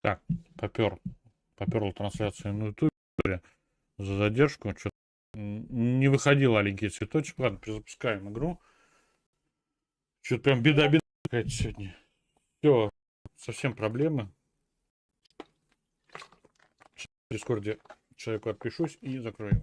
Так, поперла трансляцию на ютубе за задержку. Что-то не выходил аленький цветочек. Ладно, перезапускаем игру. Что-то прям беда какая-то сегодня. Все, совсем проблемы. В Дискорде человеку отпишусь и закрою.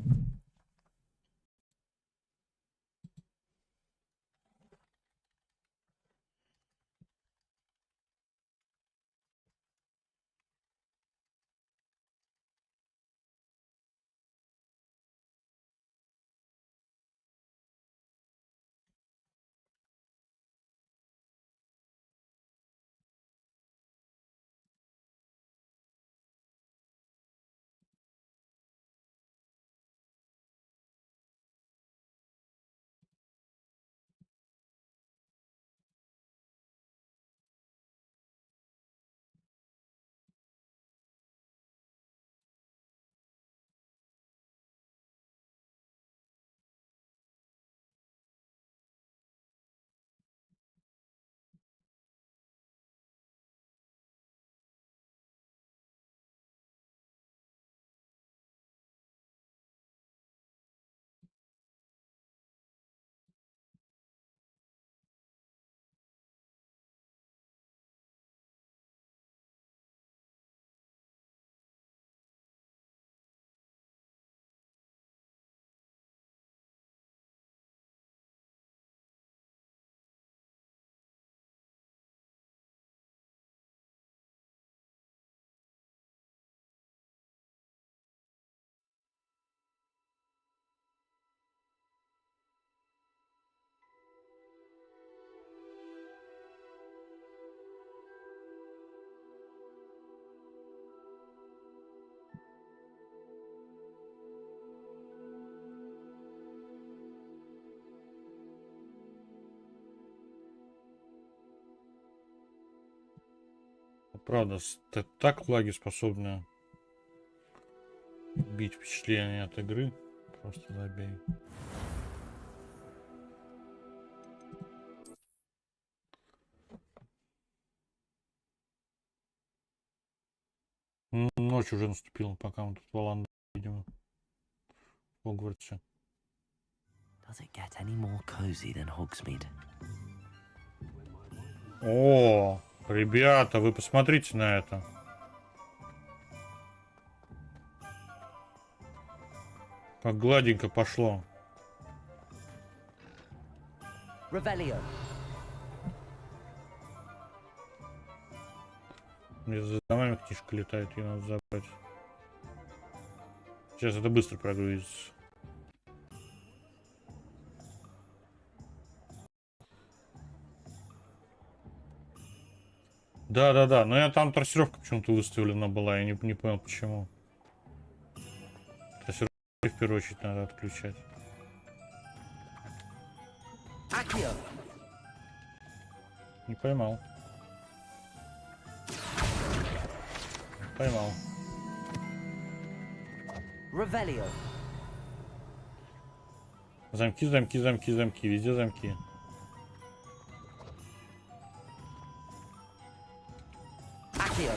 Правда, так лаги способны бить впечатление от игры. Просто забей. Ночь уже наступила, пока мы тут Валанда, видимо, в Хогвартсе. О, ребята, вы посмотрите на это. Как гладенько пошло. Revelio. Мне за домами книжка летает, ее надо забрать. Сейчас это быстро прогрузится. Да, но я там трассировка почему-то выставлена была, я не понял почему. Трассировку в первую очередь надо отключать. Accio. Не поймал. Поймал. Revelio. Замки, везде замки. Accio.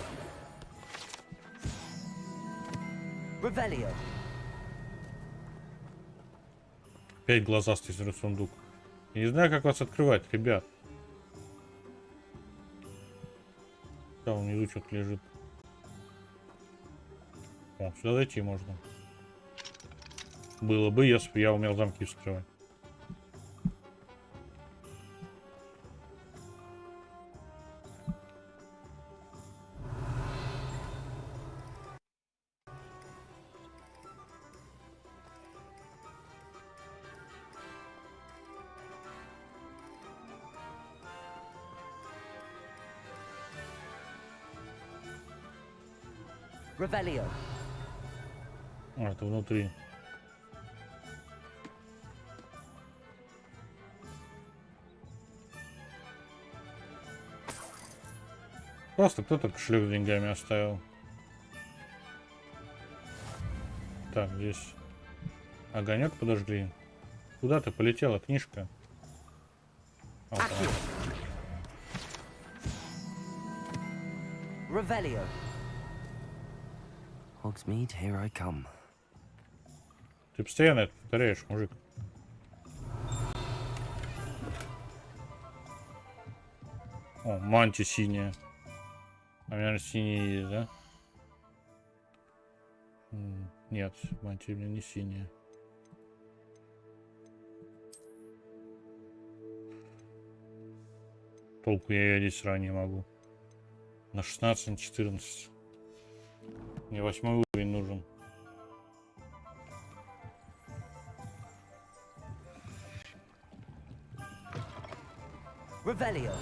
Revelio. Опять глазастый сундук. Я не знаю, как вас открывать, ребят. Там внизу что-то лежит. О, сюда зайти можно. Было бы, если бы я умел замки вскрывать. Revelio. А, это внутри. Просто кто-то кошелек с деньгами оставил. Так, здесь огонек подожгли. Куда ты полетела, книжка? Вот Accio. она. Revelio. Hogsmeade, here I come. Ты постоянно это повторяешь, мужик. О, мантия синяя. А, наверное, синяя есть, да? Нет, мантия у меня не синяя. Толку я ее здесь ранее могу. На 16, на 14. Мне 8 уровень нужен. Revelio.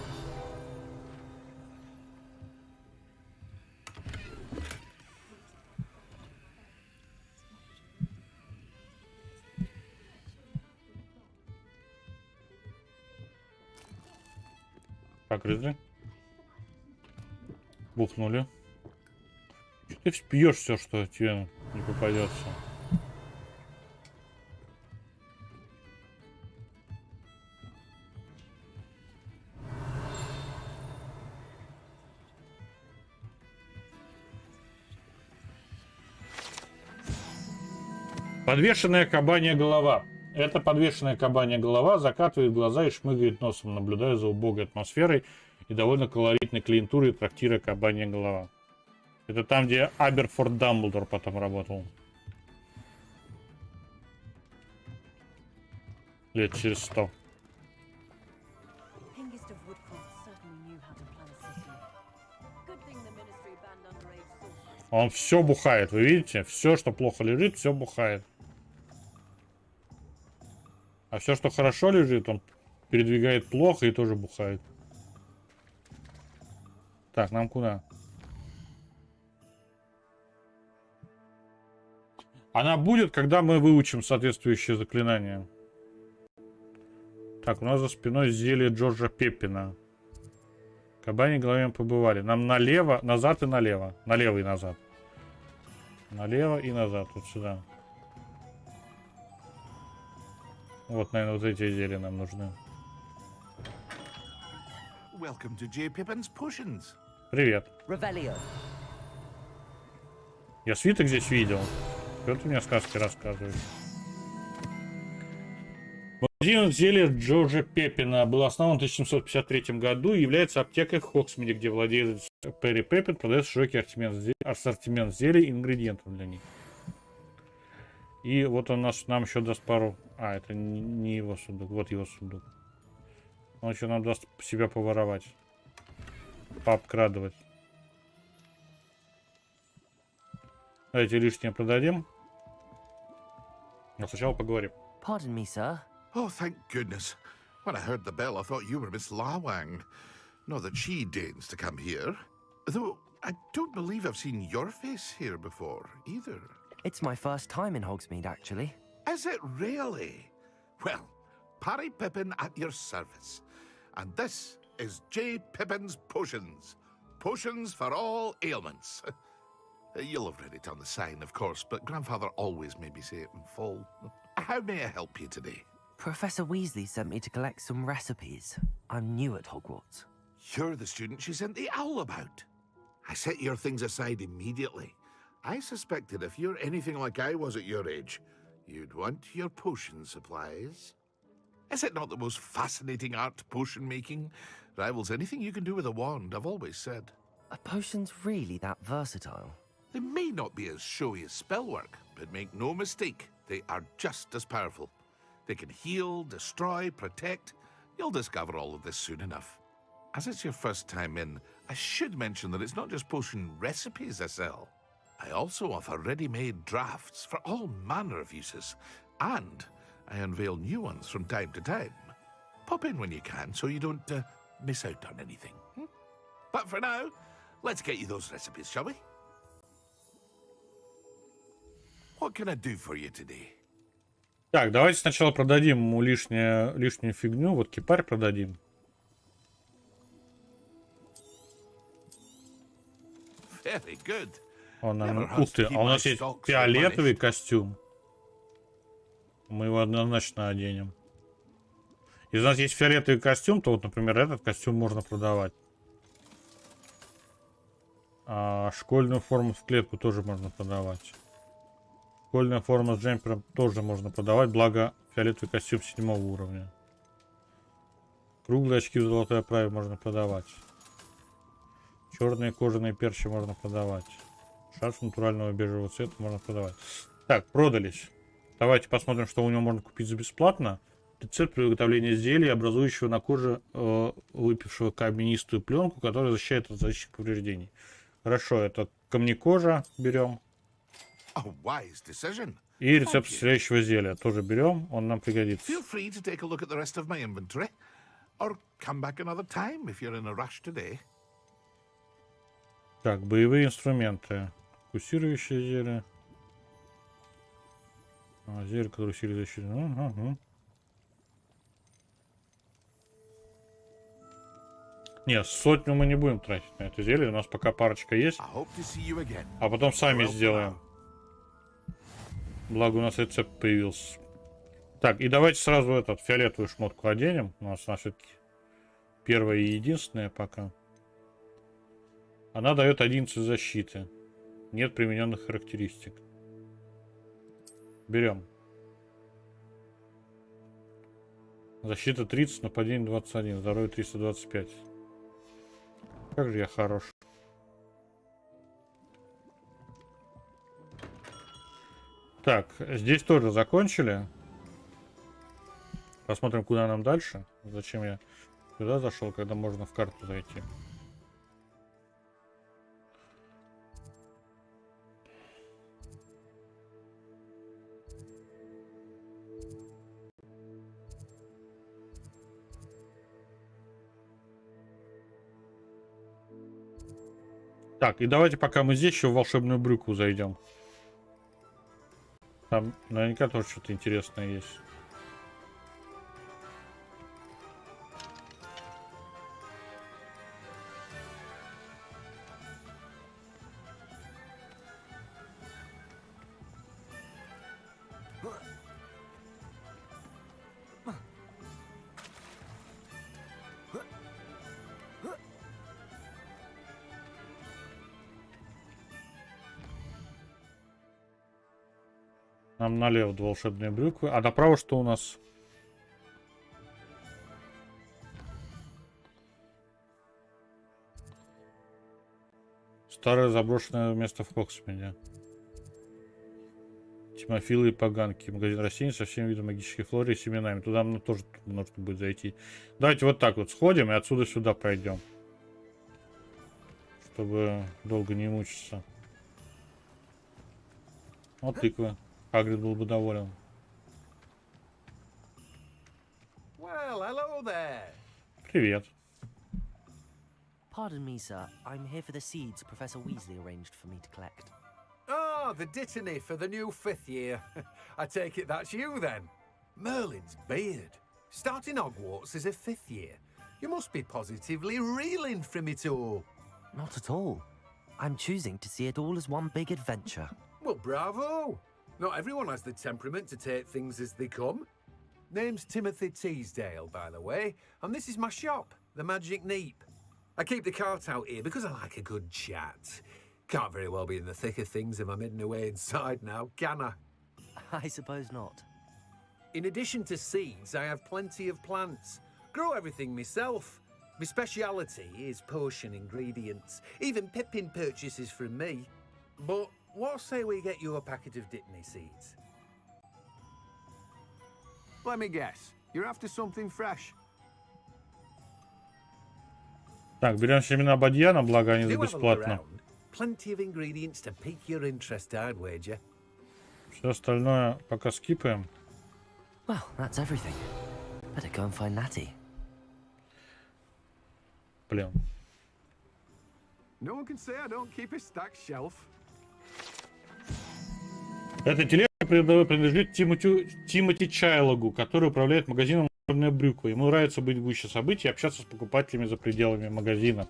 Покрыли. Бухнули. Ты впьешь все, что тебе не попадется. Подвешенная кабанья голова. Эта подвешенная кабанья голова закатывает глаза и шмыгает носом, наблюдая за убогой атмосферой и довольно колоритной клиентурой трактира «Кабанья голова». Это там, где Аберфорд Дамблдор потом работал. Лет через 100. Он все бухает, вы видите? Все, что плохо лежит, все бухает. А все, что хорошо лежит, он передвигает плохо и тоже бухает. Так, нам куда? Она будет, когда мы выучим соответствующее заклинание. Так, у нас за спиной зелье Джорджа Пеппина. Кабани голове побывали. Нам налево, назад и налево. Налево и назад. Налево и назад. Вот сюда. Вот, наверное, вот эти зелья нам нужны. Привет. Revelio. Я свиток здесь видел. Что ты мне сказки рассказываешь? Магазин зелья Джорджа Пеппина был основан в 1753 году и является аптекой в Хогсмиде, где владелец Перри Пеппин продает широкий ассортимент зелий и ингредиентов для них. И вот он нам еще даст пару... А, это не его сундук. Вот его сундук. Он еще нам даст себя поворовать. Пообкрадывать. Давайте лишнее продадим. Но сначала поговорим. Pardon me, sir. Oh, thank goodness. When I heard the bell, I thought you were Miss Lawang. Not that she deigns to come here. Though, I don't believe I've seen your face here before, either. It's my first time in Hogsmeade, actually. Is it really? Well, Parry Pippin at your service. And this is J. Pippin's Potions. Potions for all ailments. You'll have read it on the sign, of course, but Grandfather always made me say it in full. How may I help you today? Professor Weasley sent me to collect some recipes. I'm new at Hogwarts. You're the student she sent the owl about. I set your things aside immediately. I suspected if you're anything like I was at your age, you'd want your potion supplies. Is it not the most fascinating art, potion making? Rivals anything you can do with a wand, I've always said. Are potions really that versatile? They may not be as showy as spellwork, but make no mistake, they are just as powerful. They can heal, destroy, protect. You'll discover all of this soon enough. As it's your first time in, I should mention that it's not just potion recipes I sell. I also offer ready-made drafts for all manner of uses, and I unveil new ones from time to time. Pop in when you can so you don't miss out on anything. But for now, let's get you those recipes, shall we? What can I do for you today? Так, давайте сначала продадим ему лишнюю фигню. Вот кипарь продадим. Very good. Ух ты, а у нас есть фиолетовый костюм. Мы его однозначно оденем. Если у нас есть фиолетовый костюм, то вот, например, этот костюм можно продавать. А школьную форму в клетку тоже можно продавать. Школьная форма с джемпером тоже можно продавать, благо фиолетовый костюм 7 уровня. Круглые очки в золотой оправе можно продавать. Черные кожаные перчи можно продавать. Шарф натурального бежевого цвета можно продавать. Так, продались. Давайте посмотрим, что у него можно купить за бесплатно. Рецепт приготовления изделия, образующего на коже выпившего каменистую пленку, которая защищает от защитных повреждений. Хорошо, это камнекожа берем. A wise decision. И рецепт исцеляющего зелья тоже берем, он нам пригодится. Feel free to take a look at the rest of my inventory, or come back another time if you're in a rush today. Так, боевые инструменты. Фокусирующее зелье. Зелье, которое усиливает защиту. Ага. Нет, сотню мы не будем тратить на это зелье. У нас пока парочка есть. I hope to see you again. А потом сами сделаем. Благо у нас рецепт появился. Так, и давайте сразу этот фиолетовую шмотку оденем. У нас она все-таки первая и единственная пока. Она дает 11 защиты. Нет примененных характеристик. Берем. Защита 30, нападение 21, здоровье 325. Как же я хорош. Так, здесь тоже закончили. Посмотрим, куда нам дальше. Зачем я сюда зашел, когда можно в карту зайти. Так, и давайте, пока мы здесь, еще в волшебную брюку зайдем. Там наверняка тоже что-то интересное есть. Нам налево волшебные брюквы. А направо что у нас? Старое заброшенное место в Хоксмиде. Тимофилы и поганки. Магазин растений со всеми видами магической флоры и семенами. Туда нам тоже нужно будет зайти. Давайте вот так вот сходим и отсюда сюда пройдем. Чтобы долго не мучиться. Вот тыквы. Хагрид был бы доволен. Well, hello there. Привет. Pardon me, sir. I'm here for the seeds Professor Weasley arranged for me to collect. Ah, the dittany for the new 5th year. I take it that's you then. Merlin's beard. Starting Hogwarts as a 5th year. You must be positively reeling from it all. Not at all. I'm choosing to see it all as one big adventure. Well, bravo. Not everyone has the temperament to take things as they come. Name's Timothy Teasdale, by the way, and this is my shop, the Magic Neep. I keep the cart out here because I like a good chat. Can't very well be in the thick of things if I'm hidden away inside now, can I? I suppose not. In addition to seeds, I have plenty of plants. Grow everything myself. My speciality is potion ingredients. Even Pippin purchases from me. But what say we get you a packet of Dittany seeds? Let me guess. You're after something fresh. Так, берем семена бадьяна, благо они за Do have a look бесплатно. around. Plenty of ingredients to pique your interest, I'd wager. Все остальное пока скипаем. Well, that's everything. Better go and find Natty. Блин. No one can say I don't keep a stacked shelf. Эта тележка принадлежит Тимоти Чайлогу, который управляет магазином «Волшебная брюква». Ему нравится быть в гуще событий и общаться с покупателями за пределами магазина.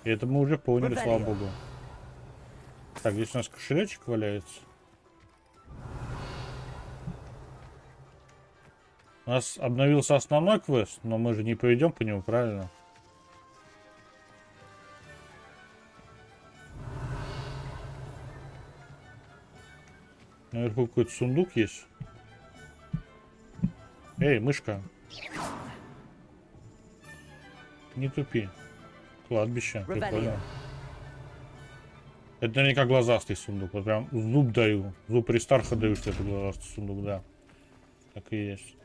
И это мы уже поняли, слава богу. Так, здесь у нас кошелечек валяется. У нас обновился основной квест, но мы же не пойдем по нему, правильно? Наверху какой-то сундук есть. Эй, мышка. Не тупи. Кладбище. Прикольно. Это наверняка глазастый сундук. Вот прям зуб даю. Зуб Аристарха даю, что это глазастый сундук, да. Так и есть.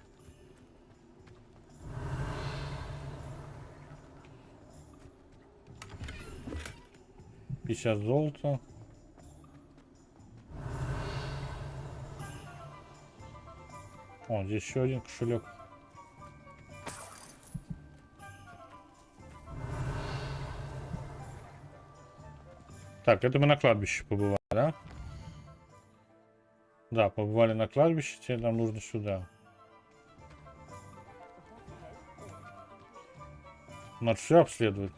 $50 золота. О, здесь еще один кошелек. Так, это мы на кладбище побывали, да? Да, побывали на кладбище, теперь нам нужно сюда. Надо все обследовать.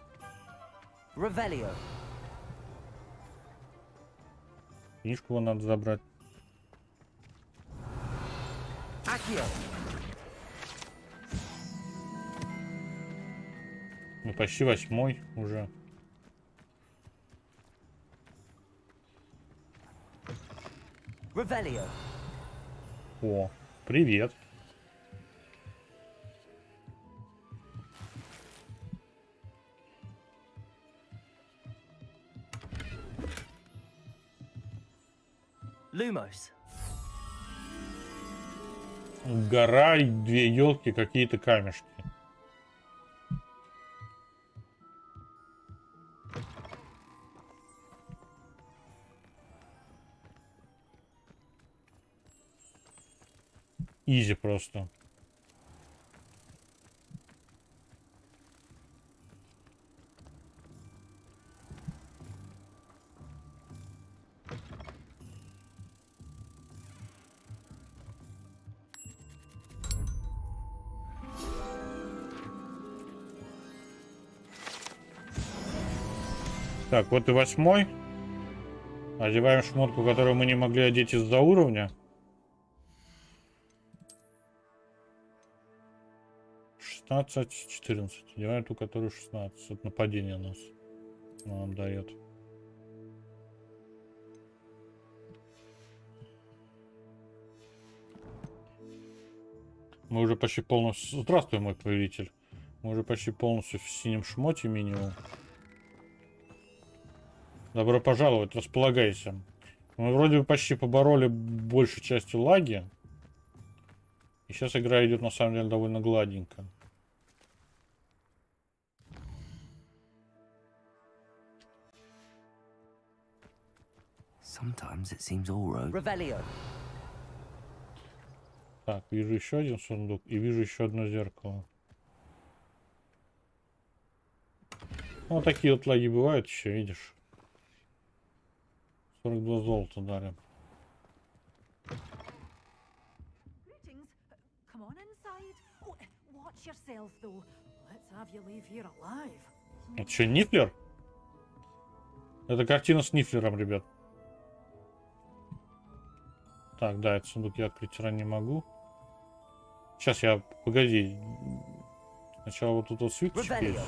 Revelio. Книжку вон надо забрать. Accio. Мы почти 8 уже. Revelio. О, привет. Lumos. Гора и 2 елки, какие-то камешки. Изи просто. Так, вот и 8. Одеваем шмотку, которую мы не могли одеть из-за уровня. 16, 14. Одеваем ту, которую 16. От нападения нас. Она нам дает. Мы уже почти полностью... Здравствуй, мой повелитель. Мы уже почти полностью в синем шмоте минимум. Добро пожаловать, располагайся. Мы вроде бы почти побороли большей частью лаги. И сейчас игра идет на самом деле довольно гладенько. Sometimes it seems all road. Revelio. Так, вижу еще один сундук и вижу еще одно зеркало. Ну, такие вот лаги бывают еще, видишь. 42 золота дали. Greetings. Come on inside. Oh, watch yourself, though. Let's have you leave here alive. Это что, Нифлер? Это картина с Нифлером, ребят. Так, да, этот сундук я открыть ранее не могу. Сейчас я... Погоди. Сначала вот тут вот свиточек есть.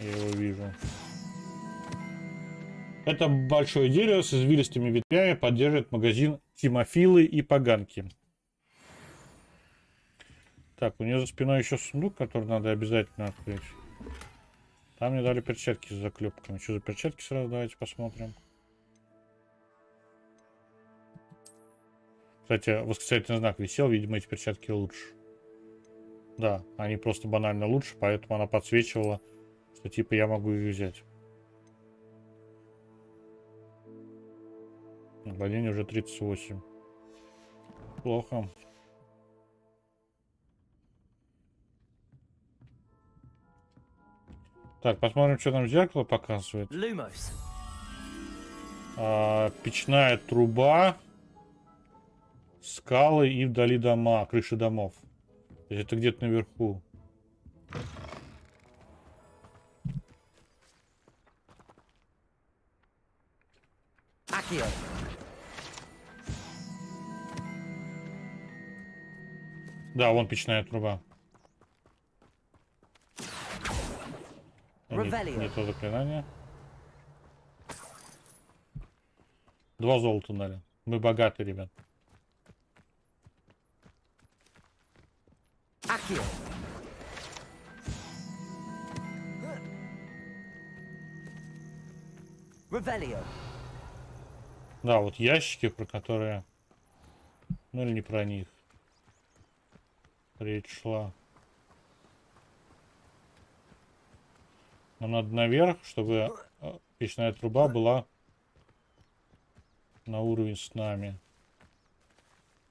Я его вижу. Это большое дерево с извилистыми ветвями поддерживает магазин Тимофилы и Поганки. Так, у нее за спиной еще сундук, который надо обязательно открыть. Там мне дали перчатки с заклепками. Что за перчатки сразу? Давайте посмотрим. Кстати, восклицательный знак висел. Видимо, эти перчатки лучше. Да, они просто банально лучше, поэтому она подсвечивала, что типа я могу их взять. Нападение уже 38. Плохо. Так, посмотрим, что нам зеркало показывает. Lumos. Печная труба, скалы и вдали дома, крыши домов. То есть это где-то наверху. Accio. Да, вон печная труба. Не то заклинание. 2 золота дали. Мы богаты, ребят. Accio. Revelio. Да, вот ящики, про которые... Ну или не про них. Речь шла. Нам надо наверх, чтобы печная труба была на уровень с нами.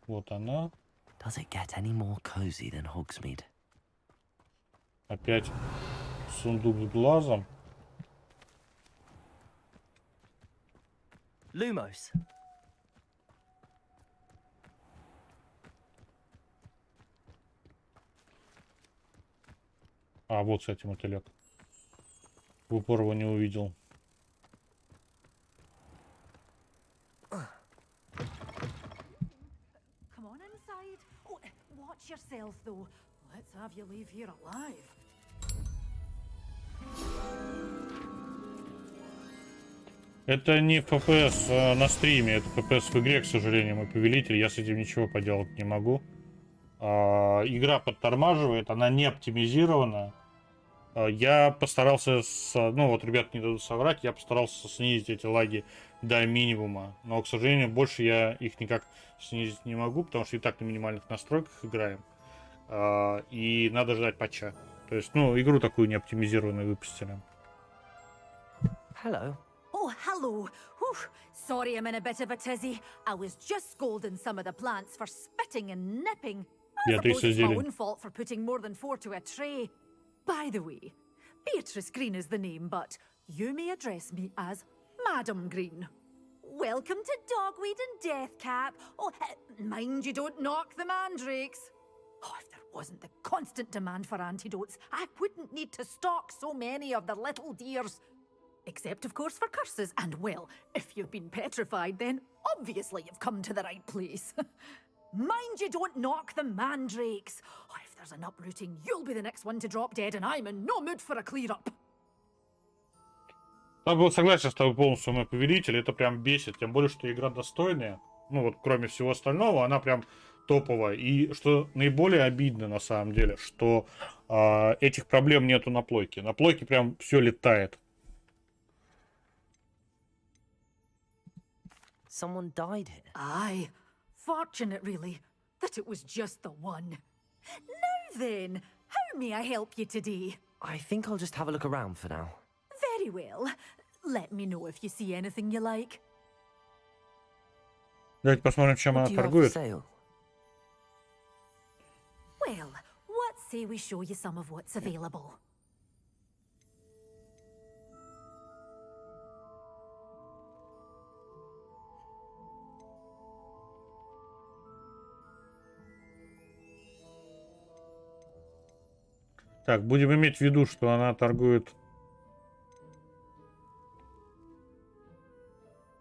Вот она. Does it get any more cozy than Hogsmeade? Опять сундук с глазом. Lumos. А, вот, кстати, мотылек. В упор его не увидел. Come on inside. Oh, watch yourself, though. Let's have you leave here alive. Это не FPS на стриме, это FPS в игре, к сожалению, мой повелитель. Я с этим ничего поделать не могу. Игра подтормаживает, она не оптимизирована. Я постарался, ну вот ребят не дадут соврать, я постарался снизить эти лаги до минимума. Но, к сожалению, больше я их никак снизить не могу, потому что и так на минимальных настройках играем. И надо ждать патча. То есть, ну, игру такую не оптимизированную выпустили. Hello. Oh, hello. Whew. Sorry I'm in a bit of a tizzy. I was just scolding some of the plants for spitting and nipping. I Yeah, suppose this it's is my it. own fault for putting more than 4 to a tray. By the way, Beatrice Green is the name, but you may address me as Madam Green. Welcome to Dogweed and Deathcap. Oh, mind you don't knock the mandrakes. Oh, if there wasn't the constant demand for antidotes, I wouldn't need to stock so many of the little dears. Except, of course, for curses. And, well, if you've been petrified, then obviously you've come to the right place. Mind you don't knock the mandrakes. Oh, if there's an uprooting, you'll be the next one to drop dead, and I'm in no mood for a clear-up. Я был согласен с тобой полностью, мой повелитель, это прям бесит. Тем более, что игра достойная. Ну вот, кроме всего остального, она прям топовая. И что наиболее обидно на самом деле, что этих проблем нету на плойке. На плойке прям все летает. Someone died here. Aye. Fortunate, really, that it was just the one. Now then, how may I help you today? I think I'll just have a look around for now. Very well. Let me know if you see anything you like. Давайте посмотрим, чем What она do you have for торгует. sale? Well, what say we show you some of what's available? Так, будем иметь в виду, что она торгует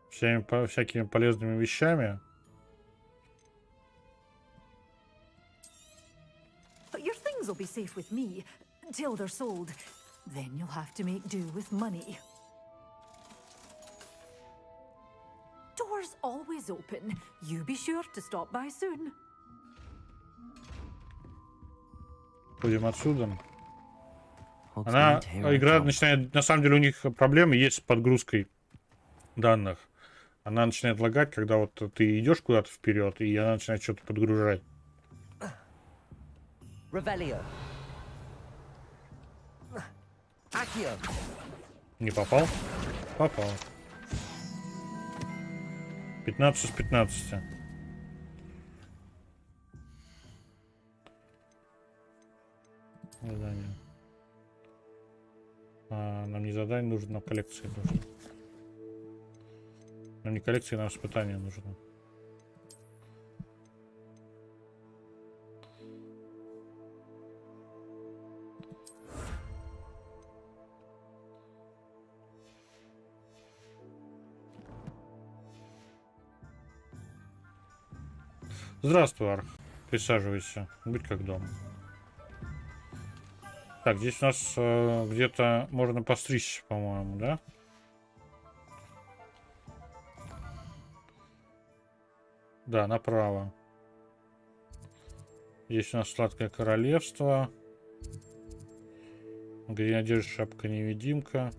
всякими полезными вещами. But your things will be safe with me till they're sold. Then you'll have to make do with money. Doors always open. You be sure to stop by soon. Будем отсюда. Hogsmeade, Она, here I игра come. начинает, на самом деле у них проблемы есть с подгрузкой данных. Она начинает лагать, когда вот ты идешь куда-то вперед, и она начинает что-то подгружать. Revelio. Accio. Не попал? Попал. 15 из 15. Задание. Нам не задание нужно, нам коллекции нужно. Нам не коллекции, нам испытания нужно. Здравствуй, Арх. Присаживайся. Будь как дома. Так, здесь у нас где-то можно постричься, по-моему, да? Да, направо. Здесь у нас сладкое королевство. Гренадер, шапка-невидимка.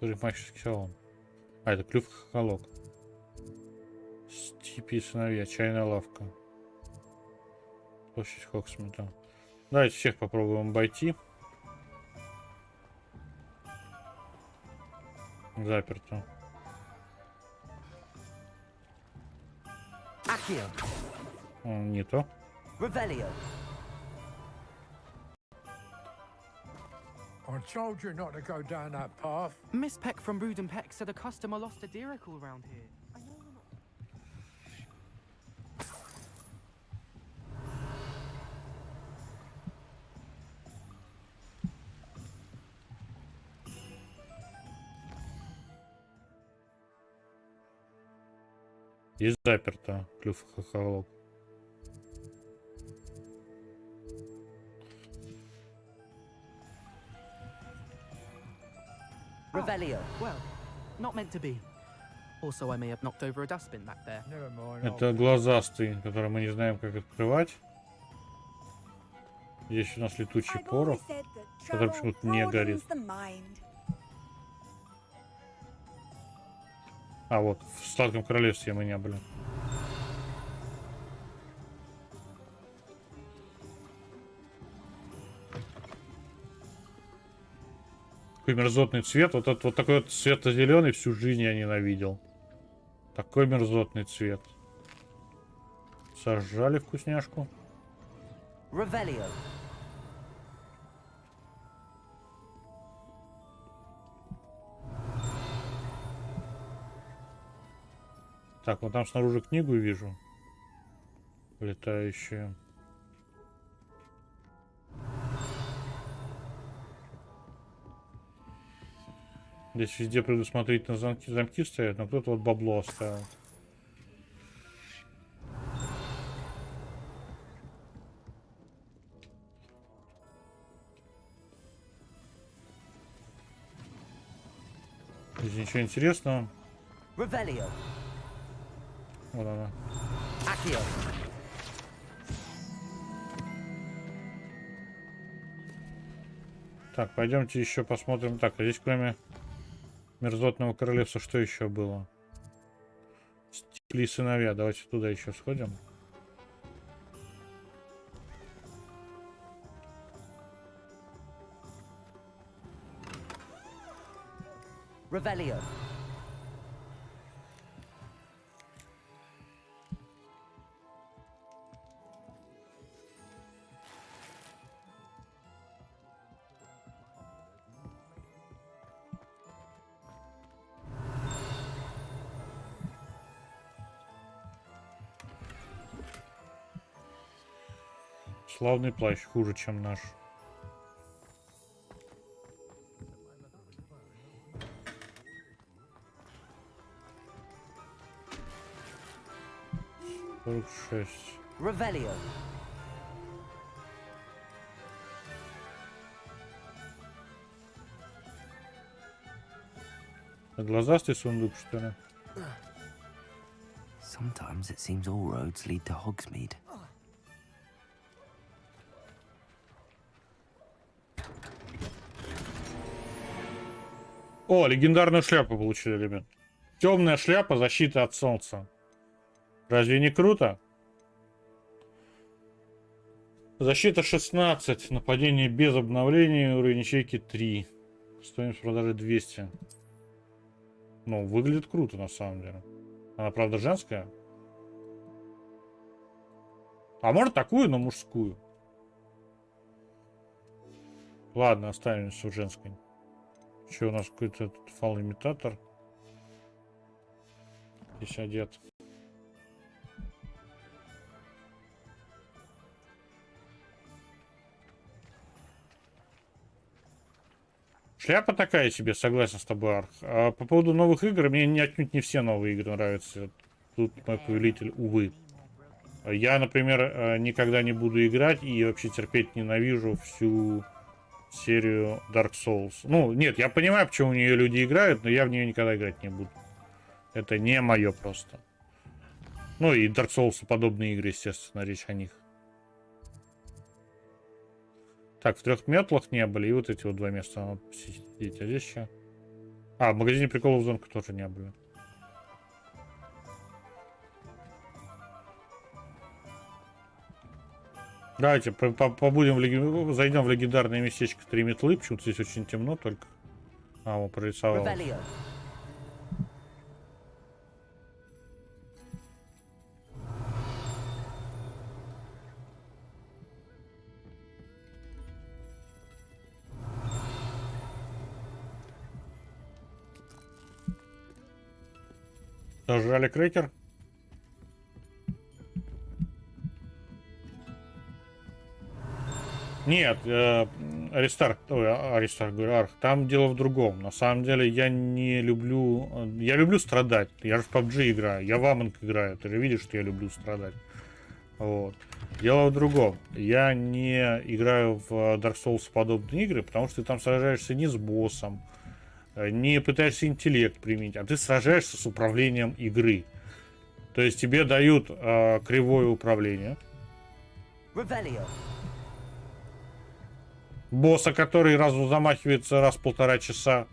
Парикмахерский салон. А, это клюв хохолок. Степи и сыновья. Чайная лавка. Площадь Хоксмита. Давайте всех попробуем обойти. Заперто. Accio. Не то. Revelio. I told you not to go down that path. Miss Peck from Brood and Peck said a customer lost a diricle around here. I know we're not... Здесь заперто. Клюв хохолок. Revelio. Well, not meant to be. Also, I may have knocked over a dustbin back there. Never mind. Это глазастый, который мы не знаем, как открывать. Здесь у нас летучий порох, который почему-то не горит. А вот, в Сладком Королевстве мы не были. Какой мерзотный цвет. Вот этот вот такой вот светло-зеленый всю жизнь я ненавидел. Такой мерзотный цвет. Сожрали вкусняшку. Revelio. Так, вот там снаружи книгу вижу. Летающую. Здесь везде предусмотрительно замки стоят, но кто-то вот бабло оставил. Здесь ничего интересного. Revelio. Вот она. Accio. Так, пойдемте еще посмотрим. Так, а здесь кроме мерзотного королевства что еще было? Степли и сыновья. Давайте туда еще сходим. Revelio. Славный плащ, хуже, чем наш. Revelio. Глазастый сундук, что ли? Sometimes it seems all roads lead to Hogsmeade. О, легендарную шляпу получили, ребят. Темная шляпа, защита от солнца. Разве не круто? Защита 16, нападение без обновления, уровень ячейки 3. Стоимость продажи 200. Ну, выглядит круто, на самом деле. Она, правда, женская. А может такую, но мужскую. Ладно, оставим все женской. Еще у нас какой-то фал-имитатор. Здесь одет. Шляпа такая себе, согласен с тобой, Арх. А по поводу новых игр, мне отнюдь не все новые игры нравятся. Тут мой повелитель, увы. Я, например, никогда не буду играть и вообще терпеть ненавижу всю серию Dark Souls. Ну, нет, я понимаю, почему в нее люди играют, но я в нее никогда играть не буду. Это не мое просто. Ну и Dark Souls подобные игры, естественно, речь о них. Так, в 3 метлах не были. И вот эти вот 2 места надо посетить. А здесь еще... А, в магазине приколов зонка тоже не были. Давайте побудем зайдем в легендарное местечко 3 метлы. Почему-то здесь очень темно только. А, он прорисовал. Revelio. Сожрали крекер. Нет, Аристарх, говорю, Арх, там дело в другом. На самом деле я не люблю... Я люблю страдать. Я же в PUBG играю, я в Among играю. Ты же видишь, что я люблю страдать. Вот. Дело в другом. Я не играю в Dark Souls подобные игры, потому что ты там сражаешься не с боссом, не пытаешься интеллект применить, а ты сражаешься с управлением игры. То есть тебе дают кривое управление. Revelio. Босса, который замахивается раз в 1,5 часа.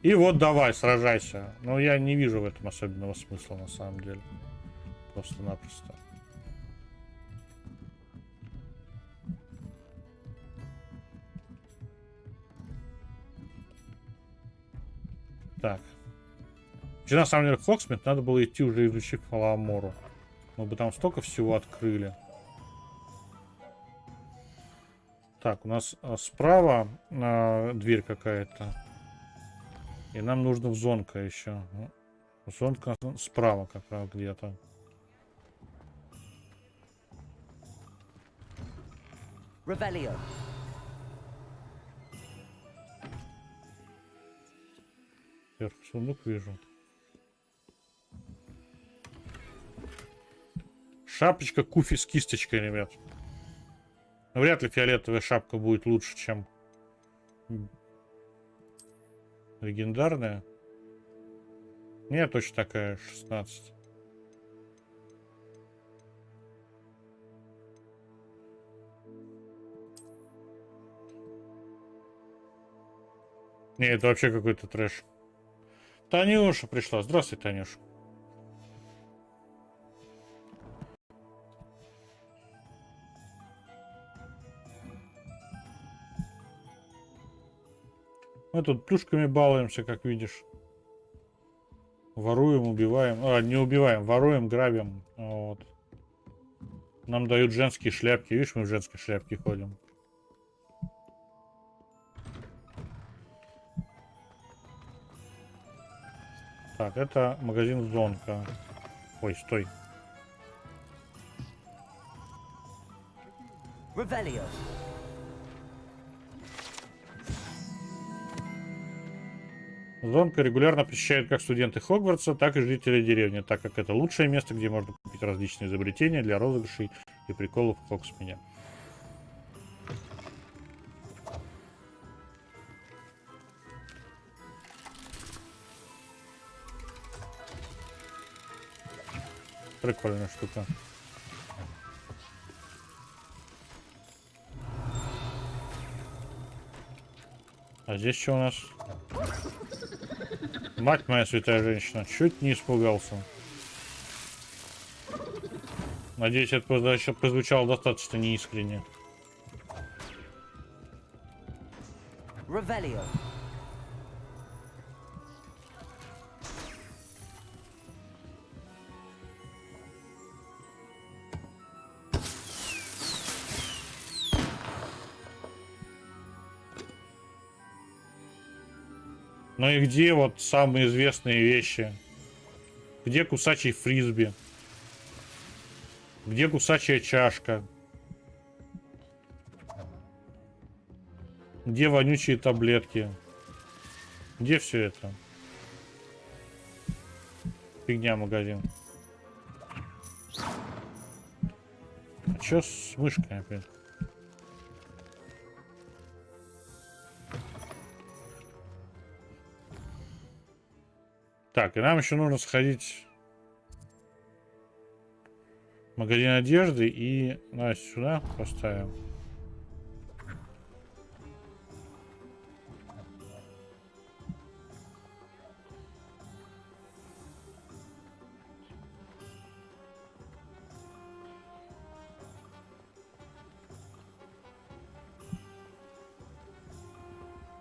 И вот давай, сражайся. Но я не вижу в этом особенного смысла на самом деле. Просто-напросто. Так. Вообще, на самом деле, в Хоксмит надо было идти уже изучив Фаламору. Мы бы там столько всего открыли. Так, у нас справа дверь какая-то. И нам нужно в зонка еще. Зонка справа как раз где-то. Revelio. Вверх сундук вижу. Шапочка куфи с кисточкой, ребят. Вряд ли фиолетовая шапка будет лучше, чем легендарная. Нет, точно такая, 16. Не, это вообще какой-то трэш. Танюша пришла. Здравствуй, Танюша. Мы тут плюшками балуемся, как видишь. Воруем, убиваем. А, не убиваем, воруем, грабим. Вот. Нам дают женские шляпки. Видишь, мы в женской шляпке ходим. Так, это магазин Зонка. Ой, стой. Revelio. Зонка регулярно посещают как студенты Хогвартса, так и жители деревни, так как это лучшее место, где можно купить различные изобретения для розыгрышей и приколов в Хогсмине. Прикольная штука. А здесь что у нас? Мать моя святая женщина, чуть не испугался. Надеюсь, это прозвучало достаточно неискренне. Revelio. Ну и где вот самые известные вещи? Где кусачий фрисби? Где кусачая чашка? Где вонючие таблетки? Где все это? Фигня магазин. А чё с мышкой опять? Так, и нам еще нужно сходить Магазин одежды и Настю сюда поставим.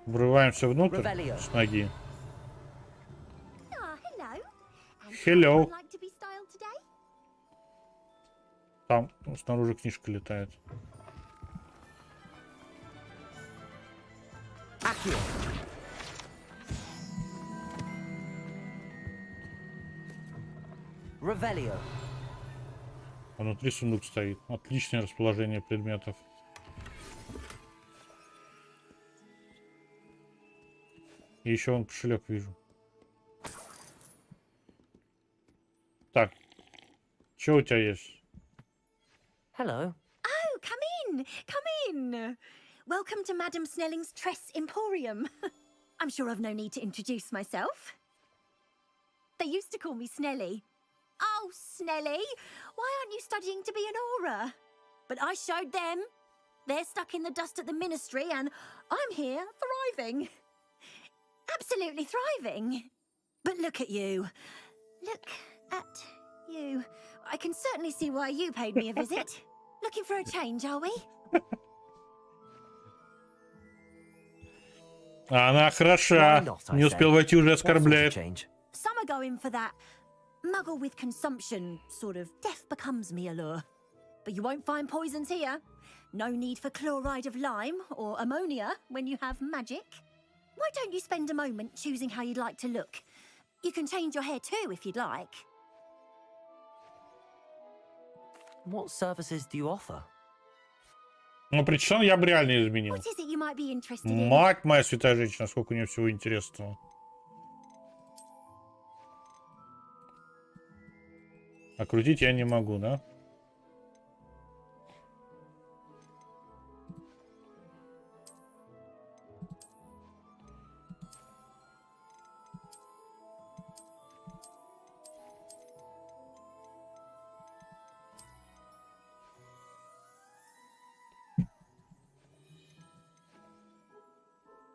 Врываемся внутрь с ноги. Hello. Там снаружи книжка летает. А внутри сундук стоит. Отличное расположение предметов. И еще вон кошелек вижу. Так. Что у тебя есть? Hello. Oh, come in. Welcome to Madame Snelling's Tress Emporium. I'm sure I've no need to introduce myself. They used to call me Snelly. Oh, Snelly, why aren't you studying to be an aura? But I showed them. They're stuck in the dust at the ministry, and I'm here thriving. Absolutely thriving. But look at you. Look at you. I can certainly see why you paid me a visit. Looking for a change, are we? Она хороша. Не успел войти, уже оскорбляет. Some are going for that muggle with consumption, sort of death becomes me allure. But you won't find poisons here. No need for chloride of lime or ammonia when you have magic. Why don't you spend a moment choosing how you'd like to look? You can change your hair too if you'd like. What services do you offer? Ну, причем я бы реально изменил. What is it you might be interested in? Мать моя святая женщина, сколько у нее всего интересного. А крутить я не могу, да?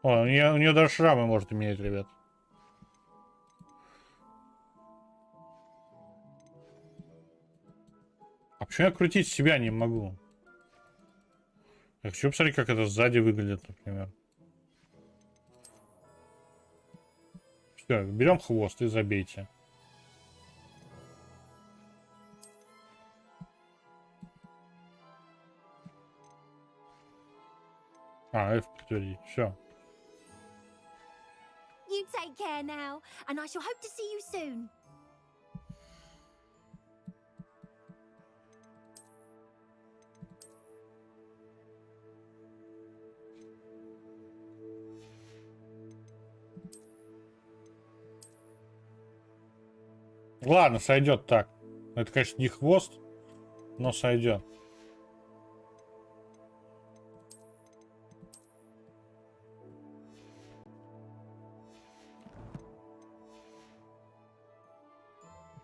О, у нее даже шрамы может иметь, ребят. А почему я крутить себя не могу? Я хочу посмотреть, как это сзади выглядит, например. Все, берем хвост и забейте. А, F подтвердить. Все. You take care now, and I shall hope to see you soon. Ладно, сойдет так. Это, конечно, не хвост, но сойдет.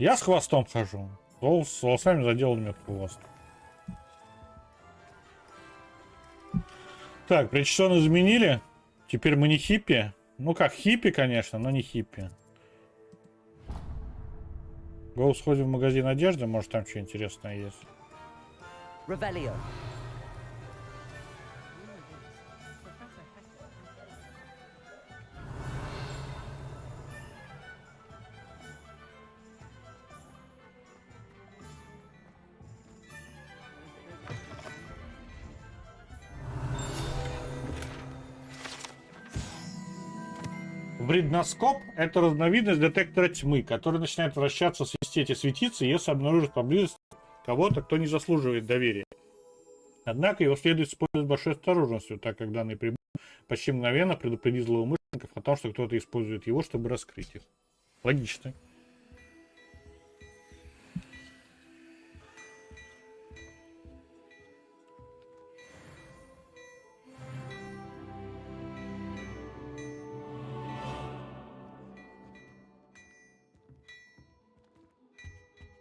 Я с хвостом хожу. С волосами заделал мне хвост. Так, причесон изменили. Теперь мы не хиппи. Ну как, хиппи, конечно, но не хиппи. Гоу, сходим в магазин одежды, может там что интересное есть. Revelio. Вредноскоп — это разновидность детектора тьмы, который начинает вращаться, свистеть и светиться, если обнаружит поблизости кого-то, кто не заслуживает доверия. Однако его следует использовать с большой осторожностью, так как данный прибор почти мгновенно предупредит злоумышленников о том, что кто-то использует его, чтобы раскрыть их. Логично.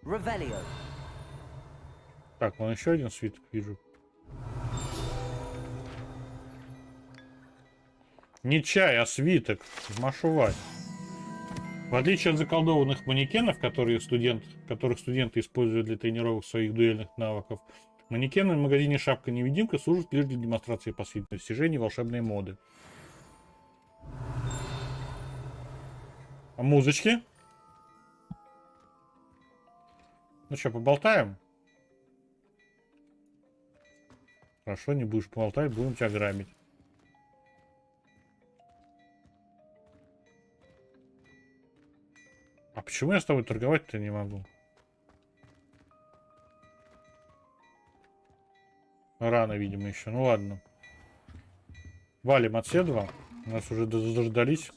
Revelio. Так, вон еще один свиток вижу. Не чай, а свиток. Машувать. В отличие от заколдованных манекенов, которых студенты используют для тренировок своих дуэльных навыков, манекены в магазине «Шапка-невидимка» служат лишь для демонстрации последних достижений волшебной моды. А музычки? Ну что, поболтаем? Хорошо, не будешь болтать, будем тебя грабить. А почему я с тобой торговать-то не могу? Рано, видимо, еще. Ну ладно. Валим от седла. Нас уже дождались.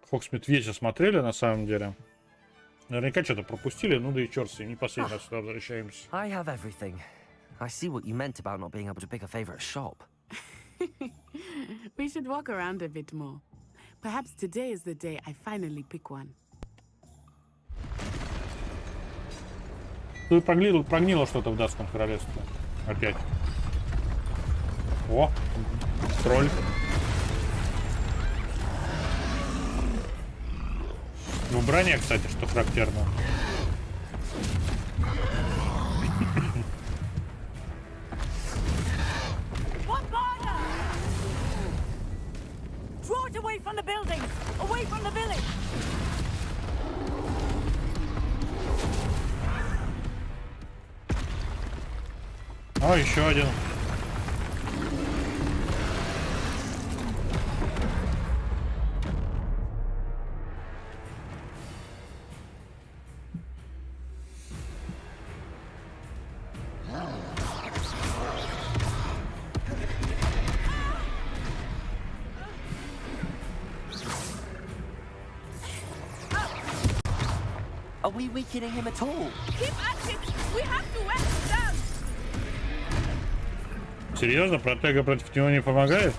Хогсмит весь осмотрели, на самом деле. Наверняка что-то пропустили, ну да и черт с ним, не последний раз сюда возвращаемся. I have everything. I see what you meant about not being able to pick a favorite shop. We should walk around a bit more. Perhaps today is the day I finally pick one. Тут прогнило что-то в Датском королевстве. Опять. О, тролль. В броне, кстати, что характерно. Away from the building! Away from the village! А, еще один. Are we weakening him at all? Keep at it! We have to wear him down! Серьезно? Протега против него не помогает?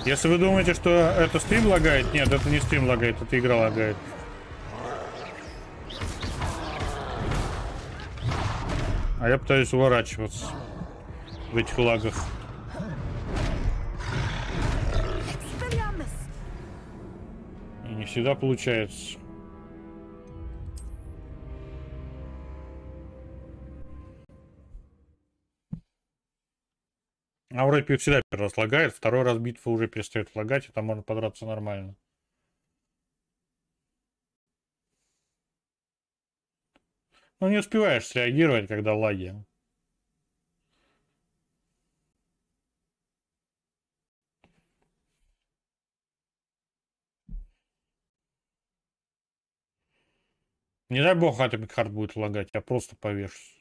Если вы думаете, что это стрим лагает, нет, это не стрим лагает, это игра лагает. А я пытаюсь уворачиваться в этих лагах. И не всегда получается. А вроде всегда первый раз лагает, второй раз битва уже перестает лагать, и там можно подраться нормально. Ну, не успеваешь среагировать, когда лаги. Не дай бог, Atomic Heart будет лагать, я просто повешусь.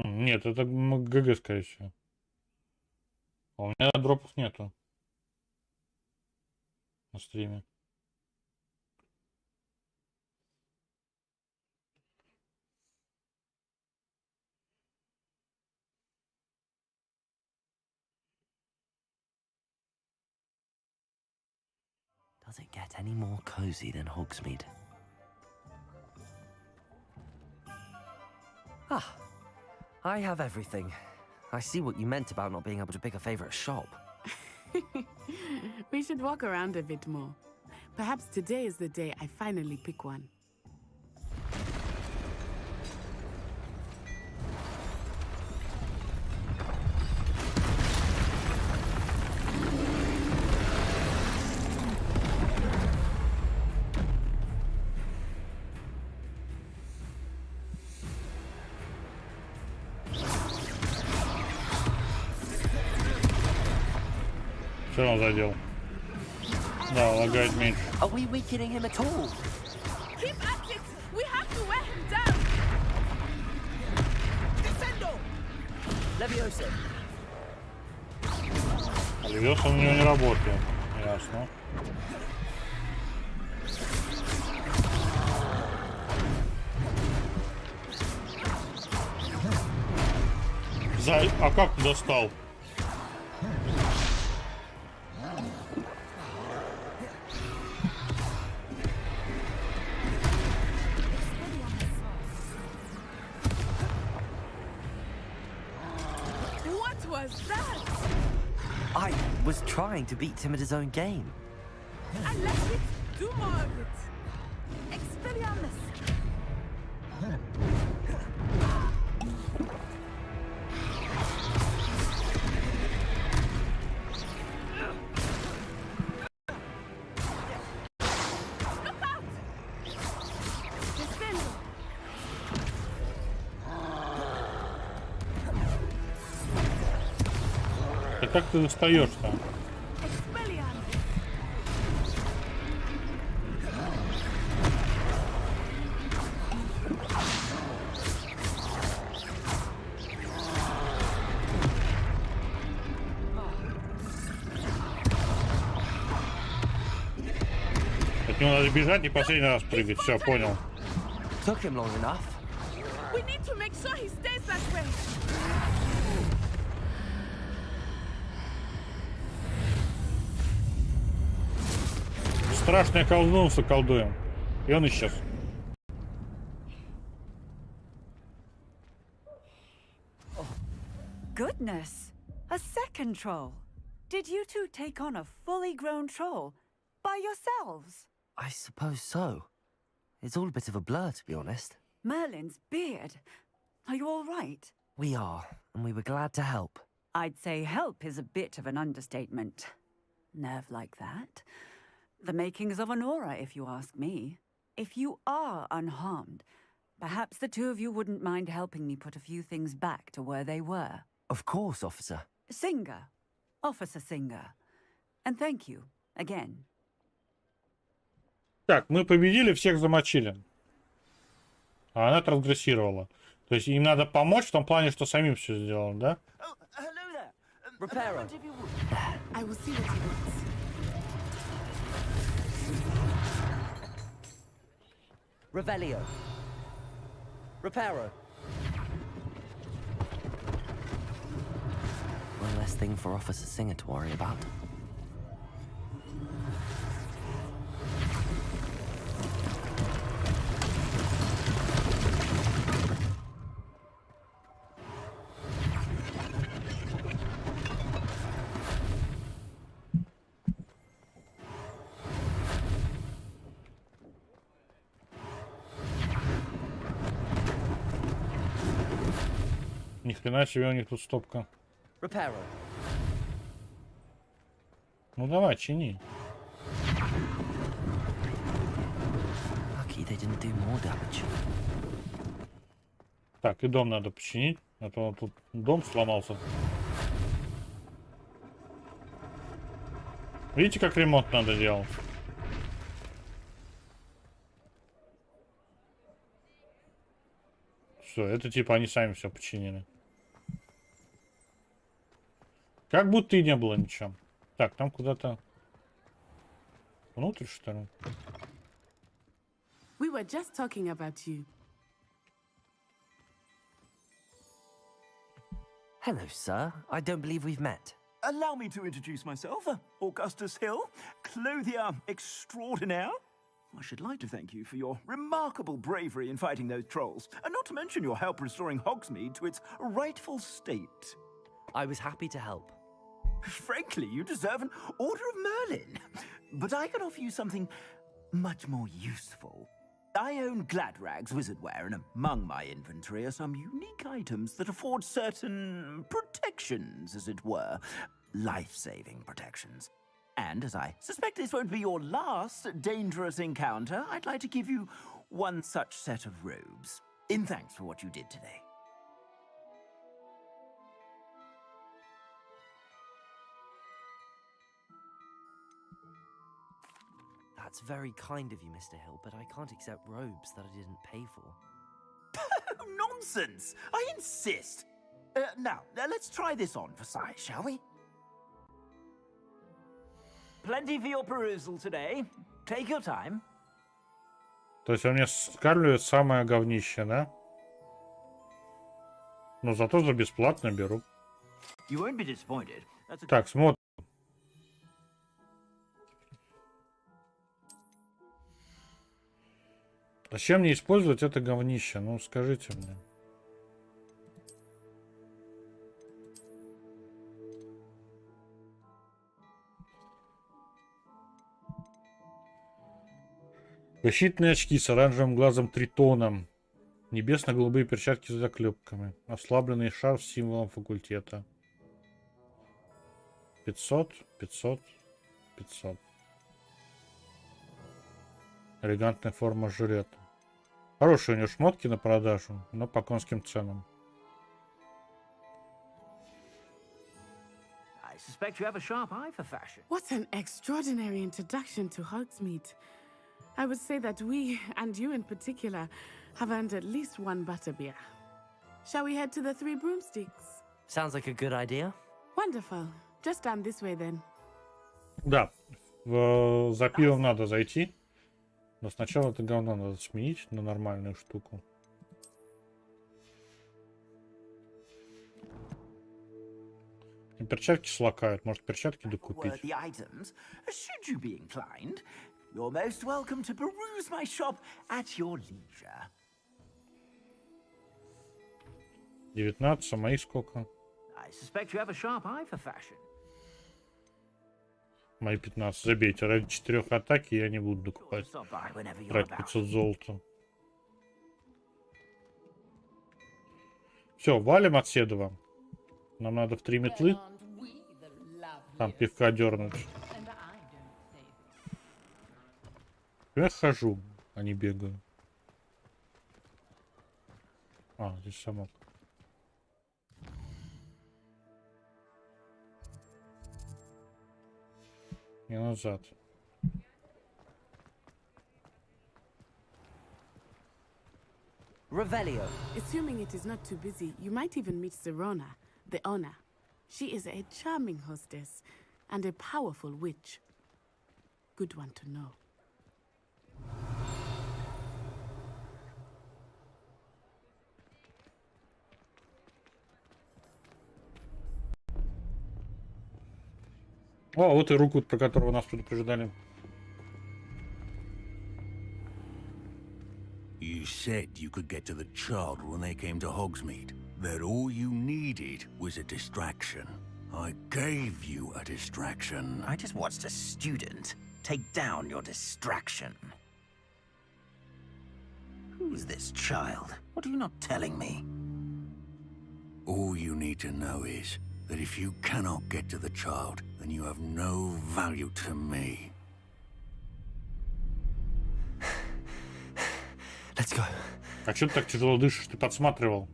Нет, это ГГ, скорее всего. А у меня дропов нету на стриме. Does it get any more cozy than Hogsmeade? Ah, I have everything. I see what you meant about not being able to pick a favorite shop. We should walk around a bit more. Perhaps today is the day I finally pick one. Что он задел? Да, лагает меньше. Are we weakening him at all? Keep at it! We have to wear him down! Descendo! Leviosa. Левиоса у него не работает. Ясно. А как ты достал? What was that? I was trying to beat him at his own game. And let it do more of it. Expelliarmus! Look out! Descendo! Да как ты достаешь-то? Expelliarmus! От него надо бежать и последний раз прыгать. Все, понял. Took him long enough. We need to make sure he stays that way. Страшное колдунство колдуем. И он исчез. Goodness! A second troll. Did you two take on a fully grown troll by yourselves? I suppose so. It's all a bit of a blur, to be honest. Merlin's beard. Are you all right? We are, and we were glad to help. I'd say help is a bit of an understatement. Nerve like that. The makings of an aura, if you ask me. If you are unharmed, perhaps the two of you wouldn't mind helping me put a few things back to where they were. Of course, officer. Singer. Officer Singer. And thank you, again. Так, мы победили, всех замочили. А она трансгрессировала. То есть им надо помочь в том плане, что самим все сделано, да? Oh, hello there. Reparo. I will see what he wants. Revelio. Reparo. One less thing for Officer Singer to worry about. Ни хрена себе у них тут стопка. Reparo. Ну давай, чини. Lucky they didn't do more damage. Так, и дом надо починить. А то тут дом сломался. Видите, как ремонт надо делать? Все, это типа они сами все починили. Как будто и не было ничего. Так, там куда-то внутрь, что ли? We were just talking about you. Hello, sir. I don't believe we've met. Allow me to introduce myself. Augustus Hill, clothier extraordinaire. I should like to thank you for your remarkable bravery in fighting those trolls, and not to mention your help restoring Hogsmeade to its rightful state. I was happy to help. Frankly, you deserve an Order of Merlin. But I can offer you something much more useful. I own Gladrag's wizardware, and among my inventory are some unique items that afford certain protections, as it were. Life-saving protections. And as I suspect this won't be your last dangerous encounter, I'd like to give you one such set of robes, in thanks for what you did today. That's very kind of you, Mr. Hill, but I can't accept robes that I didn't pay for. Nonsense! I insist! Now, let's try this on for size, shall we? Plenty for your perusal today. Take your time. То есть он мне скармливает самое говнище, да? Но зато за бесплатно беру. You won't be disappointed. Так, смотрим. Зачем мне использовать это говнище? Ну, скажите мне. Защитные очки с оранжевым глазом тритоном. Небесно-голубые перчатки с заклепками. Ослабленный шарф с символом факультета. 500, 500, 500. Элегантная форма жилета. Хорошие у него шмотки на продажу, но по конским ценам. I suspect you have a sharp eye for fashion. What an extraordinary introduction to Hogsmeade. I would say that we, and you in particular, have earned at least one butterbeer. Shall we head to the Three Broomsticks? Sounds like a good idea. Wonderful. Just down this way then. Да, за пивом надо зайти. Но сначала это говно надо сменить на нормальную штуку. И перчатки слакают. Может, перчатки докупить. Should you be inclined, you're most welcome to peruse my shop at your leisure. 19, а мои сколько? I suspect you have a sharp eye for fashion. Мои 15. Забейте. Ради 4 атаки я не буду докупать. Тратить 500 золота. Все, валим от Седова. Нам надо в 3 метлы. Там пивка дернуть. Я хожу, а не бегаю. А, здесь самок. И назад. Revelio. Assuming it is not too busy, you might even meet Sirona, the owner. She is a charming hostess and a powerful witch. Good one to know. О, вот и руку, про которого нас предупреждали. You said you could get to the child when they came to Hogsmeade. That all you needed was a distraction. I gave you a distraction. I just watched a student take down your distraction. Who's this child? What are you not telling me? All you need to know is that if you cannot get to the child, then you have no value to me. Let's go. А что ты так тяжело дышишь? Ты подсматривал?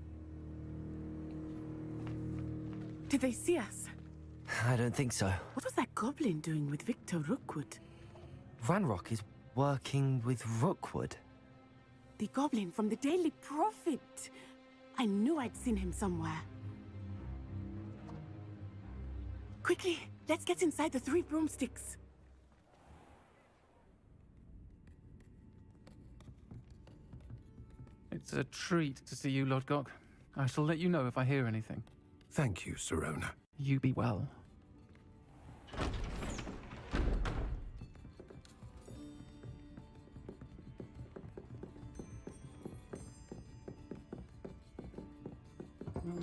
Did they see us? I don't think so. What was that goblin doing with Victor Rookwood? Ranrock is working with Rookwood. The goblin from the Daily Prophet. I knew I'd seen him somewhere. Quickly, let's get inside the Three Broomsticks. It's a treat to see you, Lodgok. I shall let you know if I hear anything. Thank you, Sirona. You be well.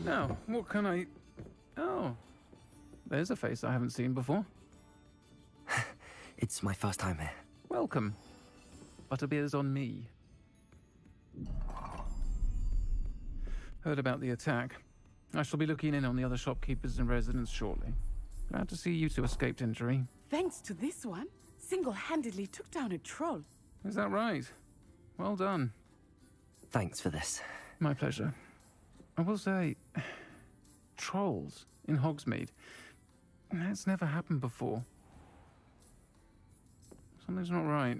Now, what can I... Oh, there's a face I haven't seen before. It's my first time here. Welcome. Butterbeer's on me. Heard about the attack. I shall be looking in on the other shopkeepers and residents shortly. Glad to see you two escaped injury. Thanks to this one, single-handedly took down a troll. Is that right? Well done. Thanks for this. My pleasure. I will say, trolls in Hogsmeade. That's never happened before. Something's not right.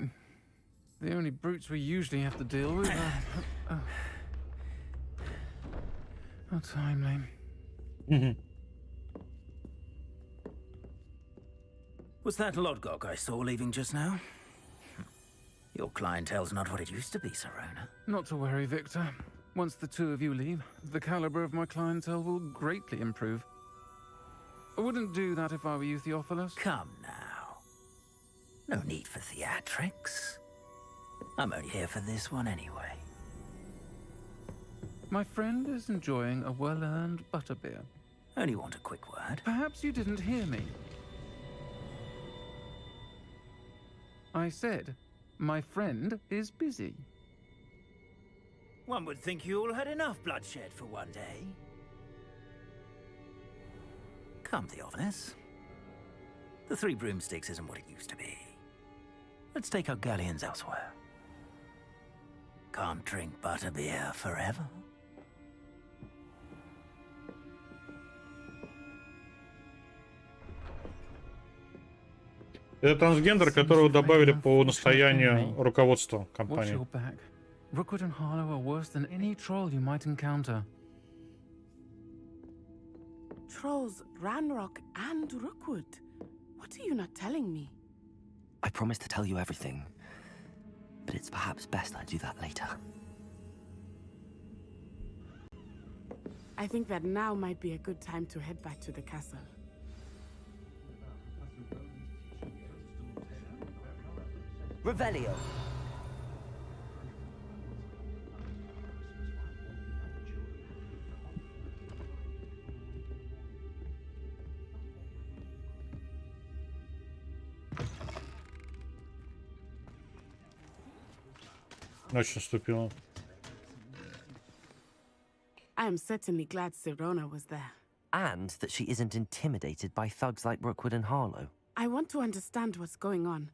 The only brutes we usually have to deal with are... How timely. Was that Lodgok I saw leaving just now? Your clientele's not what it used to be, Serona. Not to worry, Victor. Once the two of you leave, the caliber of my clientele will greatly improve. I wouldn't do that if I were you, Theophilus. Come now. No need for theatrics. I'm only here for this one anyway. My friend is enjoying a well-earned butterbeer. Only want a quick word. Perhaps you didn't hear me. I said, my friend is busy. One would think you all had enough bloodshed for one day. Come, Theophilus. The Three Broomsticks isn't what it used to be. Let's take our galleons elsewhere. Can't drink butterbeer forever. Это трансгендер, которого добавили по настоянию руководства компании. Rookwood and Harlow are worse than any troll you might encounter. Trolls, Ranrock, and Rookwood. What are you not telling me? I promised to tell you everything, but it's perhaps best I do that later. I think that now might be a good time to head back to the castle. Revelio. Ночь наступила. I am certainly glad Serona was there. And that she isn't intimidated by thugs like Rookwood and Harlow. I want to understand what's going on,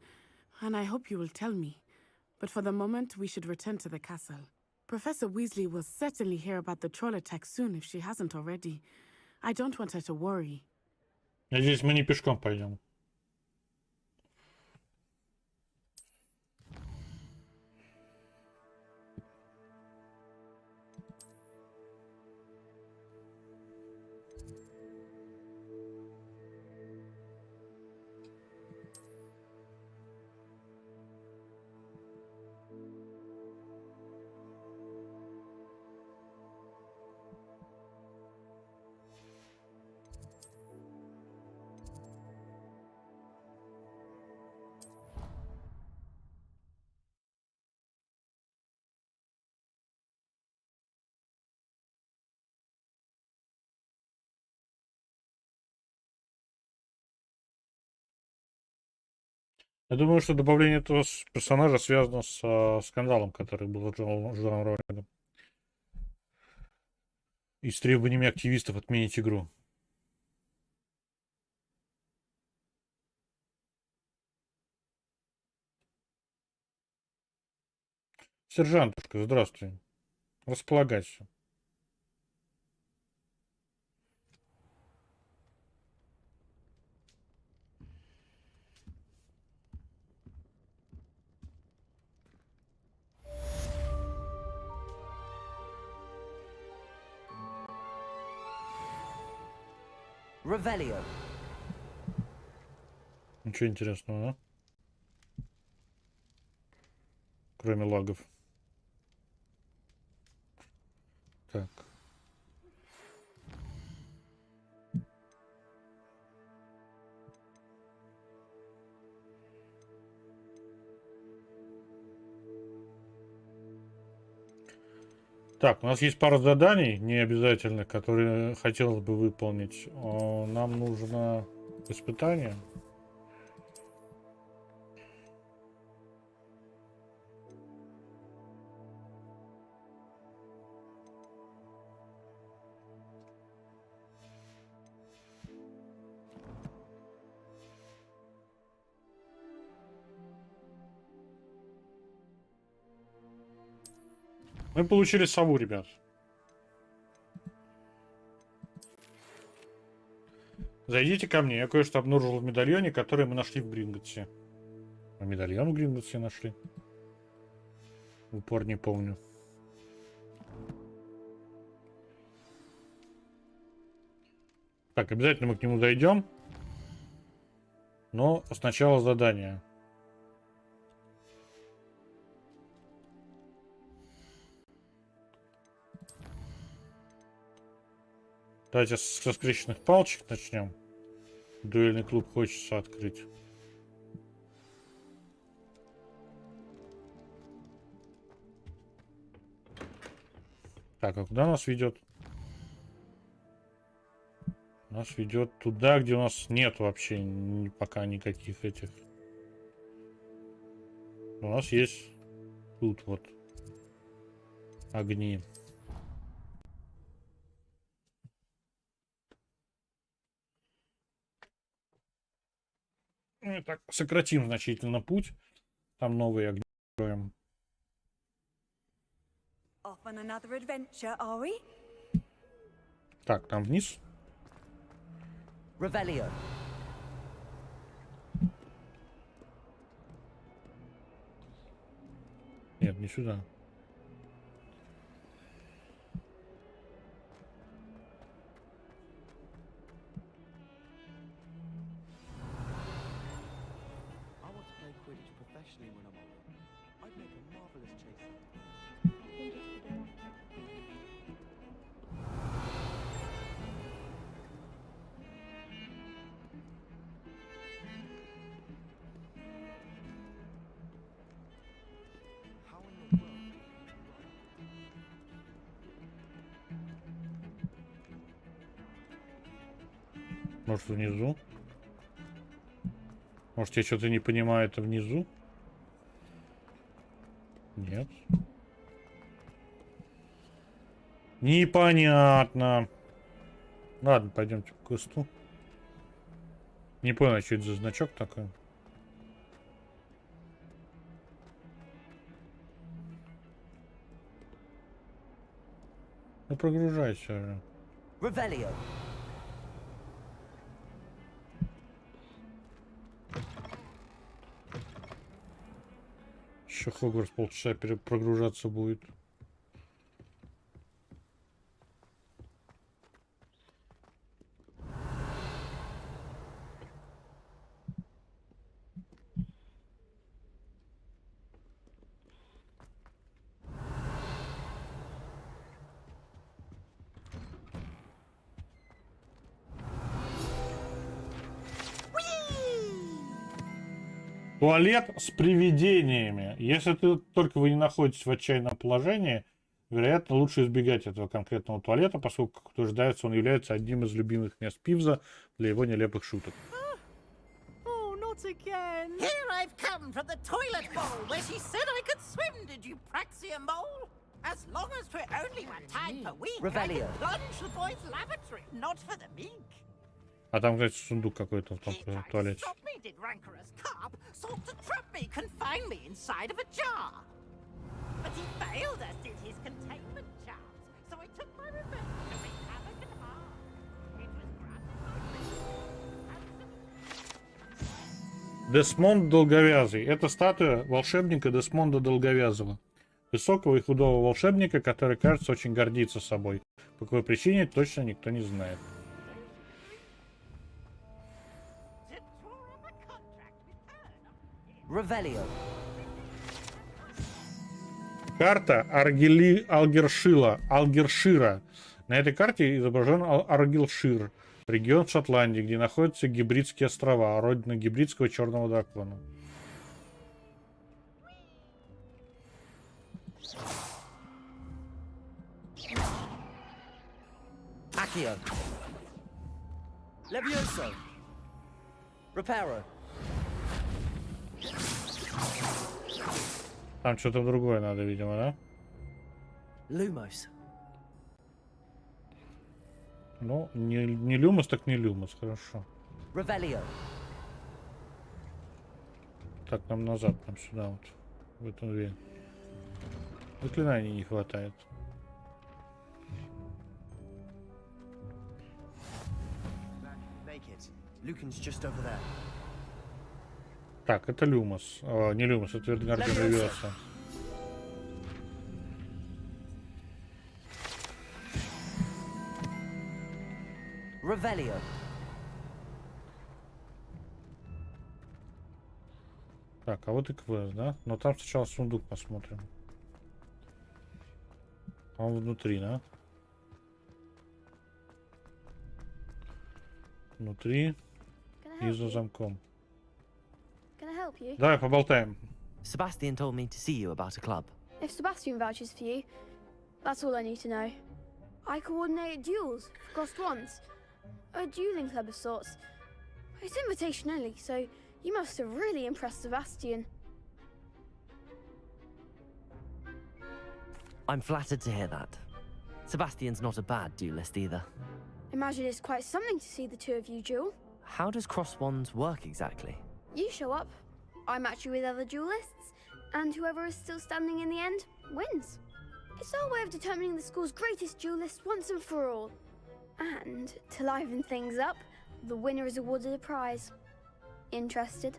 and I hope you will tell me. But for the moment, we should return to the castle. Professor Weasley will certainly hear about the troll attack soon if she hasn't already. I don't want her to worry. Надеюсь, мы не пешком пойдем. Я думаю, что добавление этого персонажа связано с скандалом, который был с Джоном Роулингом. И с требованиями активистов отменить игру. Сержантушка, здравствуй. Располагайся. Revelio. Ничего интересного, да? Кроме лагов. Так. Так, у нас есть пара заданий, не обязательно, которые хотелось бы выполнить. Нам нужно испытание. Мы получили сову, ребят. Зайдите ко мне. Я кое-что обнаружил в медальоне, который мы нашли в Бринготсе. А медальон в Гринготсе нашли. В упор не помню. Так, обязательно мы к нему дойдем. Но сначала задание. Давайте со скрещенных палочек начнем. Дуэльный клуб хочется открыть. Так, а куда нас ведет? Нас ведет туда, где у нас нет вообще пока никаких этих. У нас есть тут вот огни. Ну, так, сократим значительно путь. Там новые огни строим. Так, там вниз. Revelio. Нет, не сюда. Может, внизу? Может, я что-то не понимаю, это внизу? Нет. Непонятно. Ладно, пойдемте к кусту. Не понял, что это за значок такой. Ну, прогружайся уже. Revelio. Еще Хогвартс полчаса прогружаться будет. Туалет с привидениями. Если только вы не находитесь в отчаянном положении, вероятно, лучше избегать этого конкретного туалета, поскольку, как утверждается, он является одним из любимых мест Пивза для его нелепых шуток. Oh, not again. Here I've come from the toilet bowl where she said I could swim, did you praxia mole? As long as we're only one time per week, I can plunge the boys' lavatory, not for the meek. А там, кстати, сундук какой-то в том туалете. Десмонд Долговязый. Это статуя волшебника Десмонда Долговязого. Высокого и худого волшебника, который, кажется, очень гордится собой. По какой причине, точно никто не знает. Revelio. Карта Алгершира. На этой карте изображен Аргилшир, регион Шотландии, где находятся Гибридские острова, родина гибридского черного дракона. Accio. Levioso. Reparo. Там что-то другое надо, видимо, да? Lumos. Ну, не Люмос, так не Люмос, хорошо. Revelio. Так, нам назад, нам сюда вот. В эту дверь. Заклинаний не хватает. Make it. Lucan's just over there. Так, это Люмос. Не Люмос, это Вингардиум Левиоса. Revelio. Так, а вот и квест, да? Но там сначала сундук посмотрим. Он внутри, да? Внутри и за замком. Давай поболтаем. Sebastian told me to see you about a club. If Sebastian vouches for you, that's all I need to know. I coordinate duels for crossed wands. A dueling club of sorts. It's invitation only, so you must have really impressed Sebastian. I'm flattered to hear that. Sebastian's not a bad duelist either. Imagine it's quite something to see the two of you duel. How does cross wands work exactly? You show up, I match you with other duelists, and whoever is still standing in the end wins. It's our way of determining the school's greatest duelist once and for all. And to liven things up, the winner is awarded a prize. Interested?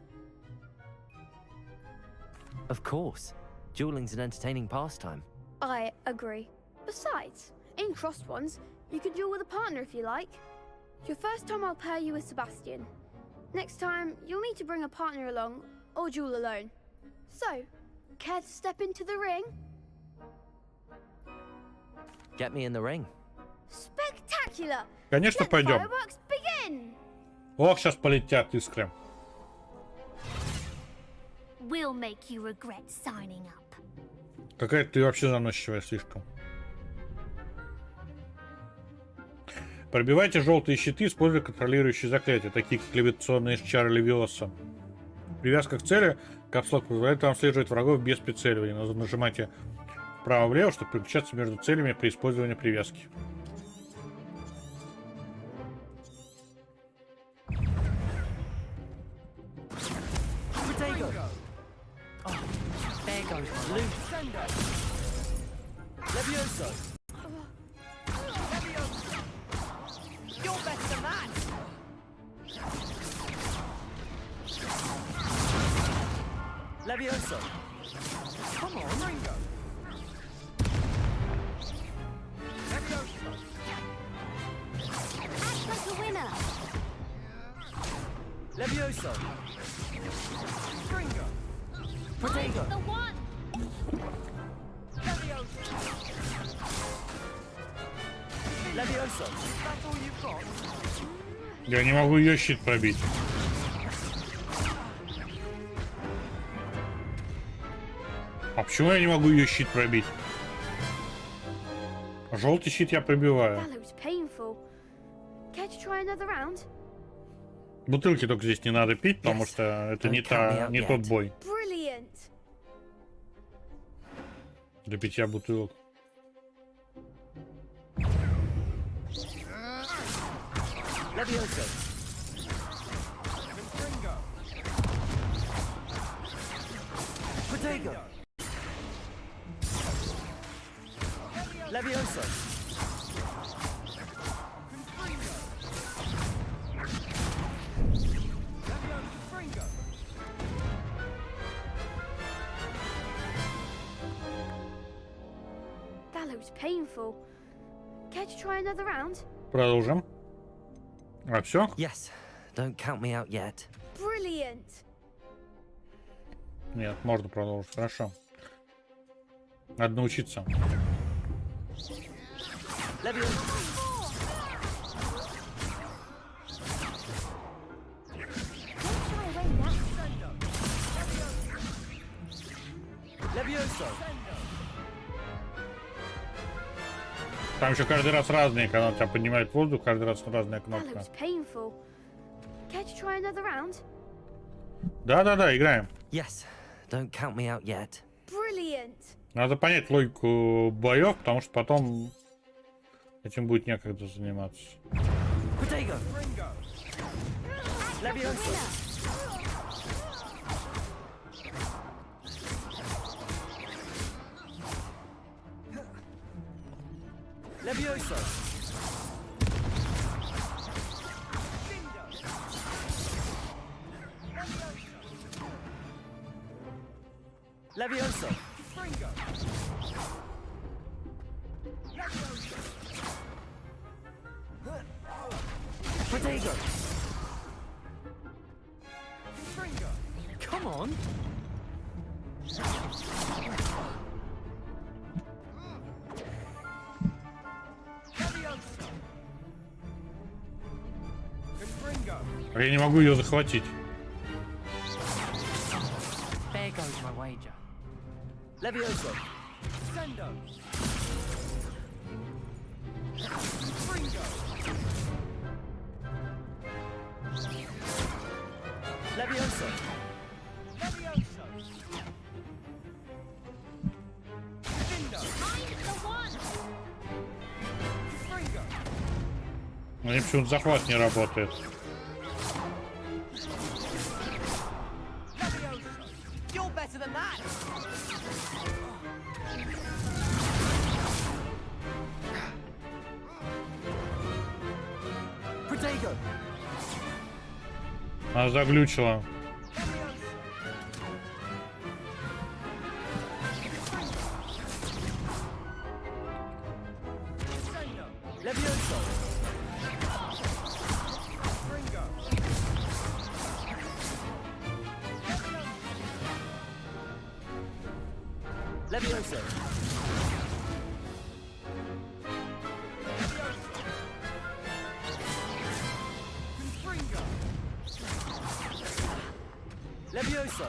Of course. Dueling's an entertaining pastime. I agree. Besides, in crossed ones, you can duel with a partner if you like. Your first time I'll pair you with Sebastian. Next time, you'll need to bring a partner along, or duel alone. So, care to step into the ring? Get me in the ring. Spectacular! Конечно, Let пойдем. fireworks begin! Ох, сейчас полетят искры. We'll make you regret signing up. Какая-то ты вообще заносчивая слишком. Пробивайте желтые щиты, используя контролирующие заклятия, такие как левитационные чары Левиоса. Привязка к цели, капслок позволяет вам отслеживать врагов без прицеливания. Нажимайте вправо-влево, чтобы переключаться между целями при использовании привязки. Levioso. You're better than that. Levioso. Come on, Ringo. Levioso. Act like a winner. Levioso. Ringo. Protego. The one. Levioso. Levioso. That's all you've got. Я не могу ее щит пробить. А почему я не могу ее щит пробить? Желтый щит я пробиваю. That looks painful. Care to try another round? Бутылки только здесь не надо пить, потому что это не тот бой. Brilliant. Для питья бутылок. Levioso. Protego. Levioso. That looks painful. Care to try another round? Продолжим. А все? Yes. Don't count me out yet. Brilliant. Нет, можно продолжить. Хорошо. Надо научиться. Там еще каждый раз разные, когда тебя поднимает воздух, каждый раз разная That кнопка. looks painful. Care to try another round? Да-да-да, играем. Yes. Don't count me out yet. Brilliant. Надо понять логику боев, потому что потом этим будет некогда заниматься. Protego. Levioso. Levioso. Levioso. Fringo. Protego. Fringo. Come on. Levioso. Fringo. А я не могу ее захватить. There goes my wager. Levioso. Sendo. Fringo. Levioso. Levioso. Sendo. Fringo. У меня почему-то захват не работает. Levioso. You're better than that. Protego. Она заглючила. Levioso. Fringo. Levioso. Fringo. Levioso.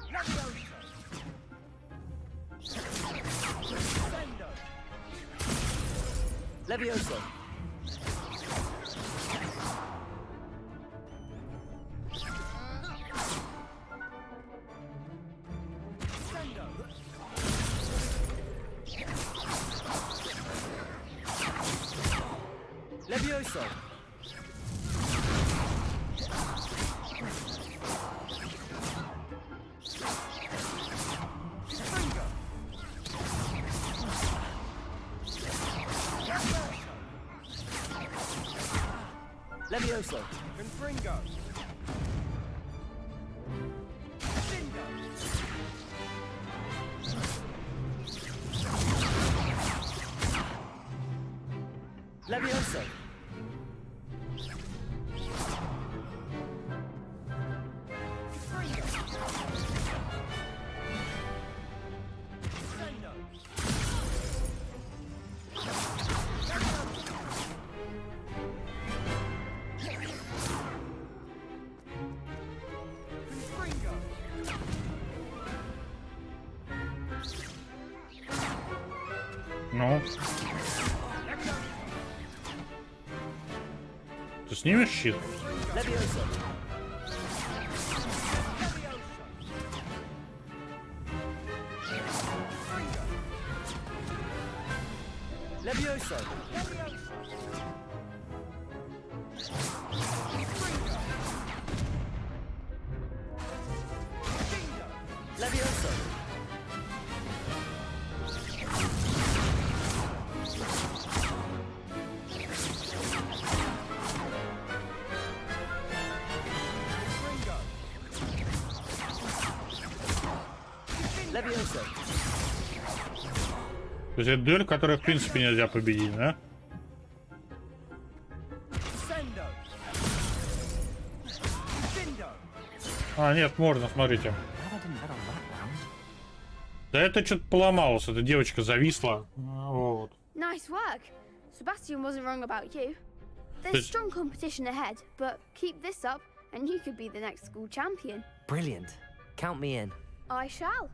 Sendo. Levioso. Sendo. Levioso. Fringo. Levioso. Confringo. Sendo. Levioso. Fringo. Sendo. Confringo. Ну. Ты снимешь щит? Levioso. Levioso. Levioso. Levioso. То есть это дуэль, которую в принципе нельзя победить, да? Sendo. Sendo. А, нет, можно, смотрите. Да это что-то поломалось, эта девочка зависла. Вот. Nice work. Sebastian wasn't wrong about you. There's This- strong competition ahead, but keep this up and you could be the next school champion. Brilliant. Count me in. I shall.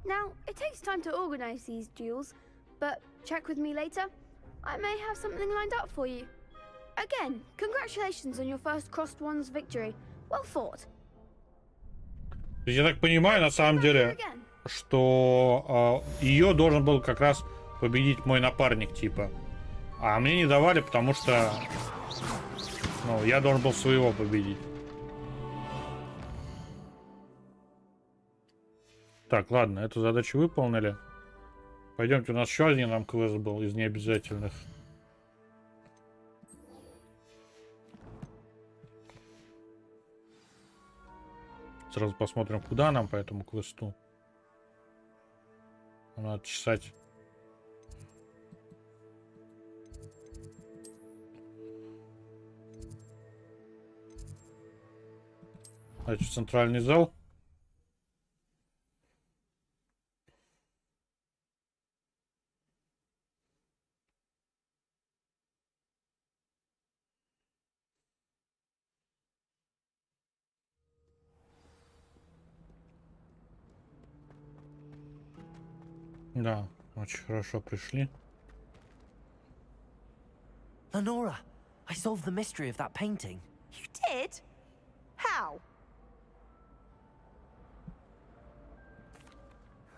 Now, it takes time to organize these duels, but check with me later. I may have something lined up for you. Again, congratulations on your first Crossed Ones victory. Well fought. То есть я так понимаю, на самом деле, что ее должен был как раз победить мой напарник, типа. А мне не давали, потому что, ну, я должен был своего победить. Так, ладно, эту задачу выполнили. Пойдемте, у нас еще один нам квест был из необязательных. сразу посмотрим, куда нам по этому квесту. Надо чесать. Значит, центральный зал. Да, очень хорошо пришли. Lenora, I solved the mystery of that painting. You did? How?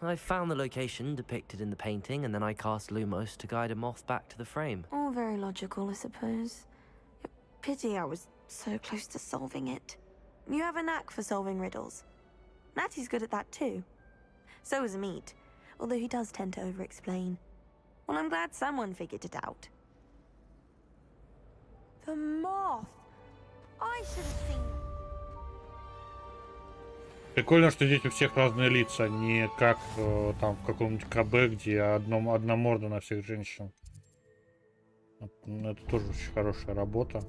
I found the location depicted in the painting, and then I cast Lumos to guide a moth back to the frame. All very logical, I suppose. Pity I was so close to solving it. You have a knack for solving riddles. Natty's good at that too. So is Meat, although he does tend to over-explain. Well, I'm glad someone figured it out. The moth! I should have seen... Прикольно, что здесь у всех разные лица, не как там в каком-нибудь КБ, где одна морда на всех женщин. Это тоже очень хорошая работа.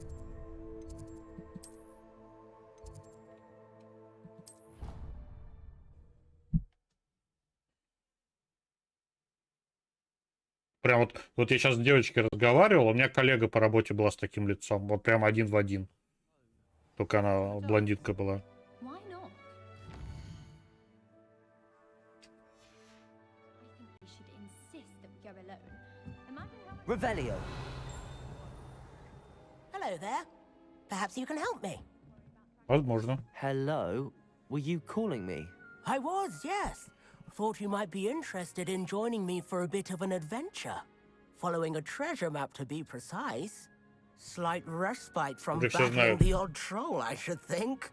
Прям вот я сейчас с девочкой разговаривал, у меня коллега по работе была с таким лицом, вот прям один в один. Только она блондинка была. Revelio. Hello there. Perhaps you can help me. Возможно. Hello? Were you calling me? I was, yes. Thought you might be interested in joining me for a bit of an adventure. Following a treasure map, to be precise. Slight respite from battling the odd troll, I should think.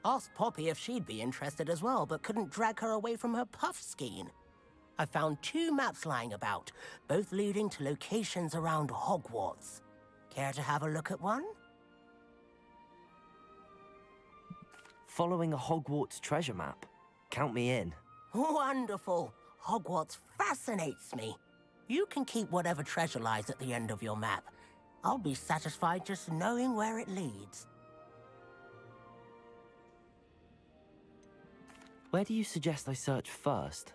Asked Poppy if she'd be interested as well, but couldn't drag her away from her puff skein. I found 2 maps lying about, both leading to locations around Hogwarts. Care to have a look at one? Following a Hogwarts treasure map. Count me in. Wonderful. Hogwarts fascinates me. You can keep whatever treasure lies at the end of your map. I'll be satisfied just knowing where it leads. Where do you suggest I search first?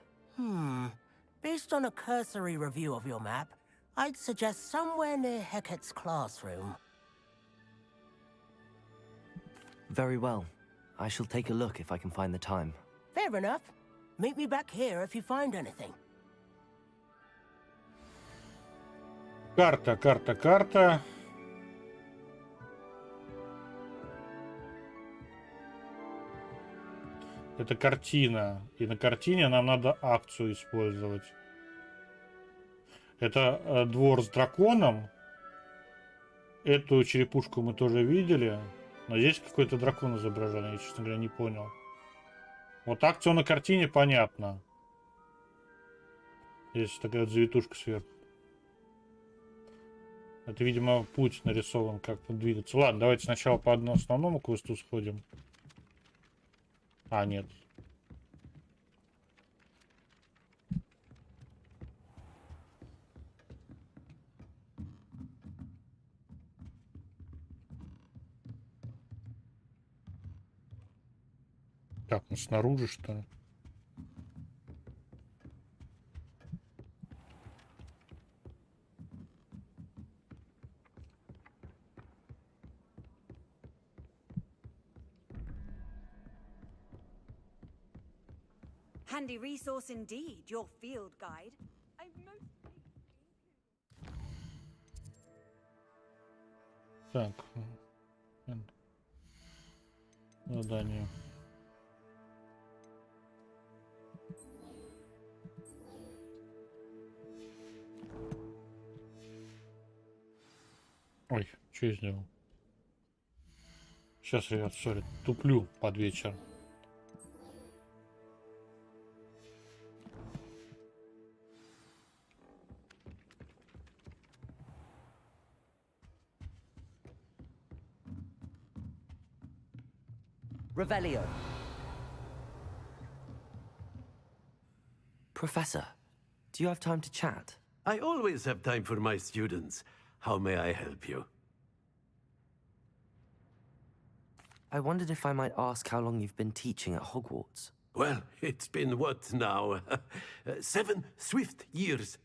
Based on a cursory review of your map, I'd suggest somewhere near Hecat's classroom. Very well. I shall take a look if I can find the time. Fair enough. Meet me back here if you find anything. Карта, карта, карта. Это картина. И на картине нам надо акцию использовать. Это двор с драконом. Эту черепушку мы тоже видели. Но здесь какой-то дракон изображен. Я, честно говоря, не понял. Вот акцию на картине понятно. Здесь такая вот завитушка сверху. Это, видимо, путь нарисован, как-то двигаться. Ладно, давайте сначала по основному квесту сходим. А, нет. Так, ну снаружи, что ли? Handy resource indeed, your field guide. Так. Задание. Ой, что я сделал? Сейчас, ребят, сори, туплю под вечер. Revelio. Professor, do you have time to chat? I always have time for my students. How may I help you? I wondered if I might ask how long you've been teaching at Hogwarts. Well, it's been what now? 7 swift years.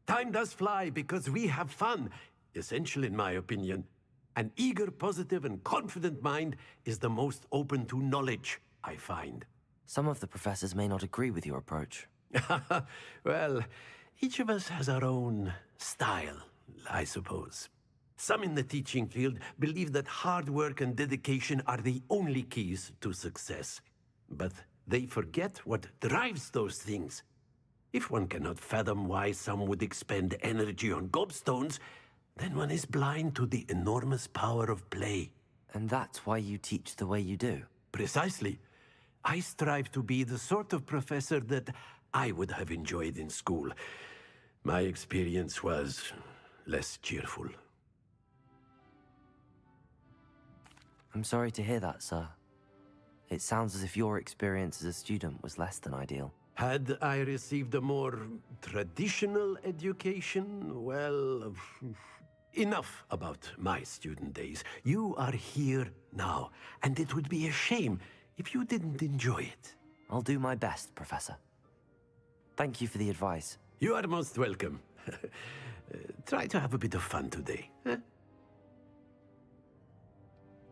Time does fly because we have fun. Essential in my opinion. An eager, positive, and confident mind is the most open to knowledge, I find. Some of the professors may not agree with your approach. Well, each of us has our own style, I suppose. Some in the teaching field believe that hard work and dedication are the only keys to success. But they forget what drives those things. If one cannot fathom why some would expend energy on gobstones, then one is blind to the enormous power of play. And that's why you teach the way you do? Precisely. I strive to be the sort of professor that I would have enjoyed in school. My experience was less cheerful. I'm sorry to hear that, sir. It sounds as if your experience as a student was less than ideal. Had I received a more traditional education, well, enough about my student days. You are here now, and it would be a shame if you didn't enjoy it. I'll do my best, Professor. Thank you for the advice. You are most welcome. Try to have a bit of fun today.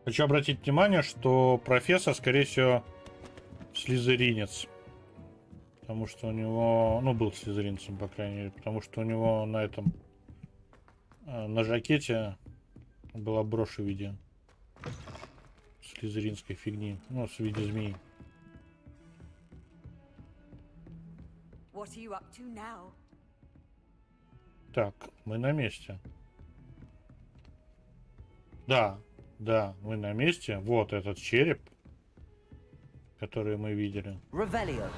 Хочу обратить внимание, что профессор, скорее всего, слизеринец. Потому что у него... Ну, был слизеринцем, по крайней мере. Потому что у него на этом... На жакете была брошь в виде слизеринской фигни. Ну, в виде змеи. What are you up to now? Так, мы на месте. Да, да, мы на месте. Вот этот череп, который мы видели. Revelio.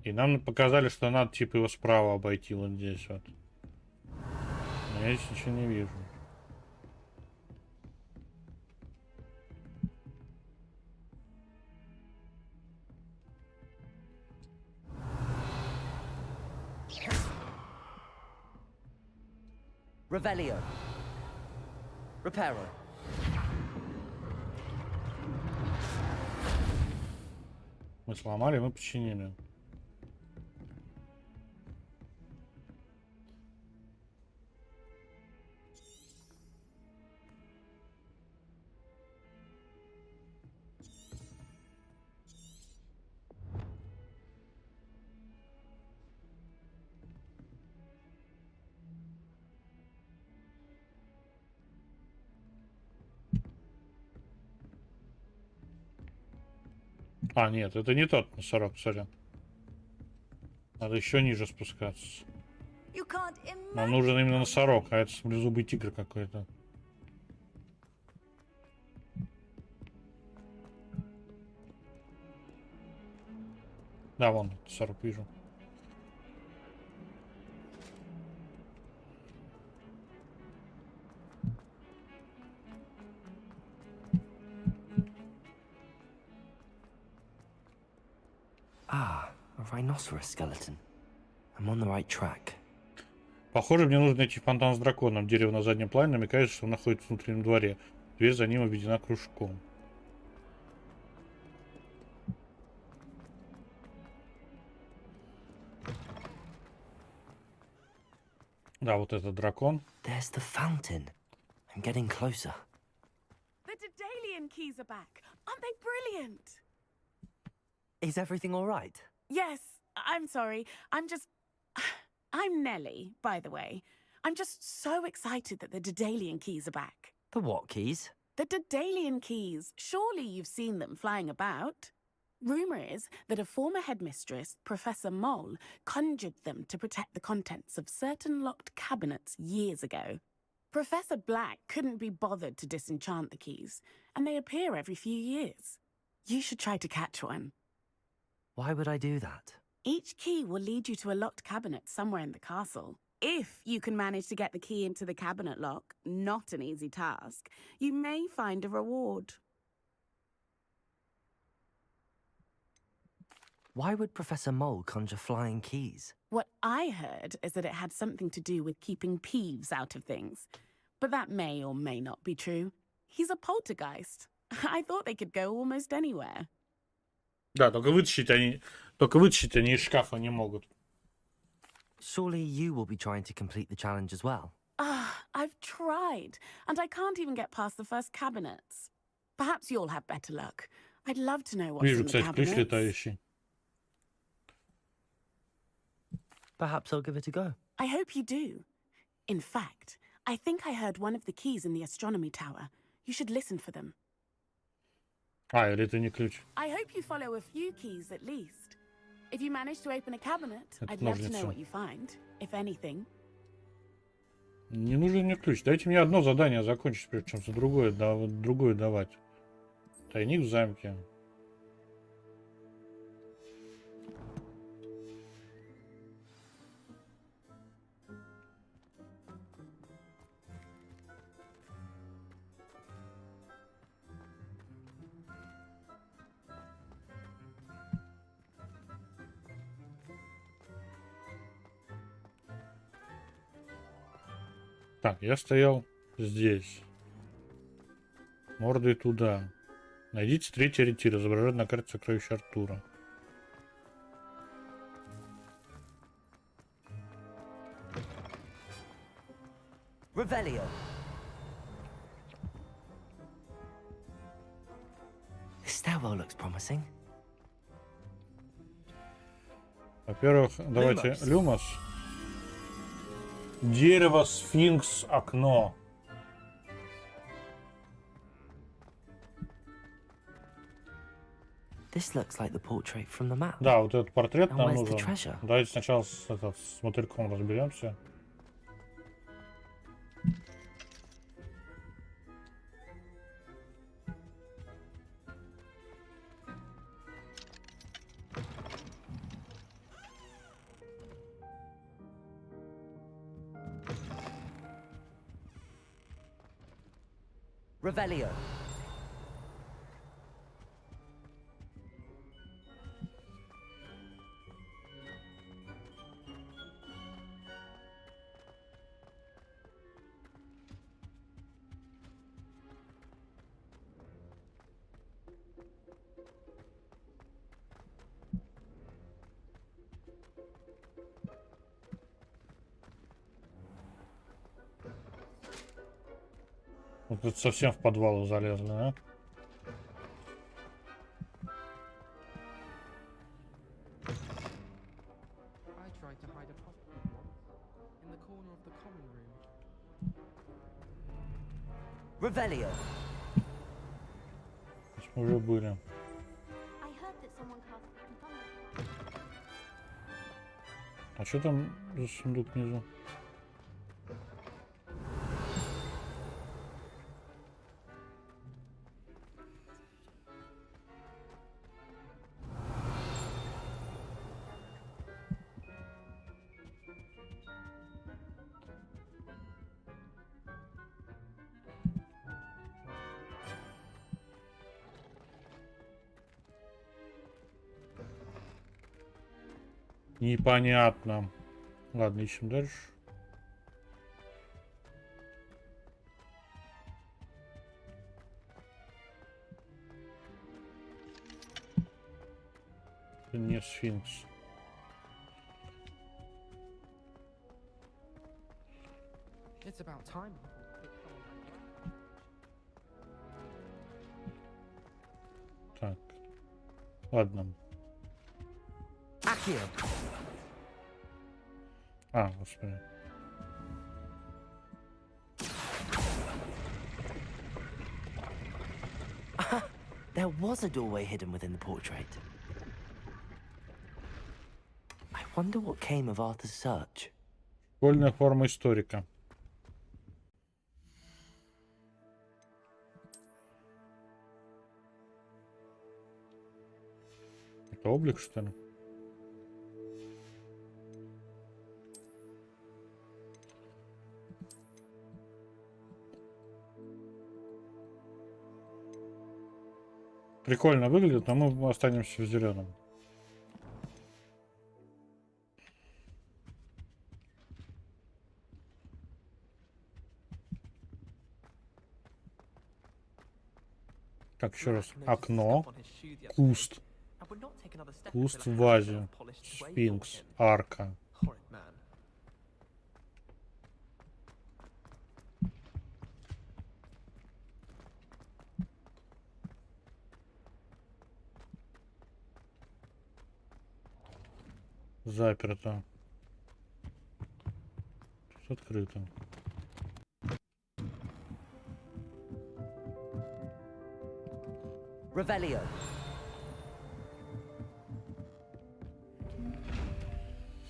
И нам показали, что надо типа его справа обойти вот здесь вот. Но я здесь ничего не вижу. Revelio. Reparo. Мы сломали, мы починили. А, нет, это не тот носорог, сорян. Надо еще ниже спускаться. Нам нужен именно носорог, а это саблезубый тигр какой-то. Да, вон, носорог вижу. Ah, a rhinoceros skeleton. I'm on the right track. Похоже, мне нужно найти фонтан с драконом. Дерево на заднем плане намекает, что он находится в внутреннем дворе. Дверь за ним обведена кружком. Да, вот этот дракон. There's the fountain. I'm getting closer. The Daedalian keys are back. Aren't they brilliant? Is everything all right? Yes, I'm sorry. I'm Nellie, by the way. I'm just so excited that the Daedalian keys are back. The what keys? The Daedalian keys. Surely you've seen them flying about. Rumour is that a former headmistress, Professor Mole, conjured them to protect the contents of certain locked cabinets years ago. Professor Black couldn't be bothered to disenchant the keys, and they appear every few years. You should try to catch one. Why would I do that? Each key will lead you to a locked cabinet somewhere in the castle. If you can manage to get the key into the cabinet lock, not an easy task, you may find a reward. Why would Professor Mole conjure flying keys? What I heard is that it had something to do with keeping Peeves out of things. But that may or may not be true. He's a poltergeist. I thought they could go almost anywhere. Да, только вытащить они из шкафа не могут. Surely you will be trying to complete the challenge as well. I've tried, and I can't even get past the first cabinets. Perhaps you'll have better luck. I'd love to know what's Вижу, in the кстати, ключ cabinets. летающий. Perhaps I'll give it a go. I hope you do. In fact, I think I heard one of the keys in the astronomy tower. You should listen for them. Или это не ключ. I hope you follow a few keys at least. If you manage to open a cabinet, Это I'd love to know ножницы. what you find, if anything. Не нужен мне ключ. Дайте мне одно задание закончить, прежде чем за другое давать. Тайник в замке. Так, я стоял здесь. Мордой туда. Найдите третий ориентир. Изображает на карте сокровища Артура. Revelio. The stairwell looks promising. Во-первых, давайте Люмос. Дерево, сфинкс, окно. This looks like the portrait from the map. Да, вот этот портрет And нам where's the нужен. treasure? Давайте сначала с мотыльком разберемся. Revelio. Вот тут совсем в подвал залезли, а? I tried to hide a puzzle once in the corner of the common room. Revelio. Здесь мы уже были. I heard that someone cast thunder. А что там за сундук внизу? Непонятно. Ладно, ищем дальше. Это не сфинкс. It's about time. Так. Ладно. Accio. Господи. There was a doorway hidden within the portrait. I wonder what came of Arthur's search. Школьная форма историка. Это облик, что ли? Прикольно выглядит, но мы останемся в зеленом. Так, еще раз. Окно. Куст. Куст в вазе. Сфинкс. Арка. Заперто. Тут открыто. Revelio.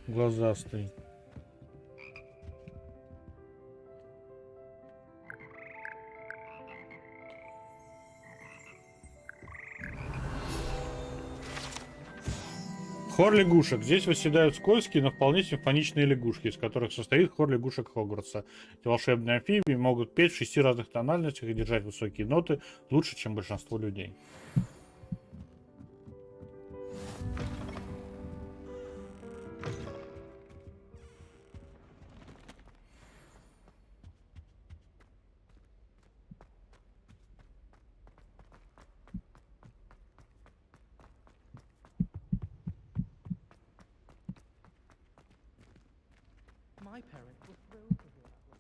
Глазастый. Хор лягушек. Здесь восседают скользкие, но вполне симфоничные лягушки, из которых состоит хор лягушек Хогвартса. Эти волшебные амфибии могут петь в 6 разных тональностях и держать высокие ноты лучше, чем большинство людей. My parents were thrilled to hear that.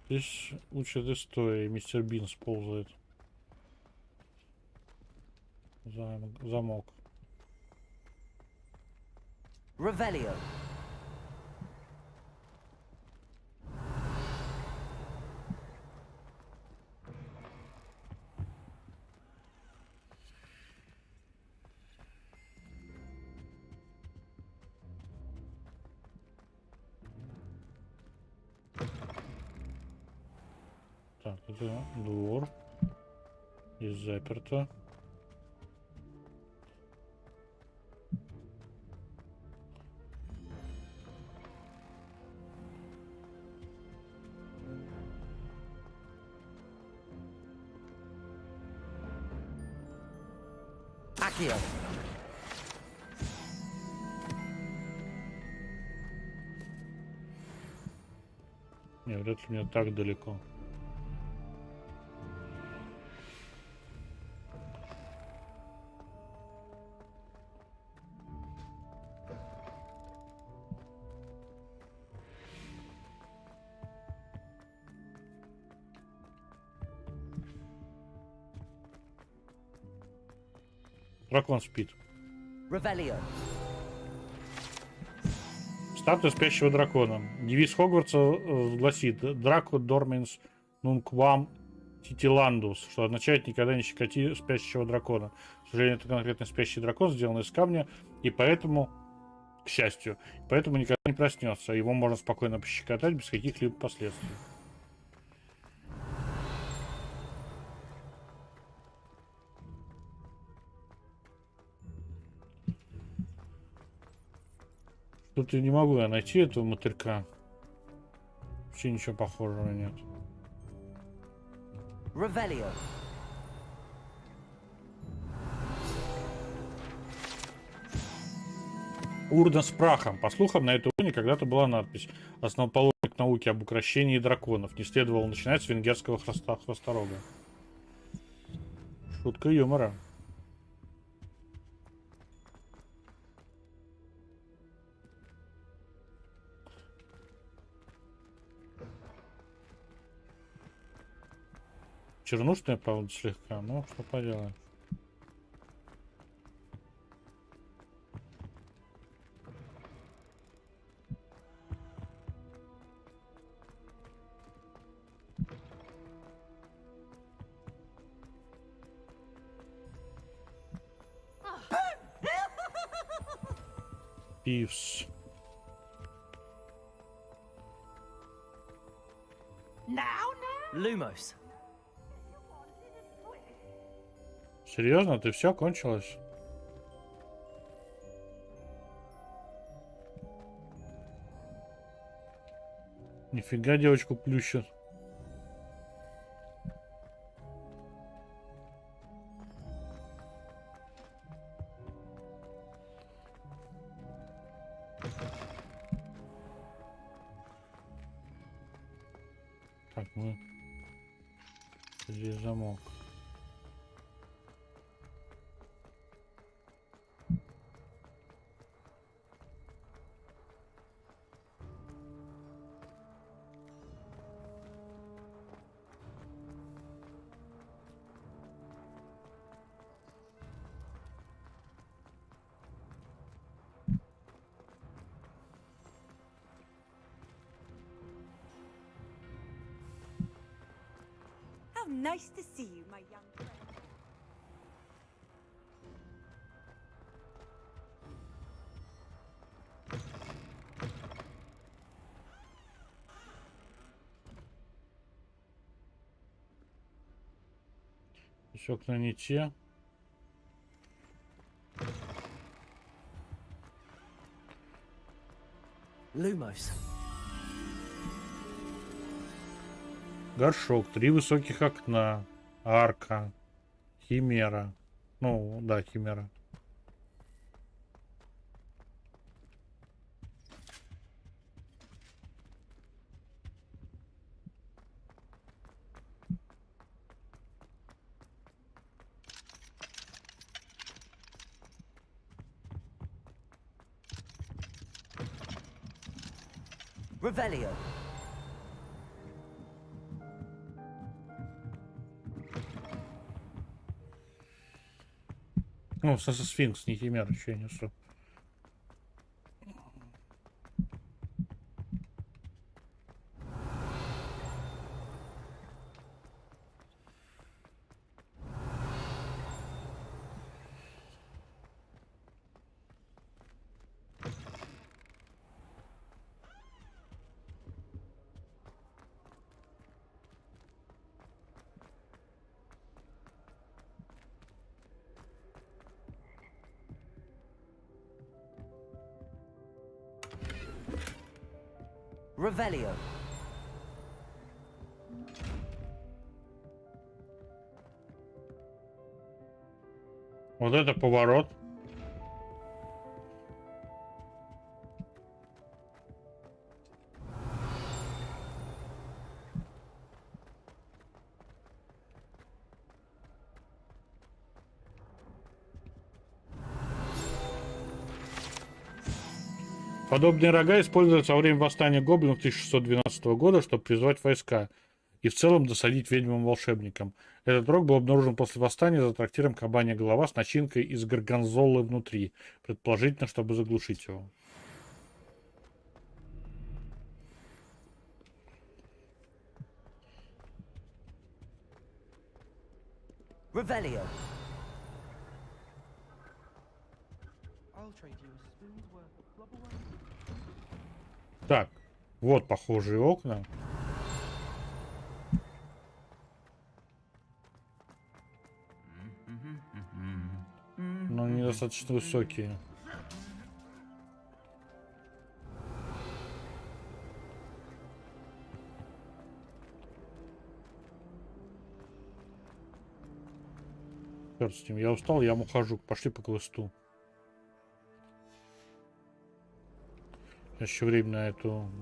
Здесь учат истории. Мистер Бинс ползает. Замок. Revelio. Так, это двор. Здесь заперто. Accio. Не, вряд ли мне так далеко. Дракон спит. Revelio. Статуя спящего дракона. Девиз Хогвартса гласит «Драко дорменс нунквам титиландус», что означает «никогда не щекоти спящего дракона». К сожалению, это конкретно спящий дракон, сделан из камня, и поэтому, к счастью, поэтому никогда не проснется. Его можно спокойно пощекотать без каких-либо последствий. Тут я не могу найти этого мотылька. Вообще ничего похожего нет. Revelio. Урна с прахом. По слухам, на этой урне когда-то была надпись: «Основоположник науки об укрощении драконов». Не следовало начинать с венгерского хвосторога. Шутка юмора. Чернушная, правда, слегка, но что поделаешь. Пивс. Lumos. Серьезно, ты все кончилось? Нифига девочку плющит. Так, мы... Здесь замок. How nice to see you, my young friend. Здесь окна не те. Lumos. Горшок, 3 высоких окна, арка, химера. Ну, да, химера. Revelio. Ну, сфинкс, не химера, что я несу. Revelio. Вот это поворот. Подобные рога используются во время восстания гоблинов 1612 года, чтобы призвать войска и в целом досадить ведьмам-волшебникам. Этот рог был обнаружен после восстания за трактиром «Кабанья голова» с начинкой из горгонзолы внутри, предположительно, чтобы заглушить его. Revelio. Так, вот похожие окна. Но недостаточно высокие. Черт с ним, я устал, я ухожу. Пошли по квесту. Еще время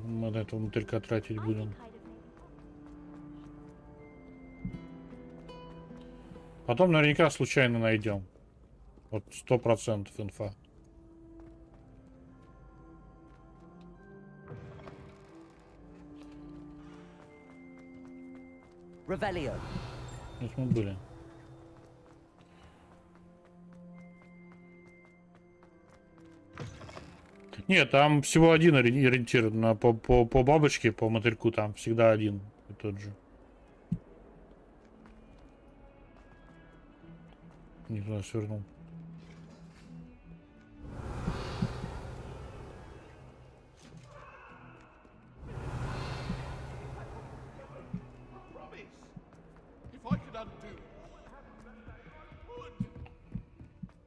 мы на этого мотылька тратить будем. Потом наверняка случайно найдем. Вот 100% инфа. Revelio. Здесь мы были. Нет, там всего один ориентир по бабочке, по мотыльку, там всегда один и тот же. Не туда свернул.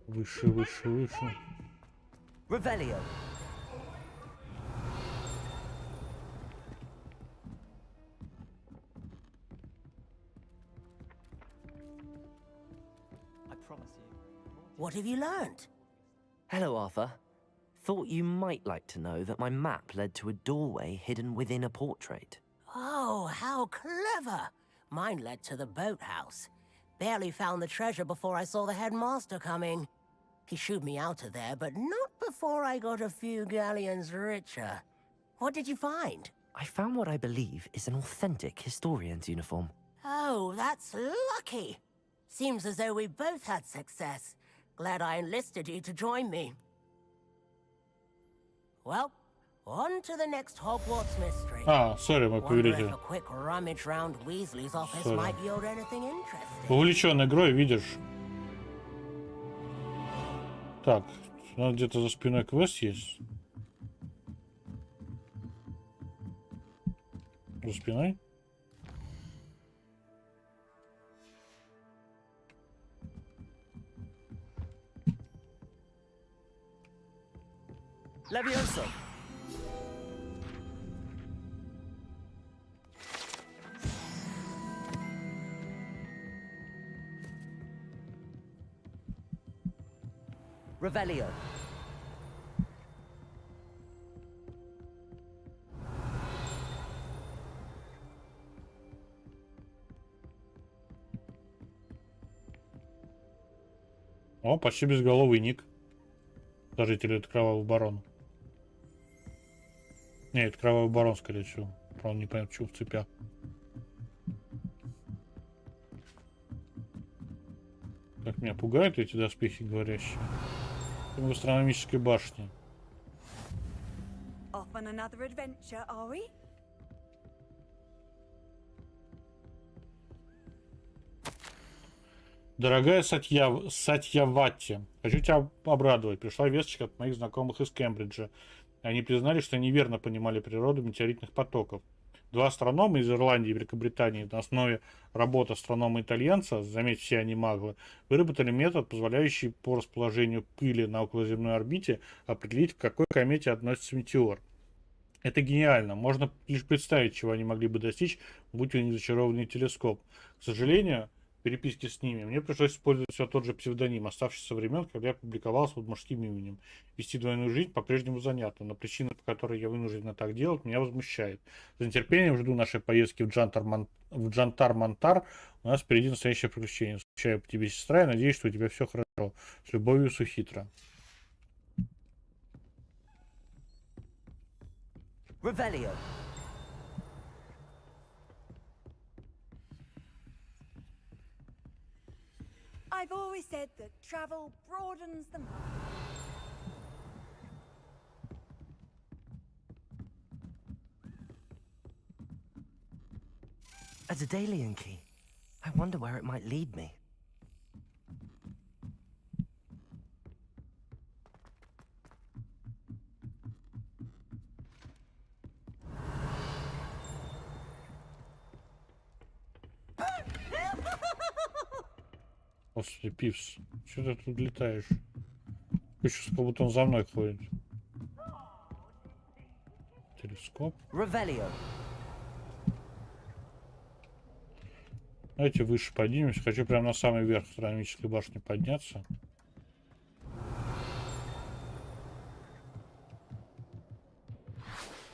Выше, выше, выше. Revelio. What have you learned? Hello, Arthur. Thought you might like to know that my map led to a doorway hidden within a portrait. Oh, how clever! Mine led to the boathouse. Barely found the treasure before I saw the headmaster coming. He shooed me out of there, but not before I got a few galleons richer. What did you find? I found what I believe is an authentic historian's uniform. Oh, that's lucky. Seems as though we both had success. Glad I enlisted you to join me. Well, on to the next Hogwarts mystery. Сори, мой Wonder if повелитель. a quick rummage round Weasley's office Sorry. might yield anything interesting. Увлечен игрой, видишь. Так, у нас где-то за спиной квест есть. За спиной? Levioso! Revelio. О, почти безголовый ник. Сожитель, это Кровавый Барон. Не, это Кровавый Барон, скорее всего. Правда, не понятно, почему в цепях. Как меня пугают эти доспехи говорящие. В астрономической башне. Off on another adventure, are we? Дорогая Сатьявати, хочу тебя обрадовать. Пришла весточка от моих знакомых из Кембриджа. Они признали, что неверно понимали природу метеоритных потоков. Два астронома из Ирландии и Великобритании на основе работы астронома-итальянца, заметь, все они маглы, выработали метод, позволяющий по расположению пыли на околоземной орбите определить, в какой комете относится метеор. Это гениально. Можно лишь представить, чего они могли бы достичь, будь у них зачарованный телескоп. К сожалению, в переписке с ними мне пришлось использовать все тот же псевдоним, оставшийся со времен, когда я публиковался под мужским именем. Вести двойную жизнь по-прежнему занятно, но причина, по которой я вынужден так делать, меня возмущает. С нетерпением жду нашей поездки в Джантар-Мантар. У нас впереди настоящее приключение. Скучаю по тебе, сестра, и надеюсь, что у тебя все хорошо. С любовью, Сухитра. Revelio. I've always said that travel broadens the mind. A Daedalian key. I wonder where it might lead me. Господи, Пивс, что ты тут летаешь? Еще как будто он за мной ходит. Телескоп. Revelio. Давайте выше поднимемся. Хочу прямо на самый верх астрономической башни подняться.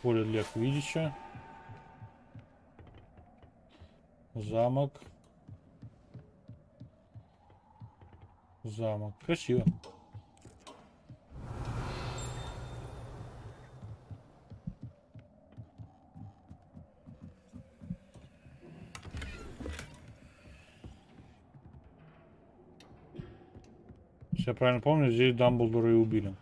Поле для Квиддича. Замок. Замок. Красиво. Если я правильно помню, здесь Дамблдора и убили.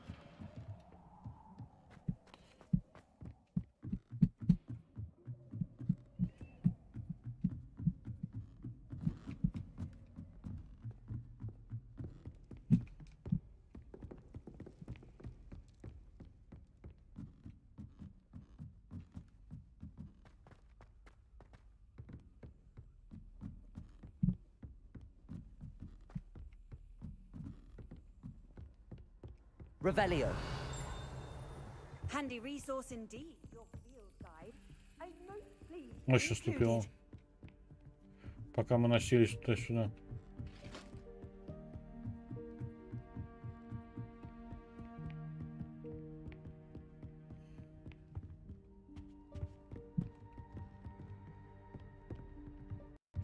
Revelio. Handy resource indeed, your field guide. I'm most pleased. Ночь наступила. Пока мы носились туда-сюда.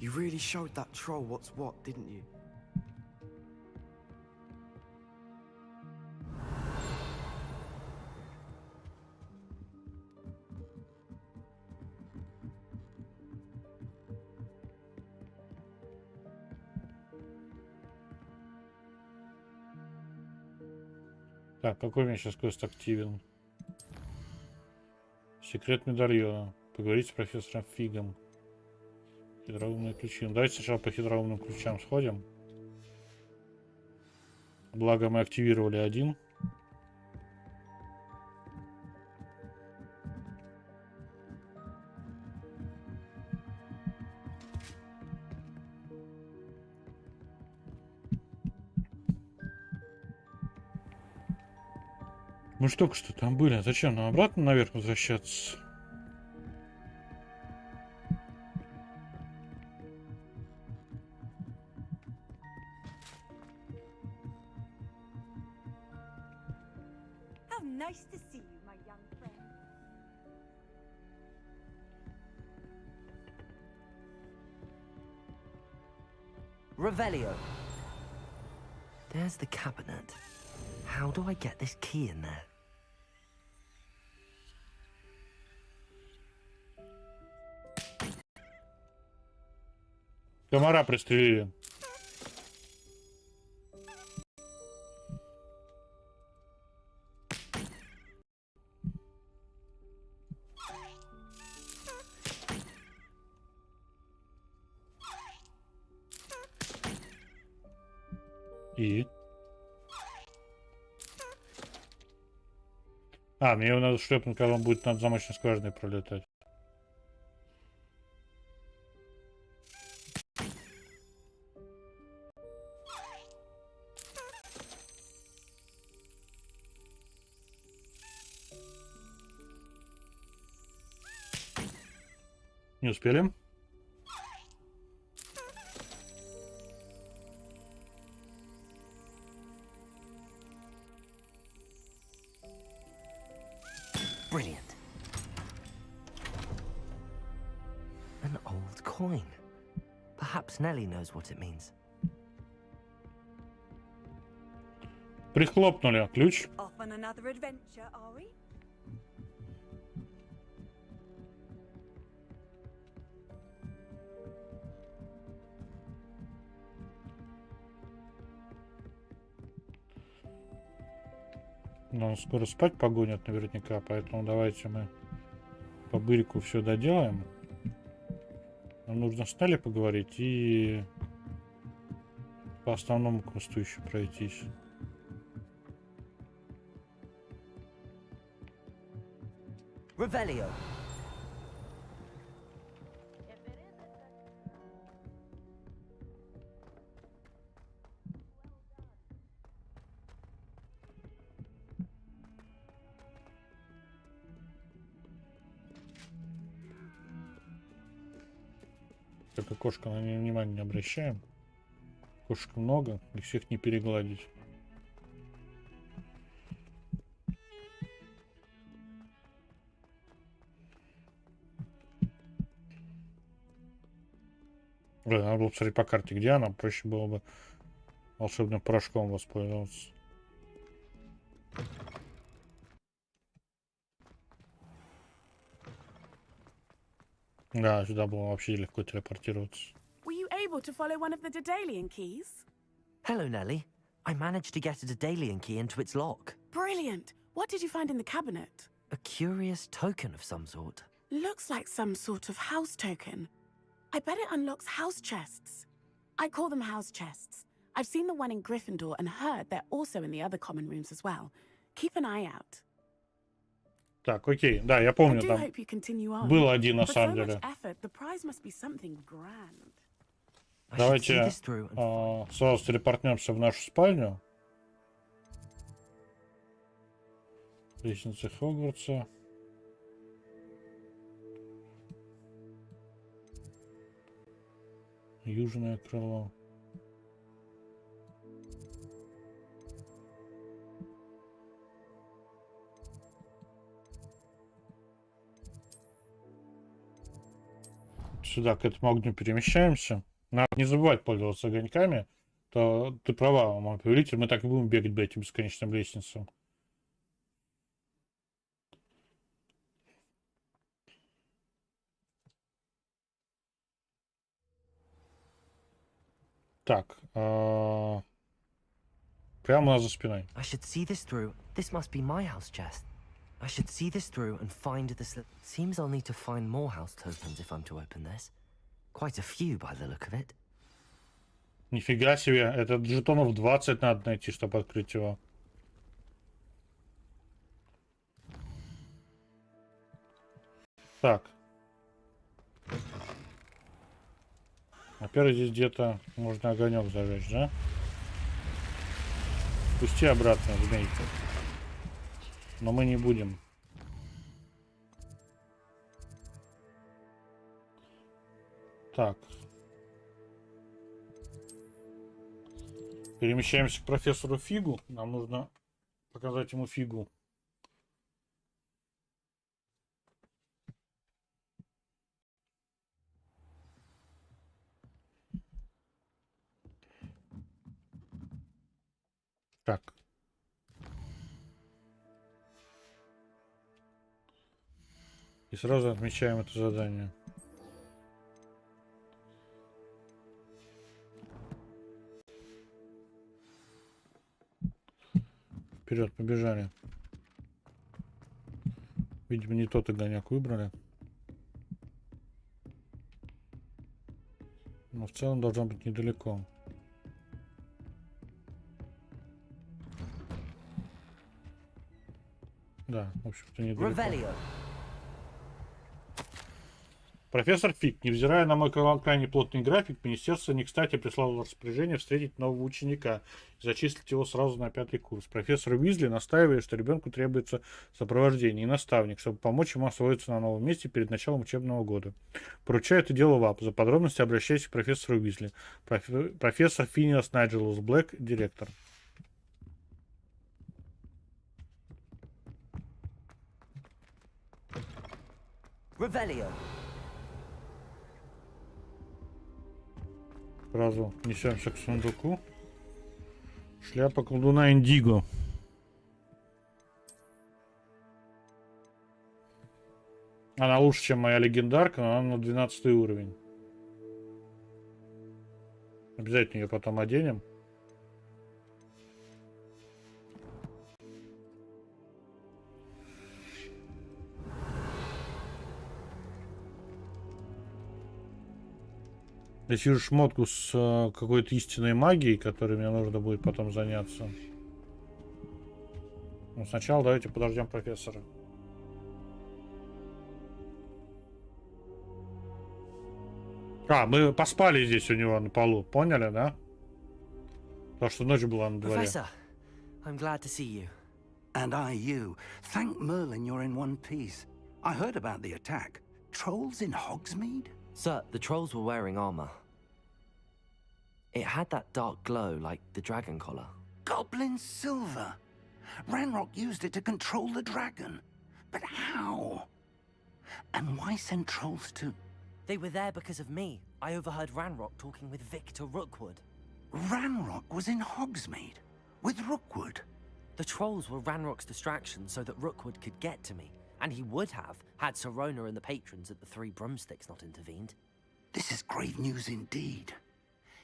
You really showed that troll what's what, didn't you? Так, какой у меня сейчас квест активен? Секрет медальона. Поговорить с профессором Фигом. Хитроумные ключи. Ну, давайте сначала по хитроумным ключам сходим. Благо мы активировали один. Мы ж только что там были. Зачем нам обратно наверх возвращаться? How nice to see you, my young friend. Revelio. There's the cabinet. How do I get this key in there? Комара пристрелили. И? А, мне его надо шлепнуть, когда он будет над замочной скважиной пролетать. Не успели? Brilliant. An old coin. Perhaps Nellie knows what it means. Прихлопнули ключ. Off on another adventure, are we? Нас скоро спать погонят наверняка, поэтому давайте мы по бырику все доделаем. Нам нужно с Нелли поговорить и по основному квесту еще пройтись. Revelio. Только кошка, на нее внимания не обращаем. Кошек много, и всех не перегладить. Надо было посмотреть по карте, где она. Проще было бы волшебным порошком воспользоваться. Да, сюда было вообще легко телепортироваться. Were you able to follow one of the Daedalian keys? Hello, Nellie. I managed to get a Daedalian key into its lock. Brilliant. What did you find in the cabinet? A curious token of some sort. Looks like some sort of house token. I bet it unlocks house chests. I call them house chests. I've seen the one in Gryffindor and heard they're also in the other common rooms as well. Keep an eye out. Так, окей. Да, я помню, там был один на самом деле. Давайте сразу телепортнемся в нашу спальню. Лестница Хогвартса. Южное крыло. Сюда, к этому огню перемещаемся. Надо не забывать пользоваться огоньками. То ты права, мой повелитель, мы так и будем бегать по этим бесконечным лестницам. Так, прямо у нас за спиной. I should see this through. This must be my house chest. I should see this through and find the slip. Seems I'll need to find more house tokens if I'm to open this. Quite a few by the look of it. Нифига себе, это жетонов 20 надо найти, чтобы открыть его. Так. Во-первых, здесь где-то можно огонек зажечь, да? Пусти обратно, змейку. Но мы не будем. Так. Перемещаемся к профессору Фигу. Нам нужно показать ему фигу. Так. И сразу отмечаем это задание. Вперед, побежали. Видимо, не тот огонек выбрали. Но в целом должно быть недалеко. Да, в общем-то недалеко. Профессор Фиг, невзирая на мой крайне плотный график, министерство не кстати прислало распоряжение встретить нового ученика и зачислить его сразу на 5-й курс. Профессор Уизли настаивает, что ребенку требуется сопровождение и наставник, чтобы помочь ему освоиться на новом месте перед началом учебного года. Поручаю это дело ВАП. За подробности обращайтесь к профессору Уизли. Профессор Финиас Найджелус Блэк, директор. Revelio. Сразу несемся к сундуку. Шляпа колдуна Индиго. Она лучше, чем моя легендарка, но она на 12 уровень. Обязательно ее потом оденем. Я вижу шмотку с какой-то истинной магией, которой мне нужно будет потом заняться. Но сначала давайте подождем профессора. А, мы поспали здесь у него на полу, поняли, да? Потому что ночь была на дворе. Professor, I'm glad to see you. And I you. Thank Merlin you're in one piece. I heard about the attack. Trolls in Hogsmeade? Sir, the trolls were wearing armor. It had that dark glow like the dragon collar. Goblin silver. Ranrock used it to control the dragon. But how? And why send trolls to... They were there because of me. I overheard Ranrock talking with Victor Rookwood. Ranrock was in Hogsmeade? With Rookwood? The trolls were Ranrock's distraction so that Rookwood could get to me. And he would have, had Sirona and the patrons at the Three Broomsticks not intervened. This is grave news indeed.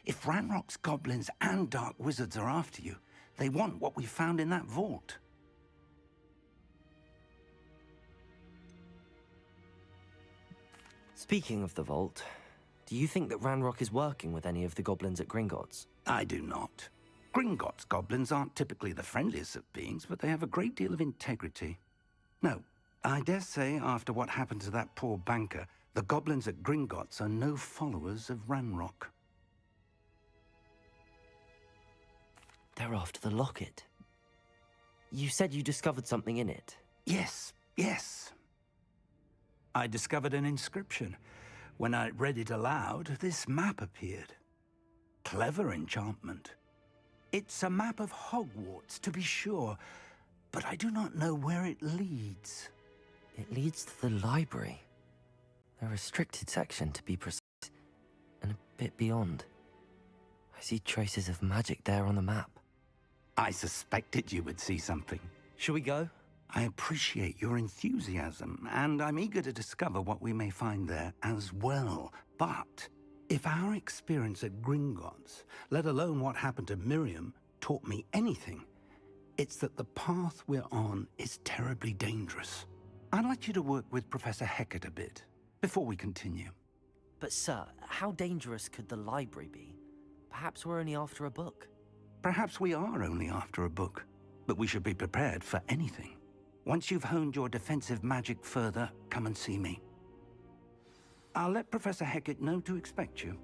If Ranrock's goblins and dark wizards are after you, they want what we found in that vault. Speaking of the vault, do you think that Ranrock is working with any of the goblins at Gringotts? I do not. Gringotts goblins aren't typically the friendliest of beings, but they have a great deal of integrity. No, I dare say after what happened to that poor banker, the goblins at Gringotts are no followers of Ranrock. They're after the locket. You said you discovered something in it. Yes, yes. I discovered an inscription. When I read it aloud, this map appeared. Clever enchantment. It's a map of Hogwarts, to be sure, but I do not know where it leads. It leads to the library. A restricted section, to be precise, and a bit beyond. I see traces of magic there on the map. I suspected you would see something. Shall we go? I appreciate your enthusiasm, and I'm eager to discover what we may find there as well. But if our experience at Gringotts, let alone what happened to Miriam, taught me anything, it's that the path we're on is terribly dangerous. I'd like you to work with Professor Hecat a bit before we continue. But sir, how dangerous could the library be? Perhaps we're only after a book. Perhaps we are only after a book, but we should be prepared for anything. Once you've honed your defensive magic further, come and see me. I'll let Professor Hecat know to expect you.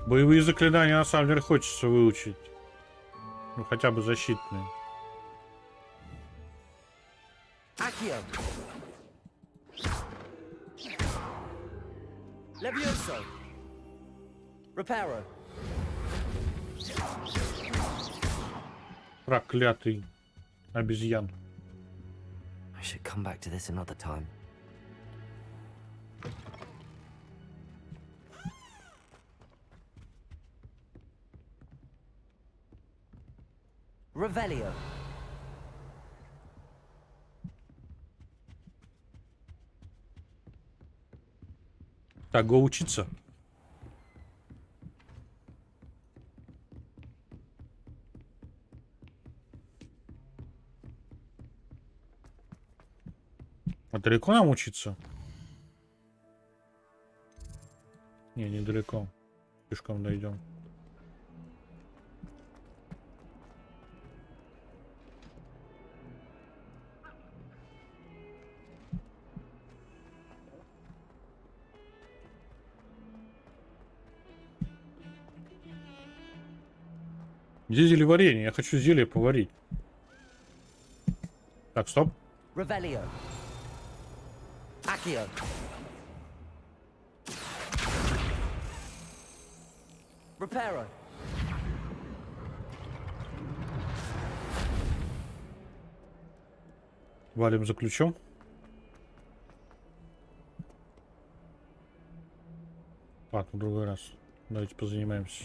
Боевые заклинания на самом деле хочется выучить. Ну, хотя бы защитные. Accio. Levioso. Reparo. Проклятый обезьян. I should come back to this another time. Revelio. Так, го учиться. А далеко нам учиться? Не, недалеко. Пешком дойдем. Где зелье варенье? Я хочу зелье поварить. Так, стоп. Revelio. Accio. Reparo. Валим за ключом. Ладно, в другой раз. Давайте позанимаемся.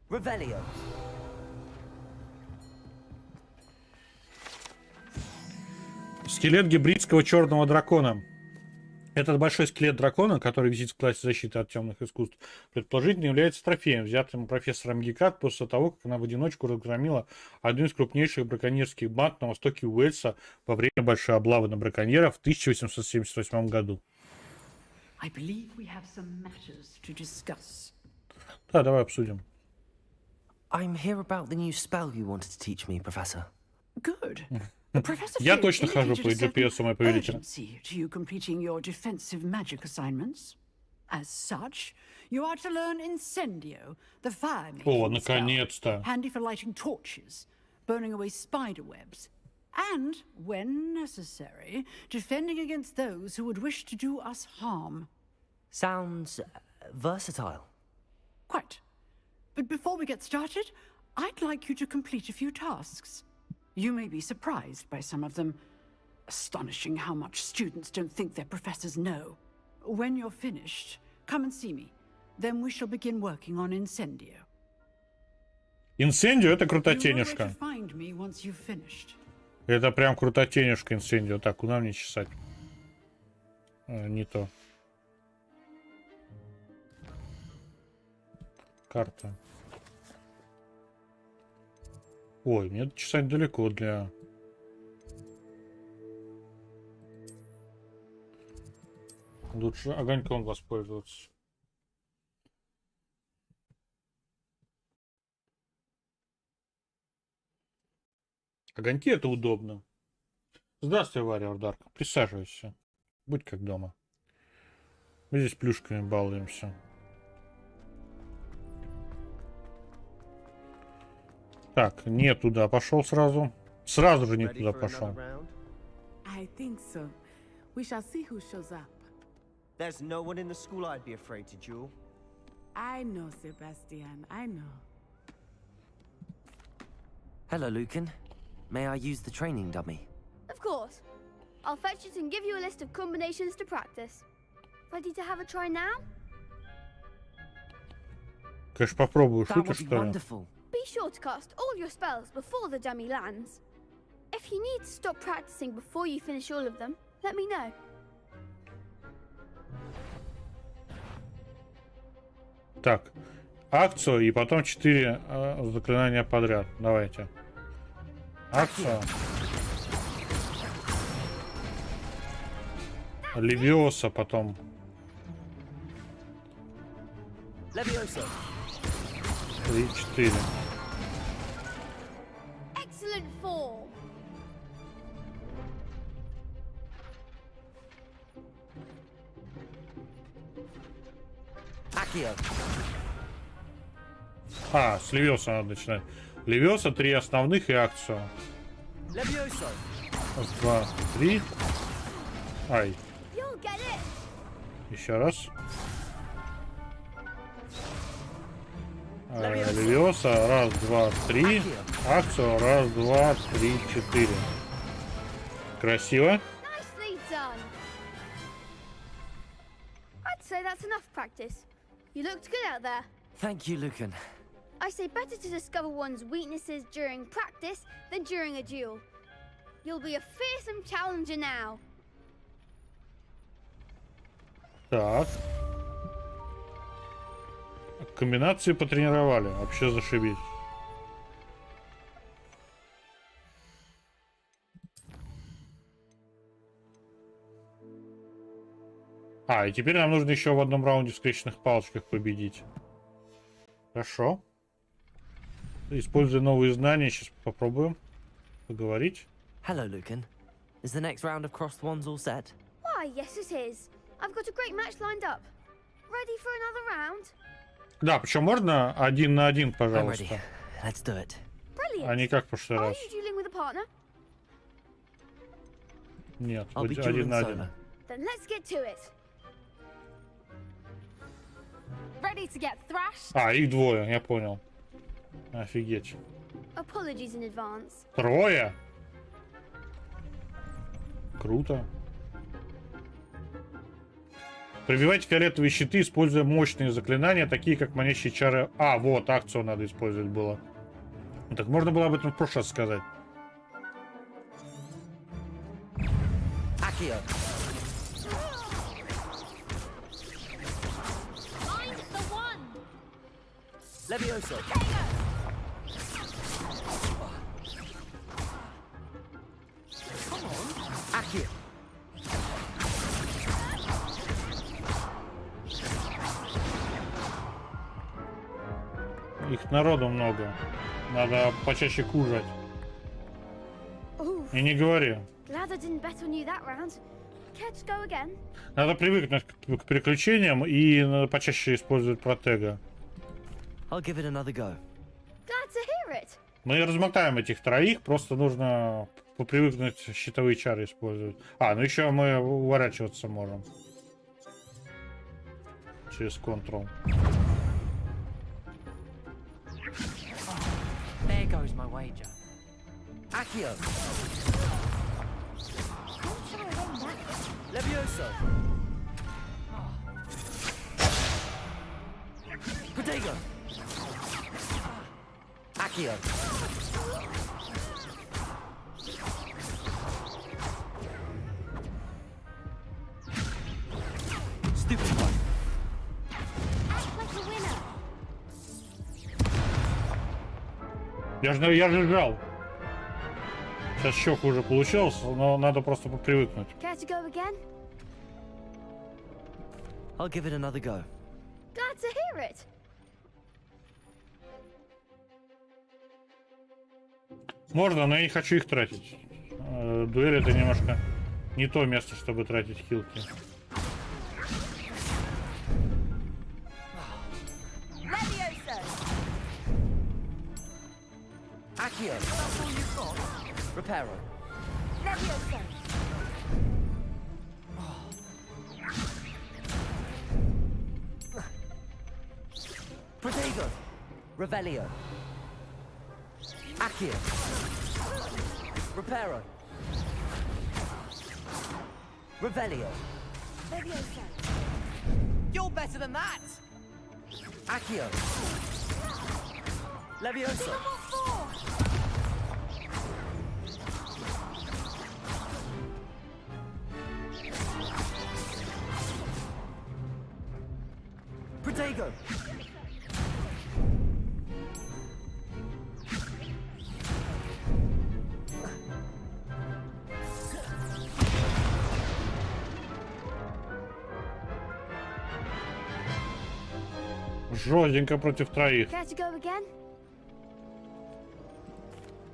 Revelio. Скелет гибридского черного дракона. Этот большой скелет дракона, который висит в классе защиты от темных искусств, предположительно является трофеем, взятым профессором Гекат после того, как она в одиночку разгромила одну из крупнейших браконьерских банд на востоке Уэльса во время большой облавы на браконьеров в 1878 году. Да, давай обсудим. I'm here about the new spell you wanted to teach me, Professor. Good. Я точно хожу по GPS, мой повелитель. To you completing your defensive magic assignments. As such, you are to learn Incendio, the fire making О, наконец-то. handy for lighting torches, burning away spider webs, and, when necessary, defending against those who would wish to do us harm. Sounds versatile. Quite. But before we get started, I'd like you to complete a few tasks. You may be surprised by some of them. Astonishing how much students don't think their professors know. When you're finished, come and see me. Then we shall begin working on Incendio. Инсендио — это You know where крутотенежка. to find me once you've finished. Это прям крутотенежка инсендио. Так, куда мне чесать? Не то. Карта. Ой, мне чесать далеко для... Лучше огоньком воспользоваться. Огоньки — это удобно. Здравствуй, Варриор Дарк. Присаживайся. Будь как дома. Мы здесь плюшками балуемся. Так, не туда пошел сразу. Сразу же не туда пошел. I think so. We shall see who shows up. There's no one in the school I'd be afraid to duel. I know, Sebastian. I know. Hello, Lucan. May I use the training dummy? Of course. I'll fetch it and give you a list of combinations to practice. Ready to have a try now? Конечно, попробую. That Шутер, would be что ли? wonderful. Be sure to cast all your spells before the dummy lands. If you need to stop practicing before you finish all of them, let me know. Так, акцию и потом 4 заклинания подряд. Давайте. Акцию. Левиоса потом. Levioso. 3-4. Excellent form. Accio. А, с Левиоса надо начинать. Левиоса 3 основных и акцию. Levioso. Раз, два, три. Ай. You'll get it. Еще раз. Левиоса. Раз, два, три. Акцию. Раз, два, три, 4. Красиво. Nicely done. I'd say that's enough practice. You looked good out there. Thank you, Lucan. I say better to discover one's weaknesses during practice than during a duel. You'll be a fearsome challenger now. Так. Комбинации потренировали. Вообще зашибись. А, и теперь нам нужно еще в одном раунде в скрещенных палочках победить. Хорошо. Используя новые знания, сейчас попробуем поговорить. Hello, Lucan. Is the next round of crossed wands all set? Why, yes it is. I've got a great match lined up. Ready for another round? Да, причем можно 1 на 1, I'm пожалуйста. ready. Let's do it. Brilliant. А не как в прошлый Are раз. you dueling with a partner? Нет, I'll be 1 dueling на solo. 1. Then let's get to it. Ready to get thrashed? А, их двое, я понял. Офигеть. Apologies in advance. Трое? Круто. Пробивайте фиолетовые щиты, используя мощные заклинания, такие как манящие чары. А, вот, акцию надо использовать было. Ну, так можно было об этом в прошлый раз сказать. Accio. Find the one. Levioso. Come on. Accio. Их народу много. Надо почаще кушать. Oof. И не говори. Glad I didn't bet on you that round. Care to go again? Надо привыкнуть к переключениям и надо почаще использовать протега. I'll give it another go. Glad to hear it. Мы размотаем этих троих, просто нужно попривыкнуть щитовые чары использовать. А, ну еще мы уворачиваться можем. Через Ctrl. There goes my wager. Accio. Levioso. Protego. Accio. Stupid one. Act like a winner. Я же жал. Сейчас еще хуже получилось, но надо просто привыкнуть. Care to go again? I'll give it another go. Glad to hear it. Можно, но я не хочу их тратить. Дуэль это немножко не то место, чтобы тратить хилки. Levioso. Accio. That's all you've got? Reparo. Levioso. Protego. Revelio. Accio. Reparo. Revelio. You're better than that! Accio. Levioso. Protego. Жестенько против троих. Care to go again?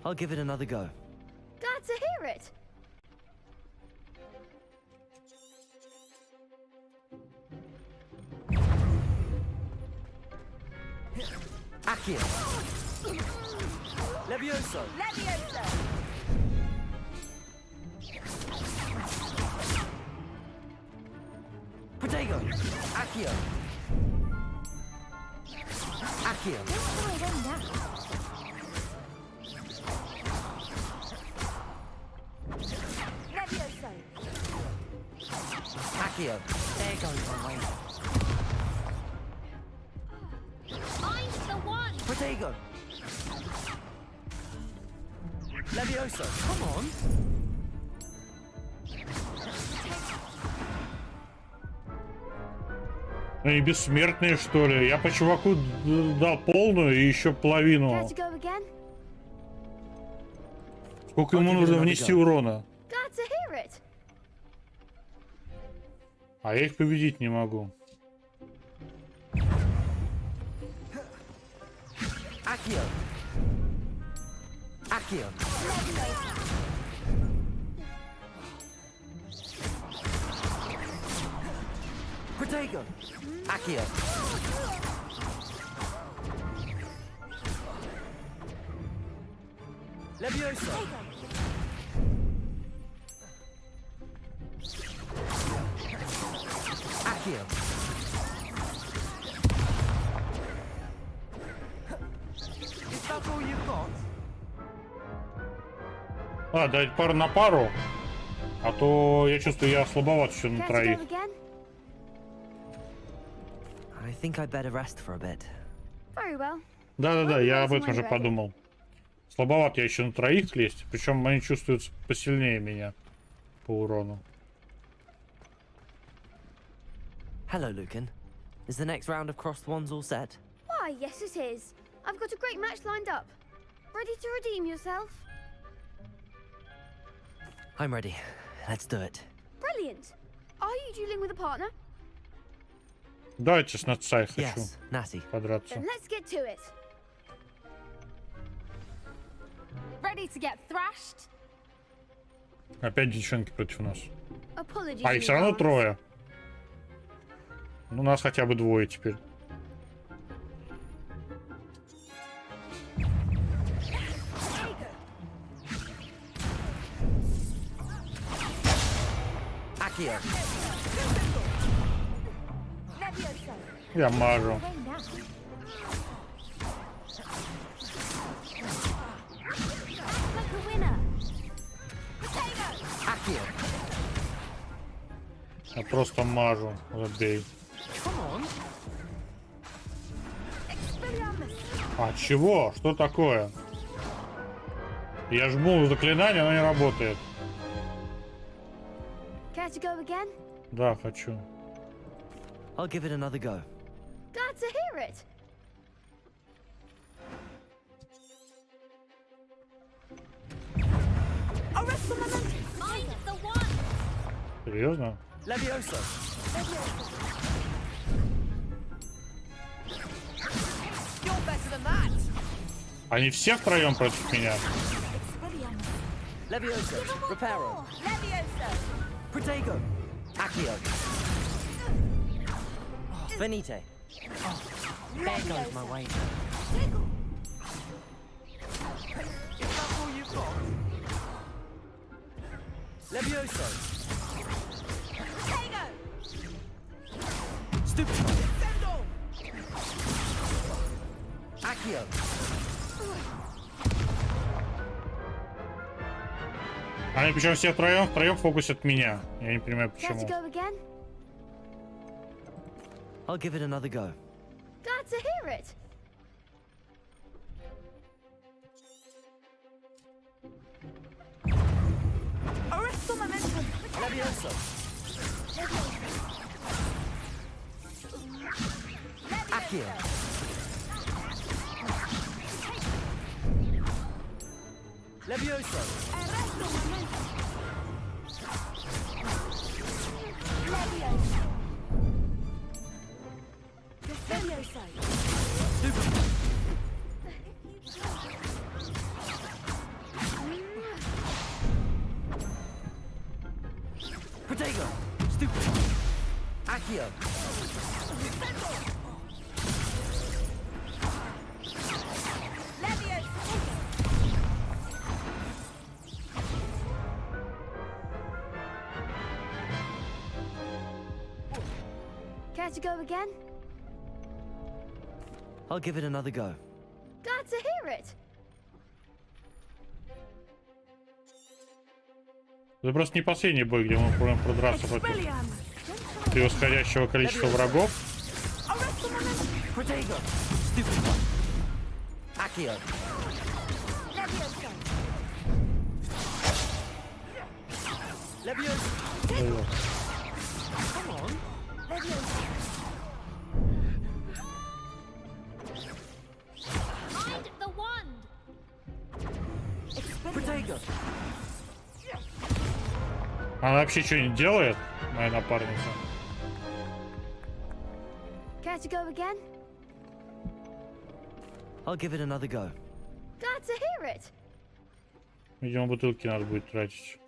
I'll give it another go. Glad to hear it. Accio. Levioso. Levioso! Protego. Accio. Accio. Levioso! Accio. There goes my way. I'm the one. Protego. Levioso. Come on. Они бессмертные, что ли? Я по чуваку дал полную и еще Care половину. to go again? Сколько ему нужно внести урона? Glad to hear it. А я их победить не могу. Accio. Accio. Protego. Accio. Levioso. Accio. Is that all you've got? А, дать пару на пару. А то я чувствую, я слабоват еще на Care to троих. go again? I think I'd better rest for a bit. Very well. Да-да-да, я об When этом же ready. подумал. Слабоват я еще на троих лезть. Причем они чувствуются посильнее меня по урону. Hello, Lucan. Is the next round of crossed wands all set? Why, yes it is. I've got a great match lined up. Ready to redeem yourself? I'm ready. Let's do it. Brilliant. Are you dueling with a partner? Давайте с нацай хочу Yes, Natty. подраться. Then let's get to it. Ready to get thrashed? Опять девчонки против нас. Apologies. А их in все равно advance. трое. Ну, нас хотя бы двое теперь. Accio. Levioso! Я мажу. Away now. Like a winner. Accio. Я просто мажу. Забей. А чего? Что такое? Я жму заклинание, оно не работает. Care to go again? Да, хочу. I'll give it another go. Glad to hear it. Arrest moment! I'm the one. Серьезно? Levioso. You're better than that! Они все втроем против меня? Levioso. Reparo. Levioso! Protego. Accio. Venite. There goes my way. Is that all you've got? Levioso. Protego! Stupid. Descendo! Accio. Они причем все втроем фокусят меня. Я не понимаю Care to почему. go again? I'll give it another go. Glad to hear it. Arresto momentum. Levioso. Accio. Levioso. Arresto momentum. Protego. Stupid. Accio. Care to go again? I'll give it another go. Glad to hear it. Это просто не последний бой, где мы можем продраться против превосходящего количества врагов. Protego. Stupid one. Accio. Levioso. Come on. Mind the wand. Protego. Она вообще что-нибудь делает, моя напарница? Care to go again? I'll give it another go. Glad to hear it. Видимо, бутылки надо будет тратить.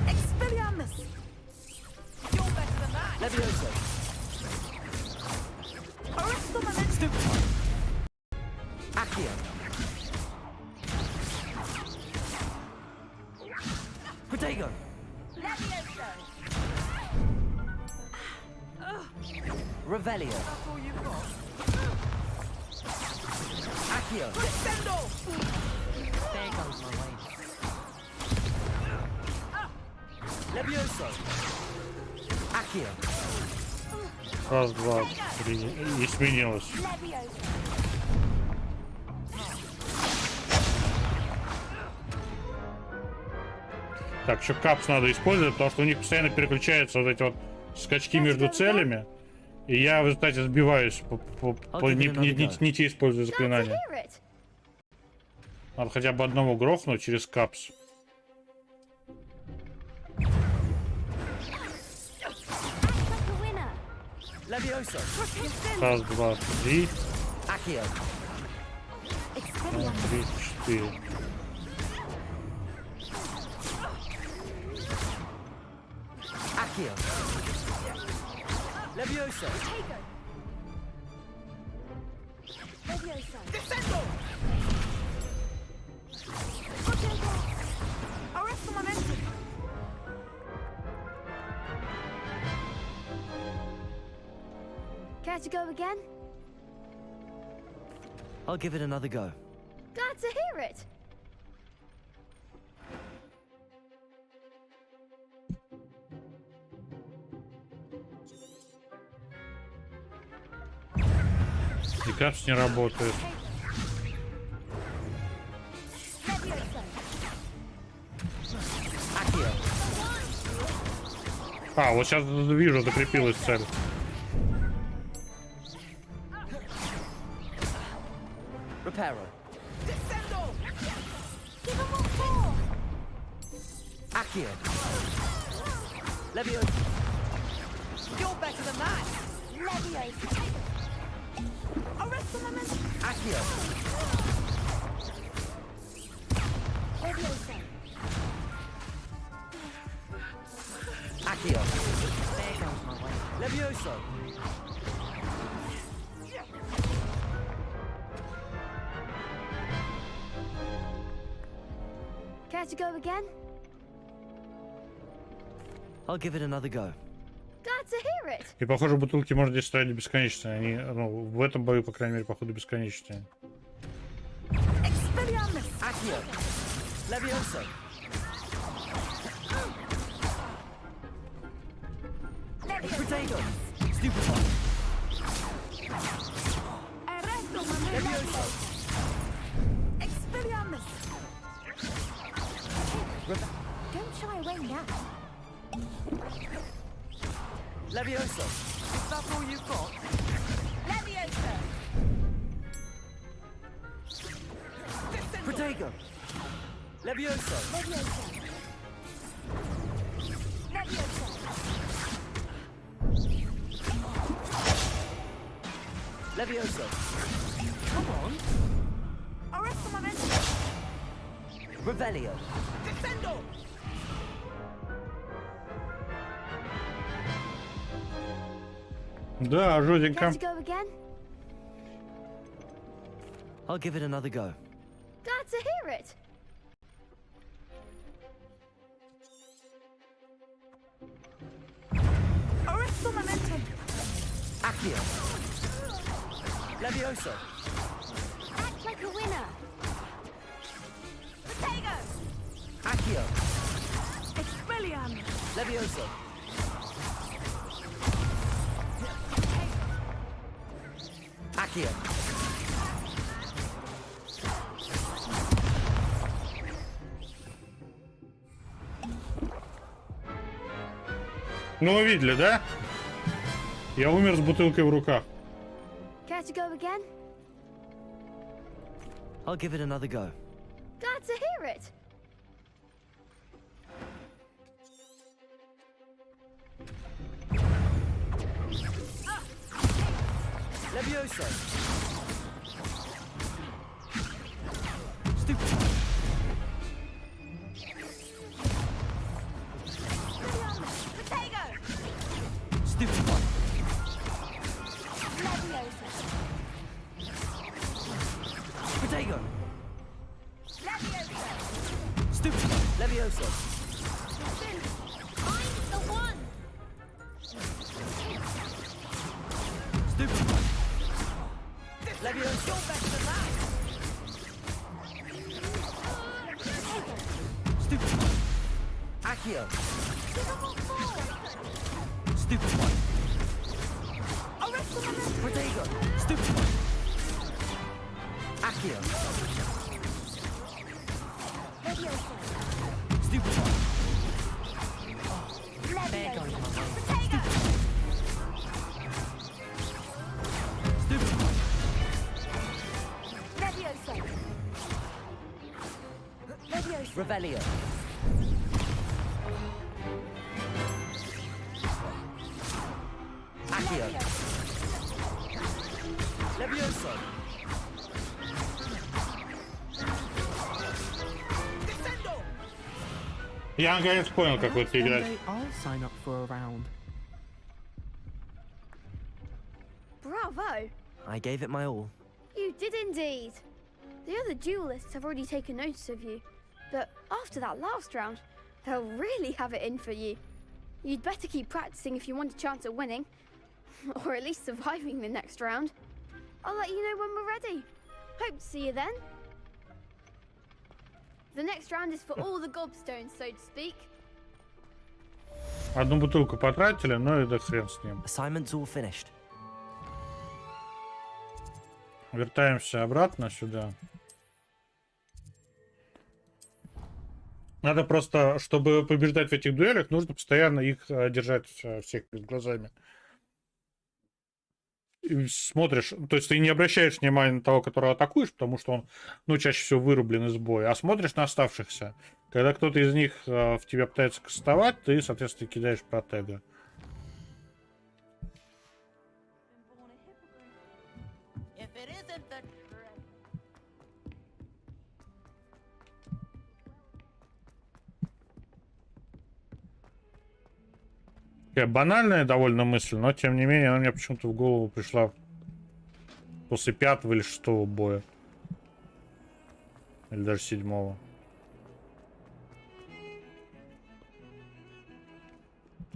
Expelliarmus. You're better than that. Levioso. Arresto momentum. Accio. Protego. Revelio. That's all you've got. Accio. Crescendo. There goes my way. Levioso. Accio. Раз, два, три. И сменилось. Так, еще капс надо использовать, потому что у них постоянно переключаются вот эти вот скачки между целями. И я в результате сбиваюсь, не те использую заклинания. Надо хотя бы одного грохнуть через капс. Levioso. Раз, два, три. Accio. Три, четыре. Accio. Levioso. Descendo. Arresto momentum. Care to go again? I'll give it another go. Glad to hear it. И капс не работает. А, вот сейчас вижу, закрепилась цель. Reparo. Accio. Levioso. You're better than that. Leviosa. Arresto momentum. Accio. Leviosa. Accio. There goes my way. Levioso. Care to go again? I'll give it another go. Glad to hear it. И похоже, бутылки можно здесь ставить бесконечно. Они, ну, в этом бою, по крайней мере, походу, бесконечные. Expelliarmus. Accio. Levioso. Protego. Stupefy. Levioso. Expelliarmus. Don't shy away now. Levioso. Is that all you've got? Levioso. Protego. Levioso. Levioso. Levioso. Levioso. Come on. Arrest the momentum. Revelio. Defendo. Да, жестенько. Care to go again? I'll give it another go. Glad to hear it. Arrest the momentum. Accio. Levioso. Act like a winner. Protego. Accio. Expelliarmus. Levioso. Accio. Ну, вы видели, да? Я умер с бутылкой в руках. Care to go again? I'll give it another go. Glad to hear it. Levioso. Stupid. Protego. Stupid one. Levioso. Protego. Levioso. Stupid. Levioso. I'm the one. Stupid one. Levioso. You're better than that. Stupid one. Accio. Stupid one. Arrest the momentum. Protego. Stupid one. Accio. Levioso. Stupid one. Levioso. goes my mind. Protego. Stupid one. Levioso. Levioso. Revelio. Accio. Levioso. Defendo. Я наконец понял, как в это Perhaps one играть. day I'll sign up for a round. Bravo. I gave it my all. You did indeed. The other duelists have already taken notice of you, but after that last round, they'll really have it in for you. You'd better keep practicing if you want a chance at winning, or at least surviving the next round. I'll let you know when we're ready. Hope to see you then. The next round is for all the gobstones, so to speak. Одну бутылку потратили, но и да хрен с ним. Assignment's all finished. Вертаемся обратно сюда. Надо просто, чтобы побеждать в этих дуэлях, нужно постоянно их держать всех перед глазами. И смотришь, то есть ты не обращаешь внимания на того, которого атакуешь, потому что он, ну, чаще всего вырублен из боя, а смотришь на оставшихся. Когда кто-то из них в тебя пытается кастовать, ты, соответственно, кидаешь протега. If it isn't the Такая банальная довольно мысль, но тем не менее она мне почему-то в голову пришла после 5-го или 6-го боя. Или даже 7-го.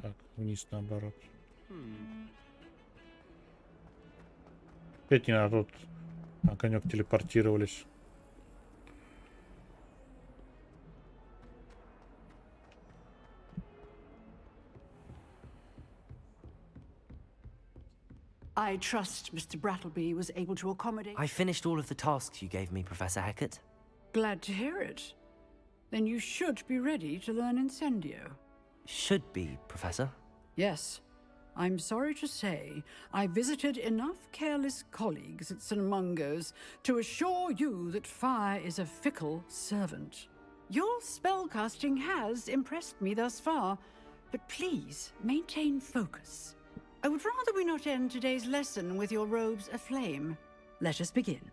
Так, вниз наоборот. Опять не на тот огонек телепортировались. I trust Mr. Brattleby was able to accommodate... I finished all of the tasks you gave me, Professor Hecat. Glad to hear it. Then you should be ready to learn Incendio. Should be, Professor. Yes. I'm sorry to say, I visited enough careless colleagues at St. Mungo's to assure you that fire is a fickle servant. Your spellcasting has impressed me thus far, but please maintain focus. I would rather we not end today's lesson with your robes aflame. Let us begin.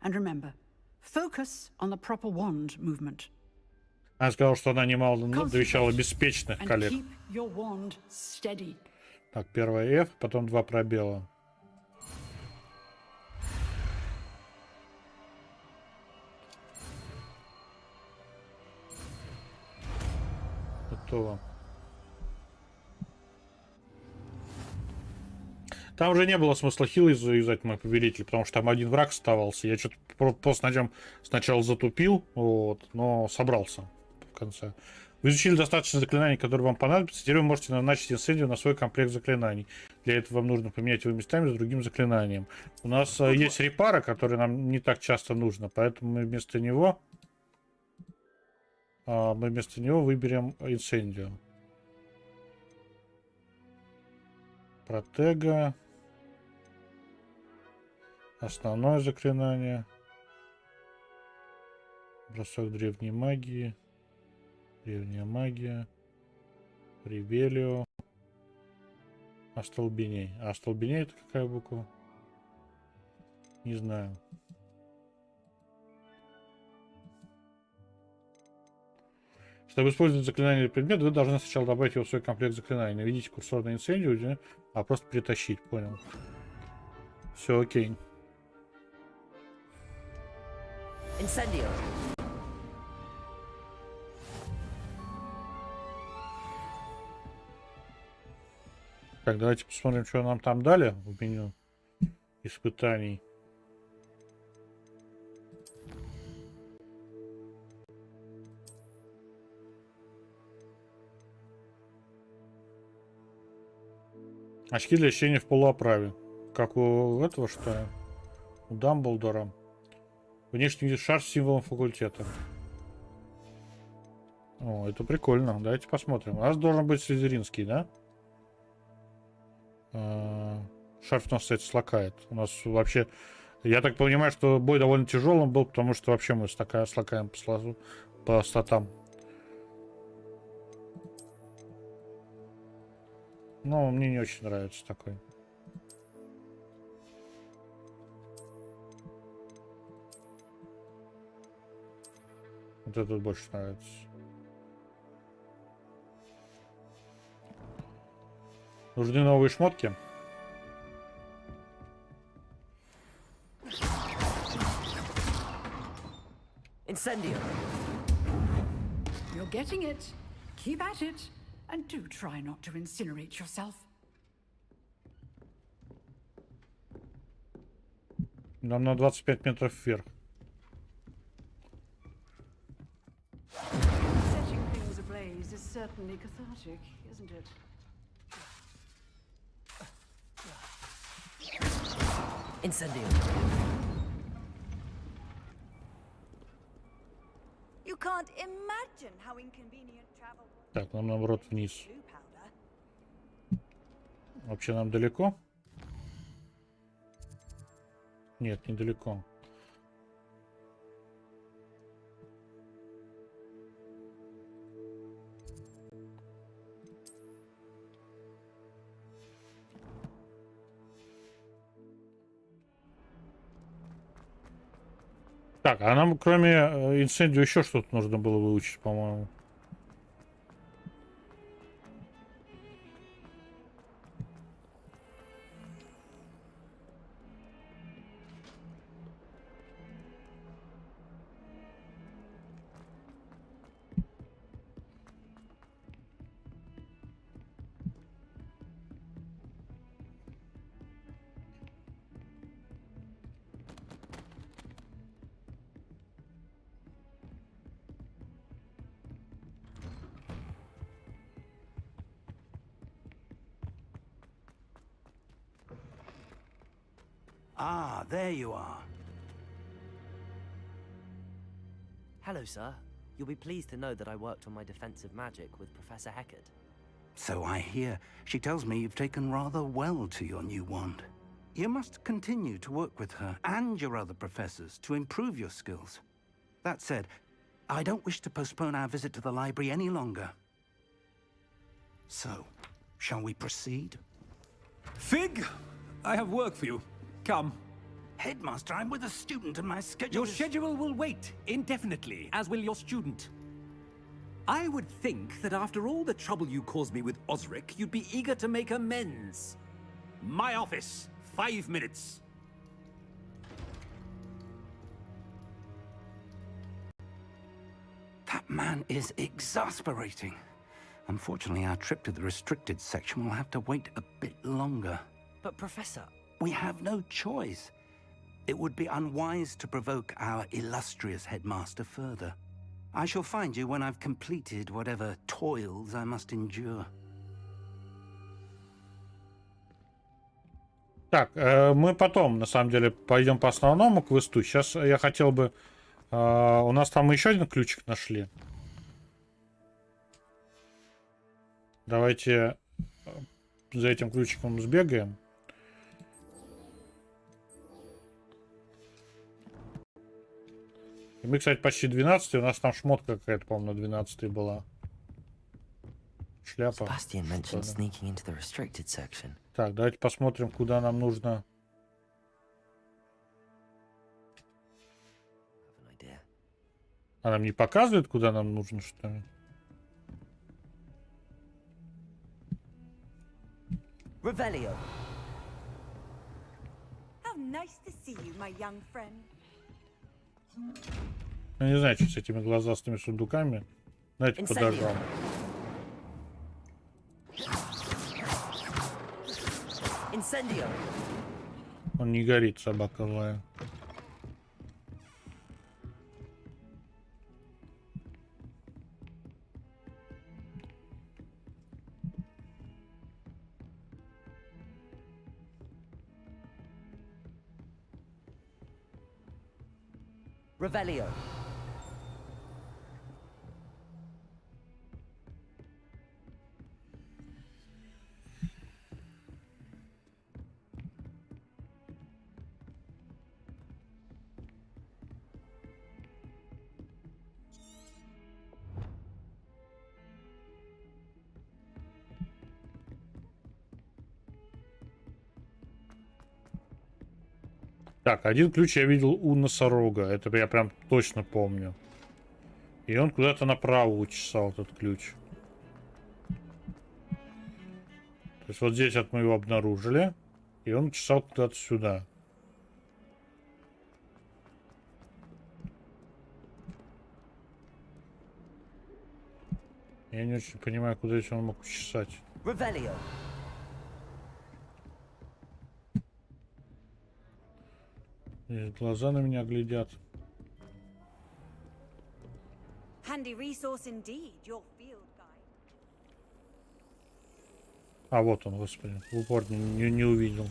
And remember, focus on the proper wand movement. Она сказала, что она немало довещала беспечных And коллег. keep your wand steady. Так, первое F, потом 2 пробела. Готово. Там уже не было смысла хилы завязать, мой повелитель, потому что там один враг оставался. Я что-то просто сначала затупил, вот, но собрался в конце. Вы изучили достаточно заклинаний, которые вам понадобятся. Теперь вы можете назначить инсендию на свой комплект заклинаний. Для этого вам нужно поменять его местами с другим заклинанием. У нас есть репара, который нам не так часто нужно, поэтому мы вместо него выберем инсендию. Протега. Основное заклинание. Бросок древней магии. Древняя магия. Ревелио. Остолбеней. А остолбеней это какая буква? Не знаю. Чтобы использовать заклинание или предмет, вы должны сначала добавить его в свой комплект заклинаний. Наведите курсор на инсендию, а просто перетащить. Понял. Все окей. Incendio. Так, давайте посмотрим, что нам там дали в меню испытаний. Очки для чтения в полуоправе. Как у этого, что ли? У Дамблдора. Внешний вид шар с символом факультета. О, это прикольно. Давайте посмотрим. У нас должен быть слизеринский, да? Шарф у нас, кстати, слакает. У нас вообще... Я так понимаю, что бой довольно тяжелым был, потому что вообще мы слакаем по статам. Но мне не очень нравится такой. Вот этот больше нравится. Нужны новые шмотки. Incendio. You're getting it. Keep at it. And do try not to incinerate yourself. Нам на 25 метров вверх. Setting things ablaze is certainly cathartic, isn't it? Incendio. You can't imagine how inconvenient travel was. Так, нам наоборот вниз. Вообще нам далеко? Нет, недалеко. Так, а нам кроме инцендио еще что-то нужно было выучить, по-моему. Ah, there you are. Hello, sir. You'll be pleased to know that I worked on my defensive magic with Professor Heckard. So I hear. She tells me you've taken rather well to your new wand. You must continue to work with her and your other professors to improve your skills. That said, I don't wish to postpone our visit to the library any longer. So, shall we proceed? Fig, I have work for you. Come. Headmaster, I'm with a student and my schedule Your schedule will wait indefinitely, as will your student. I would think that after all the trouble you caused me with Osric, you'd be eager to make amends. My office, 5 minutes. That man is exasperating. Unfortunately, our trip to the restricted section will have to wait a bit longer. But, Professor... We have no choice. It would be unwise to provoke our illustrious headmaster further. I shall find you when I've completed whatever toils I must endure. Так, мы потом, на самом деле, пойдем по основному квесту. Сейчас я хотел бы... у нас там еще один ключик нашли. Давайте за этим ключиком сбегаем. И мы, кстати, почти 12. У нас там шмотка какая-то, по-моему, на 12 была. Шляпа. Так, давайте посмотрим, куда нам нужно. А нам не показывает, куда нам нужно, что ли? Revelio. How nice to see you, my young friend. Я не знаю, что с этими глазастыми сундуками. Знаете, подождал. Incendio. Он не горит, собака злая. Revelio. Так, один ключ я видел у носорога. Это я прям точно помню. И он куда-то направо учесал, этот ключ. То есть вот здесь вот мы его обнаружили. И он чесал куда-то сюда. Я не очень понимаю, куда здесь он мог учесать. Revelio. Глаза на меня глядят. Handy resource indeed, your field guide. А вот он, господи, в упор не увидел.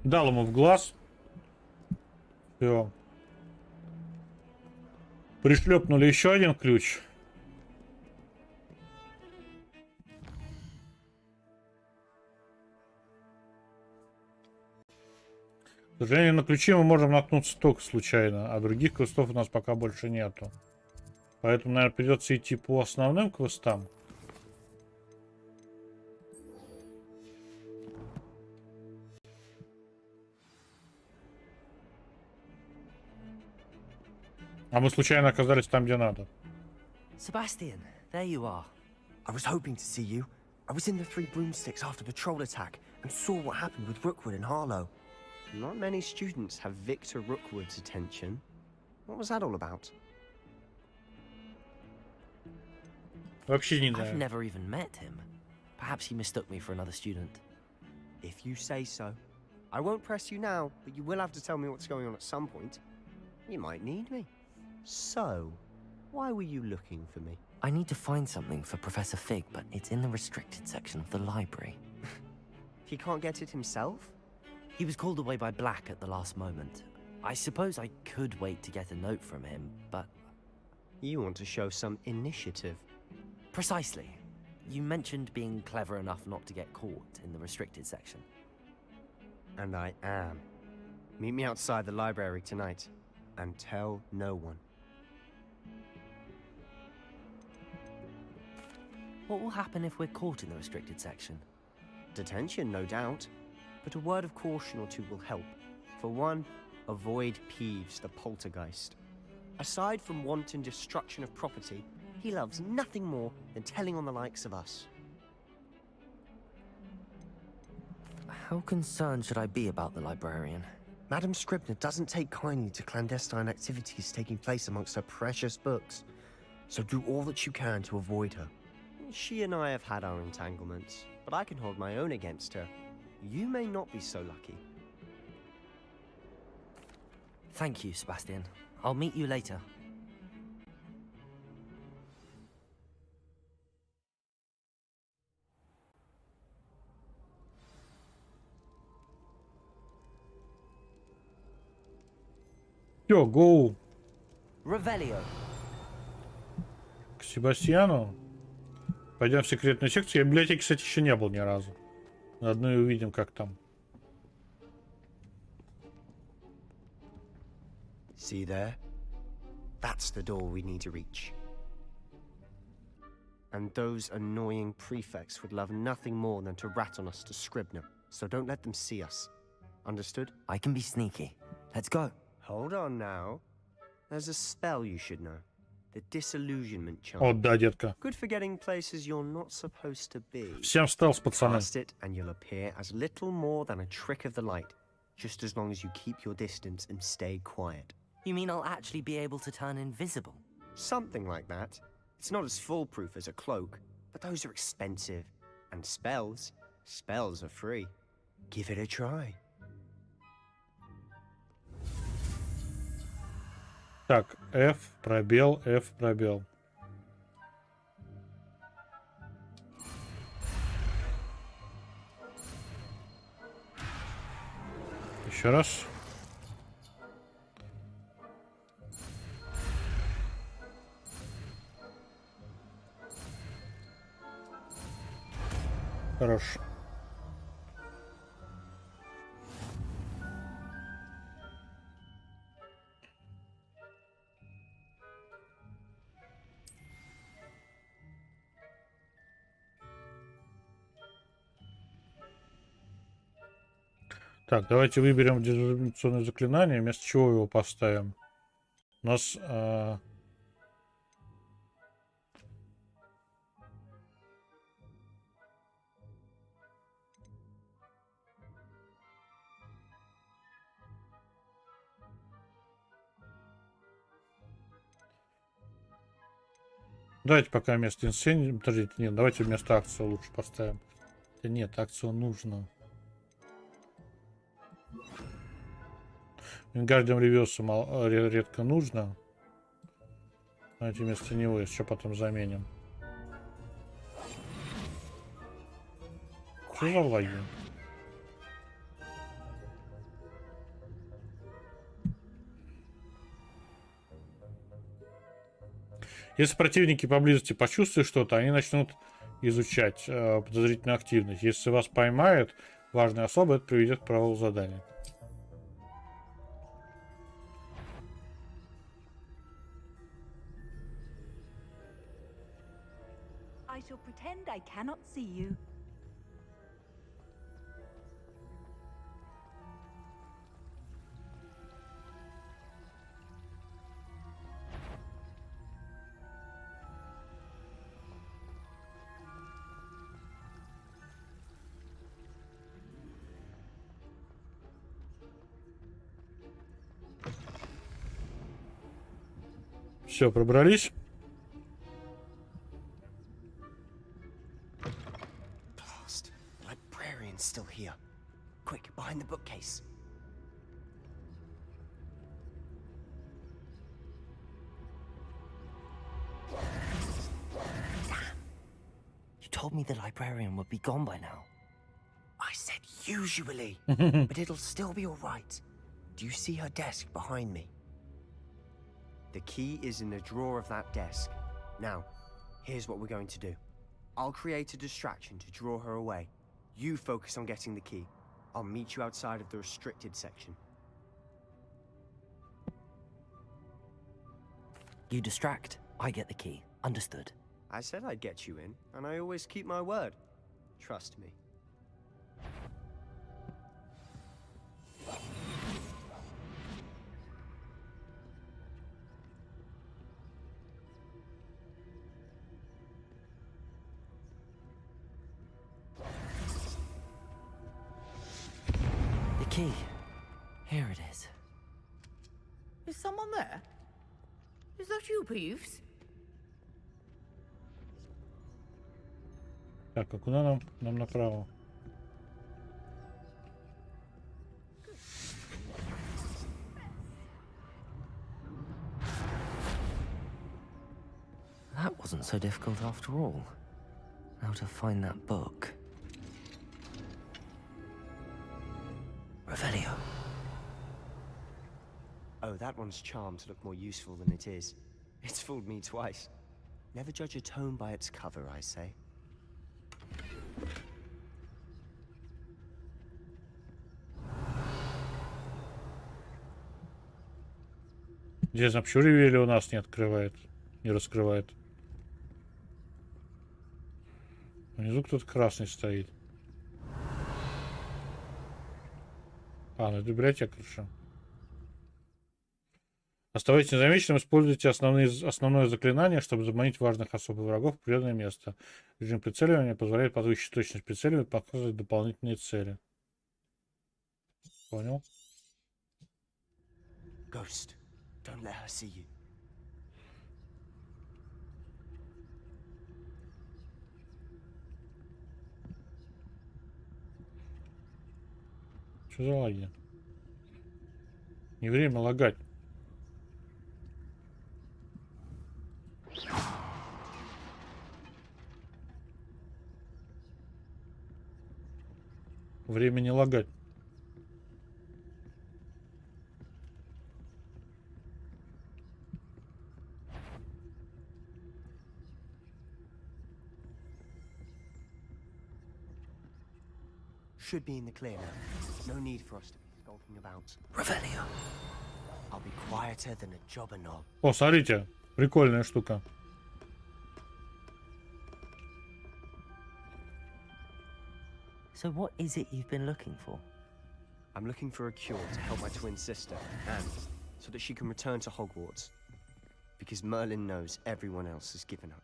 Дал ему в глаз. Все. Пришлепнули еще один ключ. К сожалению, на ключи мы можем наткнуться только случайно, а других квестов у нас пока больше нету. Поэтому, наверное, придется идти по основным квестам. А мы случайно оказались там, где надо. Sebastian, there you are. I was hoping to see you. I was in the Three Broomsticks after patrol attack and saw what happened with Rookwood and Harlow. Not many students have Victor Rookwood's attention. What was that all about? Вообще не I've знаю. never even met him. Perhaps he mistook me for another student. If you say so. I won't press you now, but you will have to tell me what's going on at some point. You might need me. So, why were you looking for me? I need to find something for Professor Fig, but it's in the restricted section of the library. He can't get it himself? He was called away by Black at the last moment. I suppose I could wait to get a note from him, but... You want to show some initiative. Precisely. You mentioned being clever enough not to get caught in the restricted section. And I am. Meet me outside the library tonight, and tell no one. What will happen if we're caught in the restricted section? Detention, no doubt. But a word of caution or two will help. For one, avoid Peeves, the poltergeist. Aside from wanton destruction of property, he loves nothing more than telling on the likes of us. How concerned should I be about the librarian? Madam Scribner doesn't take kindly to clandestine activities taking place amongst her precious books, so do all that you can to avoid her. She and I have had our entanglements, but I can hold my own against her. You may not be so lucky. Thank you, Sebastian. I'll meet you later. Все, гоу. Revelio. К Себастьяну. Пойдем в секретную секцию. Я в библиотеке, кстати, еще не был ни разу. Заодно и увидим, как там. See there? That's the door we need to reach. And those annoying prefects would love nothing more than to rat on us to Scribner, so don't let them see us. Understood? I can be sneaky. Let's go. Hold on now. There's a spell you should know. The disillusionment charm. О, да, детка. Good for getting places you're not supposed to be. Всем стелс, пацаны. Cast it and you'll appear as little more than a trick of the light, just as long as you keep your distance and stay quiet. You mean I'll actually be able to turn invisible? Something like that. It's not as foolproof as a cloak, but those are expensive. And spells are free. Give it a try. Так, F, пробел, F, пробел. Еще раз. Хорошо. Так, давайте выберем дезорганизационное заклинание, вместо чего его поставим. У нас... Давайте пока вместо инсцении... Подождите, нет, давайте вместо акции лучше поставим. Нет, акцию нужно. Вингардиум Ревиоса редко нужно. Давайте вместо него еще потом заменим. Что за лаги? Если противники поблизости почувствуют что-то, они начнут изучать подозрительную активность. Если вас поймают, важная особа, это приведет к провалу задания. I shall pretend I cannot see you. Все, пробрались. Quick, behind the bookcase. You told me the librarian would be gone by now. I said usually, but it'll still be all right. Do you see her desk behind me? The key is in the drawer of that desk. Now, here's what we're going to do. I'll create a distraction to draw her away. You focus on getting the key. I'll meet you outside of the restricted section. You distract, I get the key. Understood. I said I'd get you in, and I always keep my word. Trust me. The key. Here it is. Is someone there? Is that you, Peeves? Так, а куда нам? Нам направо. That wasn't so difficult after all. How to find that book. Revelio. Oh, that one's charmed to look more useful than it is. It's fooled me twice. Never judge a tome by its cover, I say. Интересно, почему Ревели у нас не открывает, не раскрывает? Внизу кто-то красный стоит. А, ну это библиотека решил. Оставайтесь незамеченным, используйте основное заклинание, чтобы заманить важных особых врагов в определенное место. Режим прицеливания позволяет повысить точность прицеливания и показывать дополнительные цели. Понял? Ghost, don't let her see you. Что за лаги? Не время лагать. Время не лагать. Should be in the clear now. No need for us to be skulking about. Revelio. I'll be quieter than a jobber knob. О, смотрите, прикольная штука. So what is it you've been looking for? I'm looking for a cure to help my twin sister, Anne, so that she can return to Hogwarts. Because Merlin knows everyone else has given up.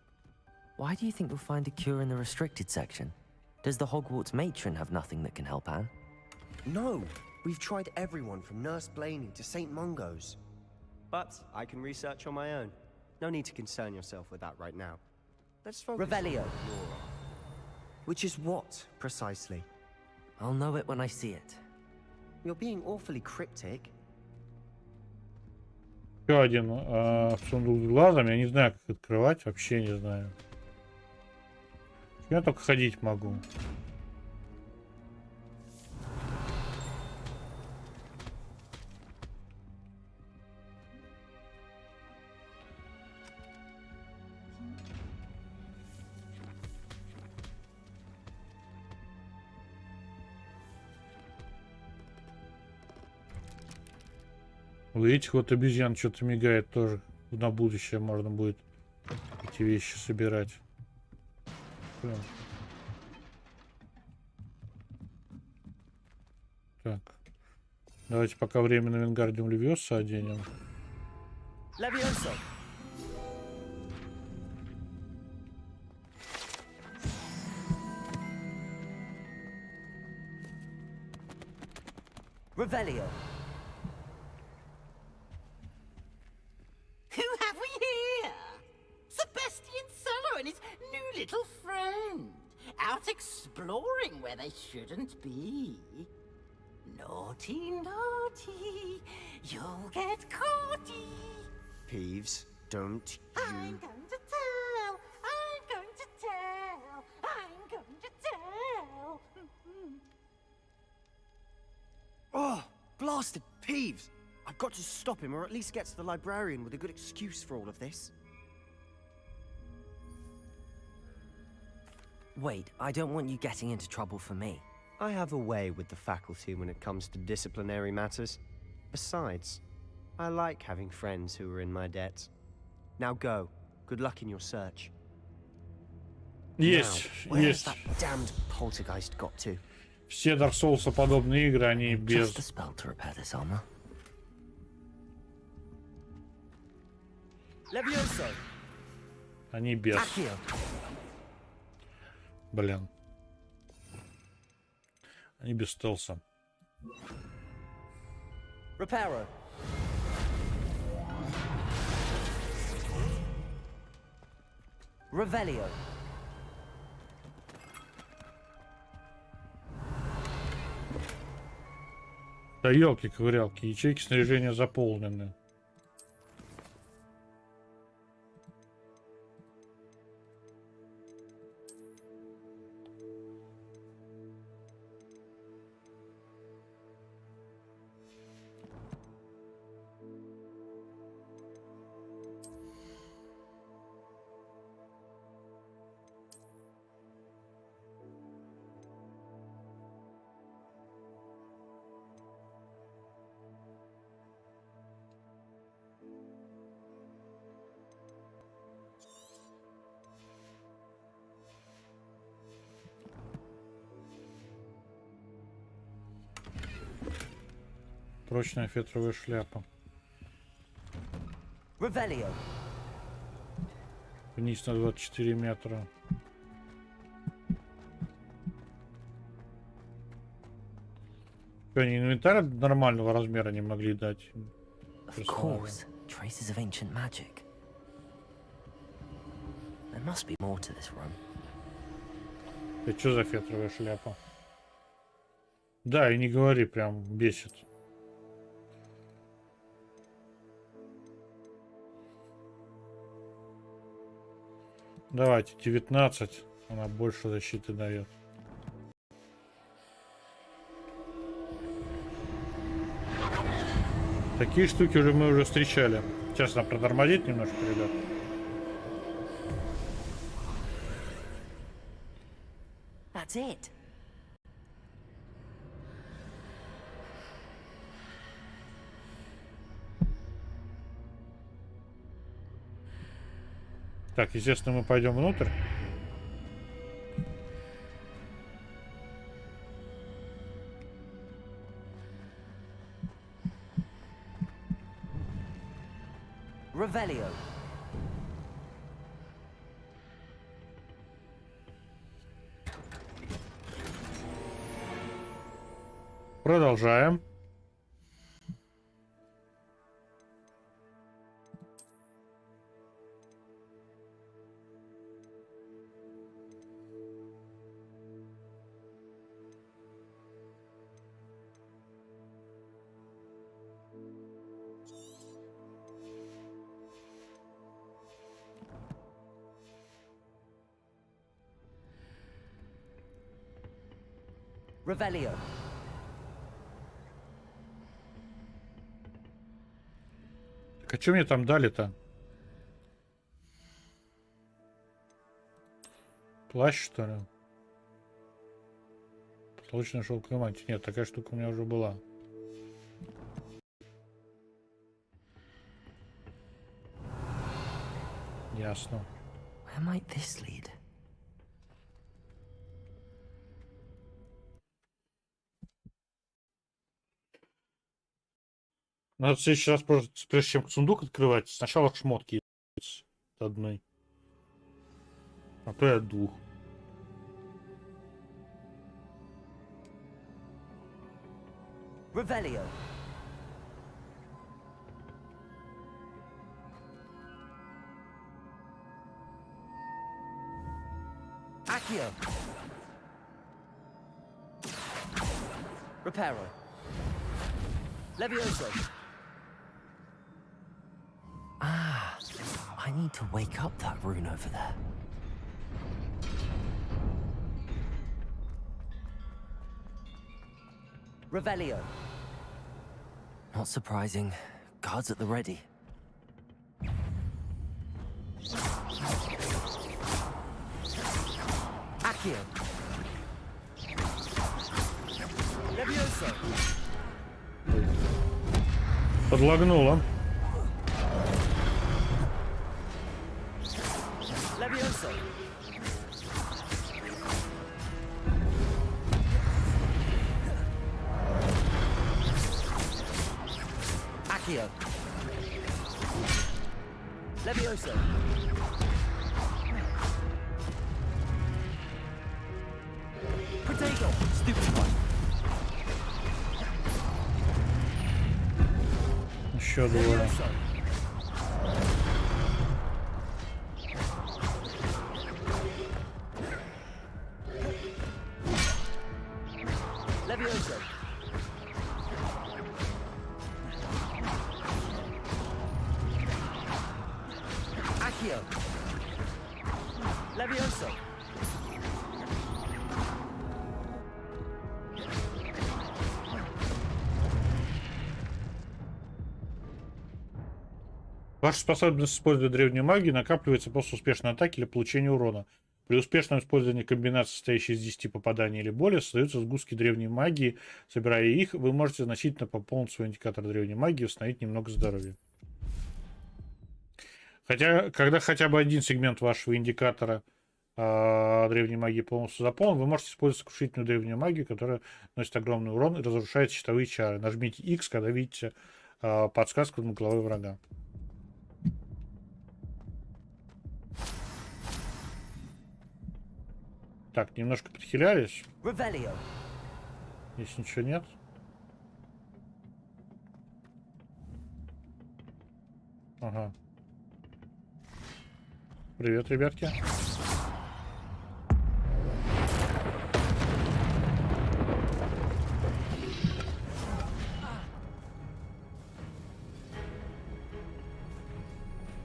Why do you think you'll find a cure in the restricted section? Does the Hogwarts matron have nothing that can help Anne? No! We've tried everyone from Nurse Blaney to St. Mungo's. But I can research on my own. No need to concern yourself with that right now. Let's focus Revelio. on the cure. Which is what, precisely? I'll know it when I see it. You're being awfully cryptic. Еще один сундук с глазом. Я не знаю, как открывать. Вообще не знаю. Я только ходить могу. У этих вот обезьян что-то мигает тоже. На будущее можно будет эти вещи собирать. Прям. Так. Давайте пока время на Вингардиум Левиоса оденем. Levioso. Revelio. Who have we here? Sebastian Cello and his new little friend. Out exploring where they shouldn't be. Naughty, naughty, you'll get caughty. Peeves, don't I'm you... going to tell, I'm going to tell, I'm going to tell. Oh, blasted Peeves! I've got to stop him, or at least get to the librarian with a good excuse for all of this. Wait, I don't want you getting into trouble for me. I have a way with the faculty when it comes to disciplinary matters. Besides, I like having friends who are in my debt. Now go. Good luck in your search. Есть, Now, where есть. has that damned poltergeist got to? Все Dark Souls подобные игры, они без... Just a spell to repair this armor. Levioso! Они без... Accio! Блин. Они без стелса. Reparo! Revelio. Да елки-ковырялки, ячейки снаряжения заполнены. Прочная фетровая шляпа. Revelio. Вниз на 24 метра. Что, они инвентарь нормального размера не могли дать? Of course, traces of ancient magic. There must be more to this room. Это что за фетровая шляпа? Да, и не говори, прям бесит. Давайте, 19. Она больше защиты дает. Такие штуки мы уже встречали. Сейчас нам протормозить немножко, ребят. That's it. Так, естественно, мы пойдем внутрь. Revelio. Продолжаем. Revelio. Так, а что мне там дали-то? Плащ, что ли? Толочная шелковая мантия. Нет, такая штука у меня уже была. Ясно. Where might this lead? Надо в следующий раз, прежде чем сундук открывать, сначала шмотки из одной. А то и от двух. Revelio. Accio. Reparo. Levioso. Ah, I need to wake up that rune over there. Revelio. Not surprising. Guards at the ready. Accio. Levioso. Подлагнуло. Levioso. Accio. Levioso. Protego. Stupid one. Еще двое. Levioso. Accio. Levioso. Ваша способность использовать древнюю магию накапливается после успешной атаки или получения урона. При успешном использовании комбинации, состоящей из 10 попаданий или более, создаются сгустки древней магии. Собирая их, вы можете значительно пополнить свой индикатор древней магии и восстановить немного здоровья. Хотя, когда хотя бы один сегмент вашего индикатора древней магии полностью заполнен, вы можете использовать сокрушительную древнюю магию, которая наносит огромный урон и разрушает щитовые чары. Нажмите X, когда видите подсказку над головой врага. Так, немножко подхилялись. Revelio. Здесь ничего нет. Ага. Привет, ребятки.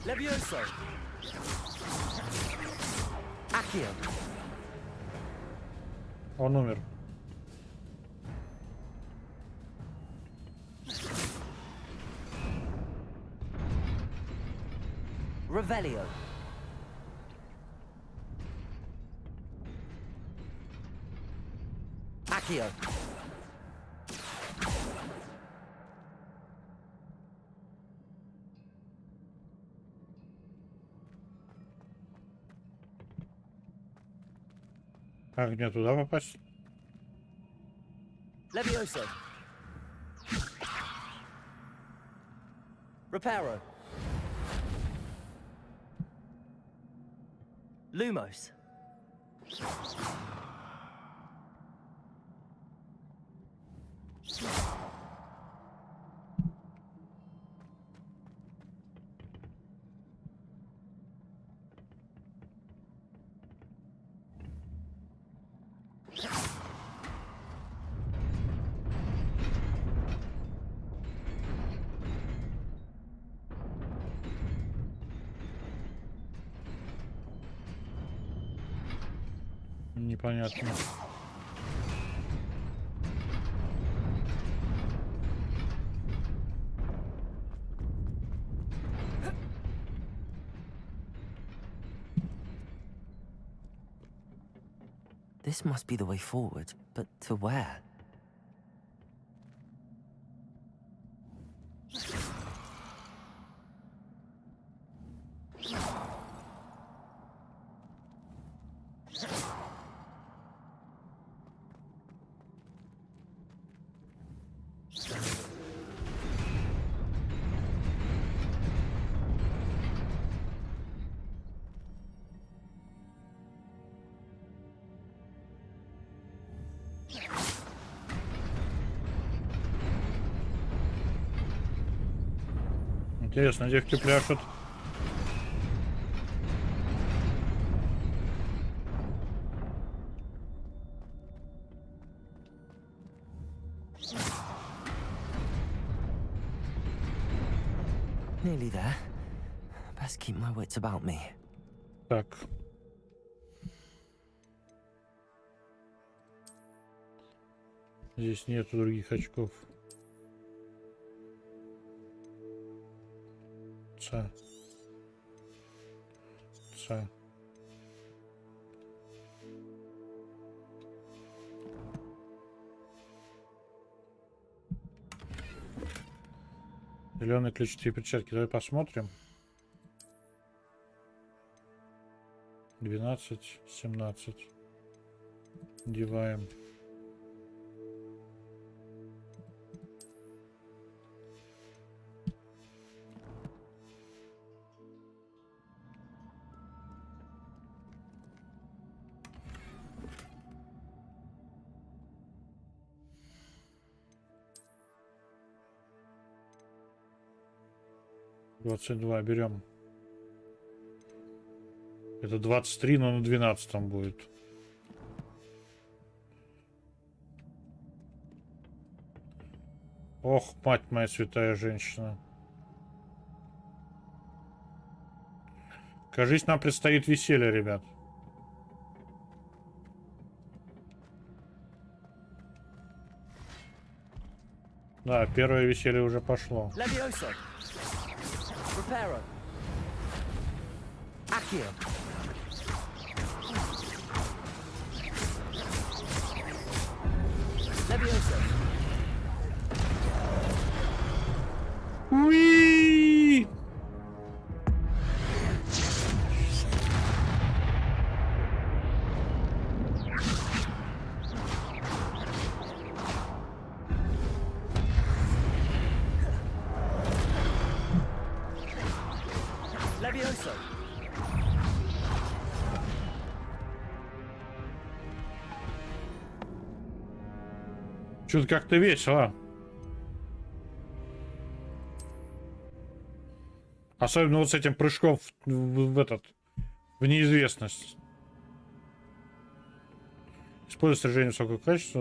Levioso. Accio. Он умер. Revelio. Accio. Как мне туда попасть? Levioso. Reparo. Lumos. Непонятно. This must be the way forward, but to where? Интересно, девки пляшут. Nearly there. Best keep my wits about me. Так. Здесь нету других очков. Ца. Зеленые ключевые перчатки. Давай посмотрим. 12, 17. Деваем. Двадцать два берем. Это 23, но на 12 будет. Ох, мать моя святая женщина. Кажись, нам предстоит веселье, ребят. Да, первое веселье уже пошло. Reparo. Accio. Levioso. Уи! Levioso. Что-то как-то весело. Особенно вот с этим прыжком в неизвестность. Используй снижение высокого качества.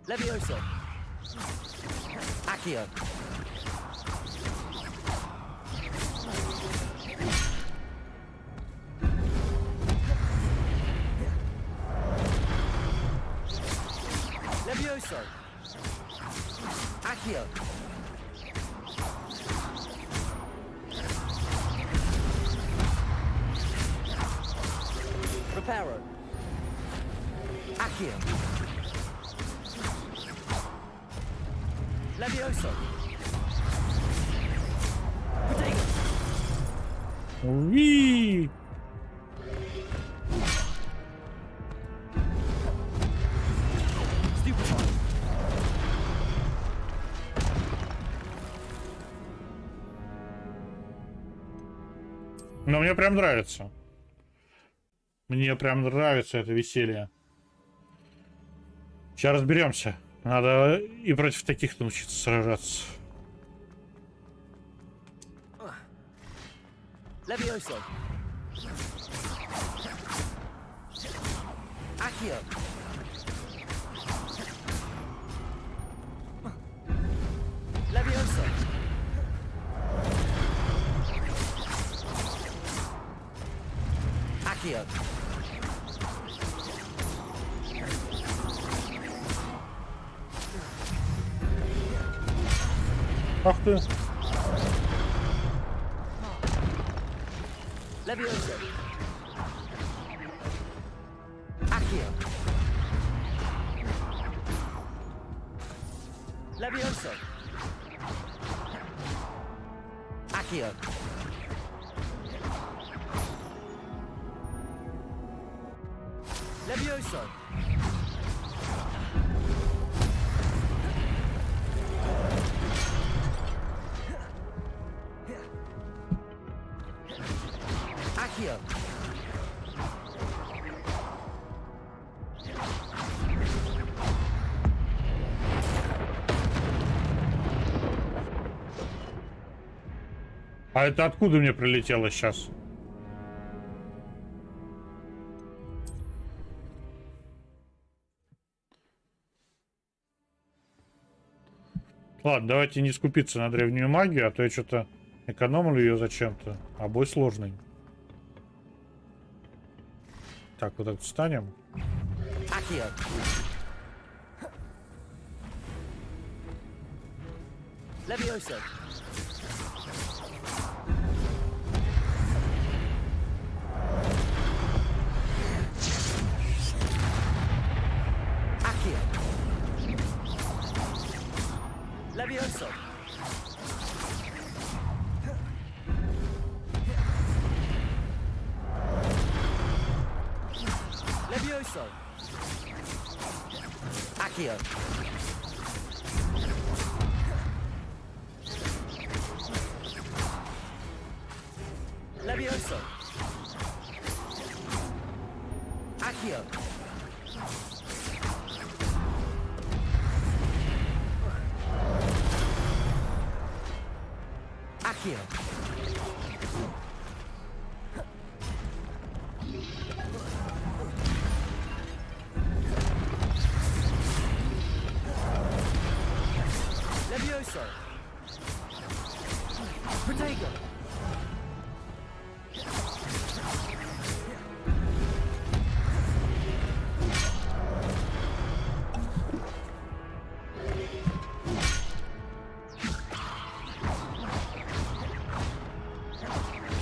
Levioso. Accio. Levioso. Accio. Reparo. Accio. Levioso. Protego. Уи! Но мне прям нравится. Мне прям нравится это веселье. Сейчас разберемся. Надо и против таких научиться сражаться. Levioso. Accio. Levioso. Accio. Ах ты. Levioso. Accio. Levioso. Accio. Levioso. Accio. А это откуда мне прилетело сейчас? Ладно, давайте не скупиться на древнюю магию, а то я что-то экономлю ее зачем-то. А бой сложный. Так, вот так встанем. Levioso. Accio. Levioso. Levioso. Accio. Levioso. Accio. Accio. Levioso. Protego.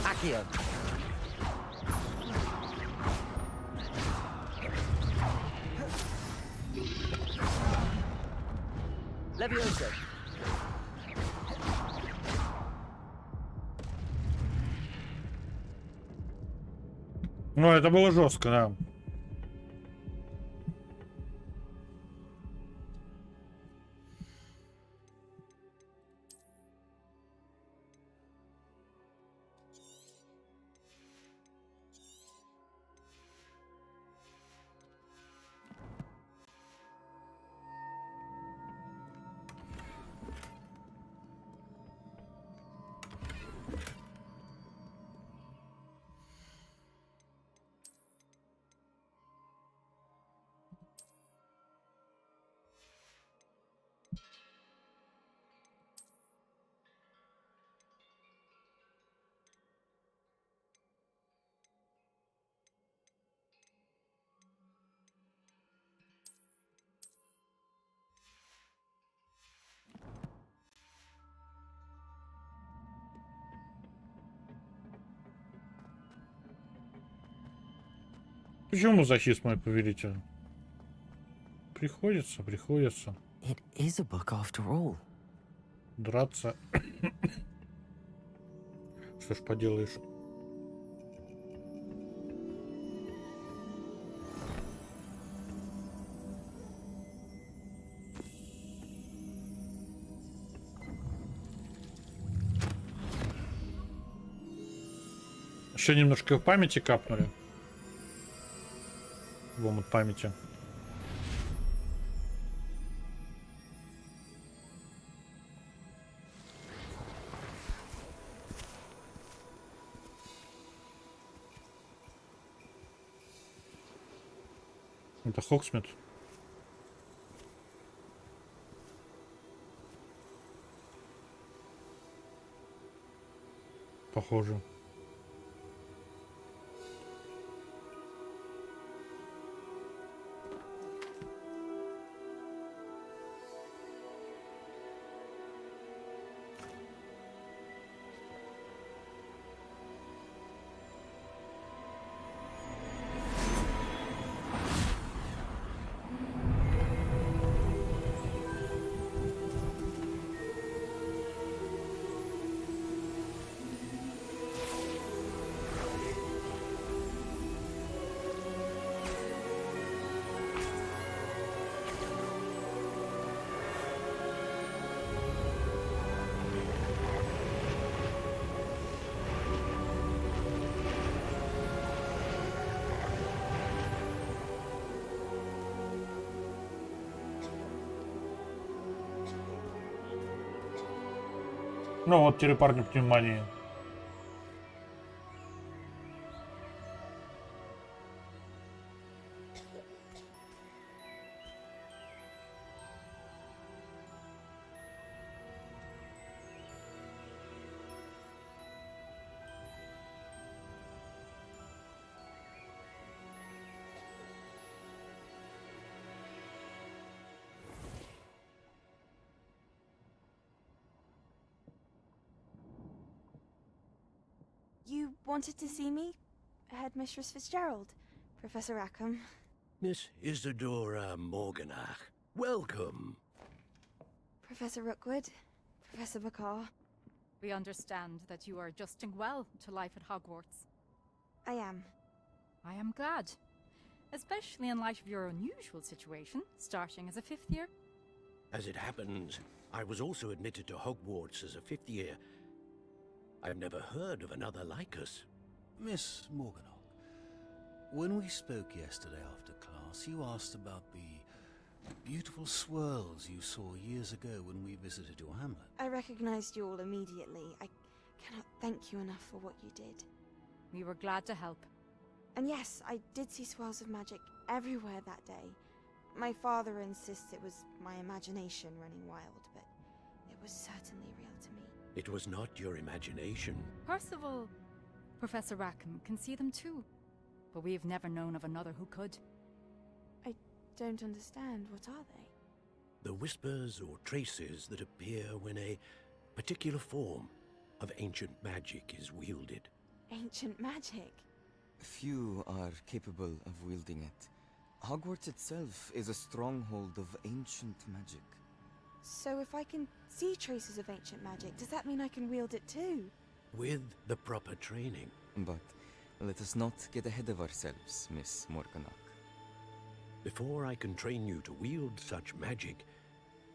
Accio. Levioso. Ну, это было жестко, да. Почему захист, мой повелитель? Приходится. It is a book after all. Драться. Что ж поделаешь? Еще немножко памяти капнули. В омут памяти. Это Хогсмит. Похоже. Ну вот теперь парни пневмонии. wanted to see me? Headmistress Fitzgerald, Professor Rackham. Miss Isadora Morganach, welcome. Professor Rookwood, Professor Bakar. We understand that you are adjusting well to life at Hogwarts. I am. I am glad. Especially in light of your unusual situation, starting as a 5th year. As it happens, I was also admitted to Hogwarts as a 5th year. I've never heard of another like us. Miss Morganach, when we spoke yesterday after class, you asked about the beautiful swirls you saw years ago when we visited your hamlet. I recognized you all immediately. I cannot thank you enough for what you did. We were glad to help. And yes, I did see swirls of magic everywhere that day. My father insists it was my imagination running wild, but it was certainly real to me. It was not your imagination. Percival, Professor Rackham can see them too. But we've never known of another who could. I don't understand. What are they? The whispers or traces that appear when a particular form of ancient magic is wielded. Ancient magic? Few are capable of wielding it. Hogwarts itself is a stronghold of ancient magic. So if I can see traces of ancient magic, does that mean I can wield it too? With the proper training. But let us not get ahead of ourselves, Miss Morganach. Before I can train you to wield such magic,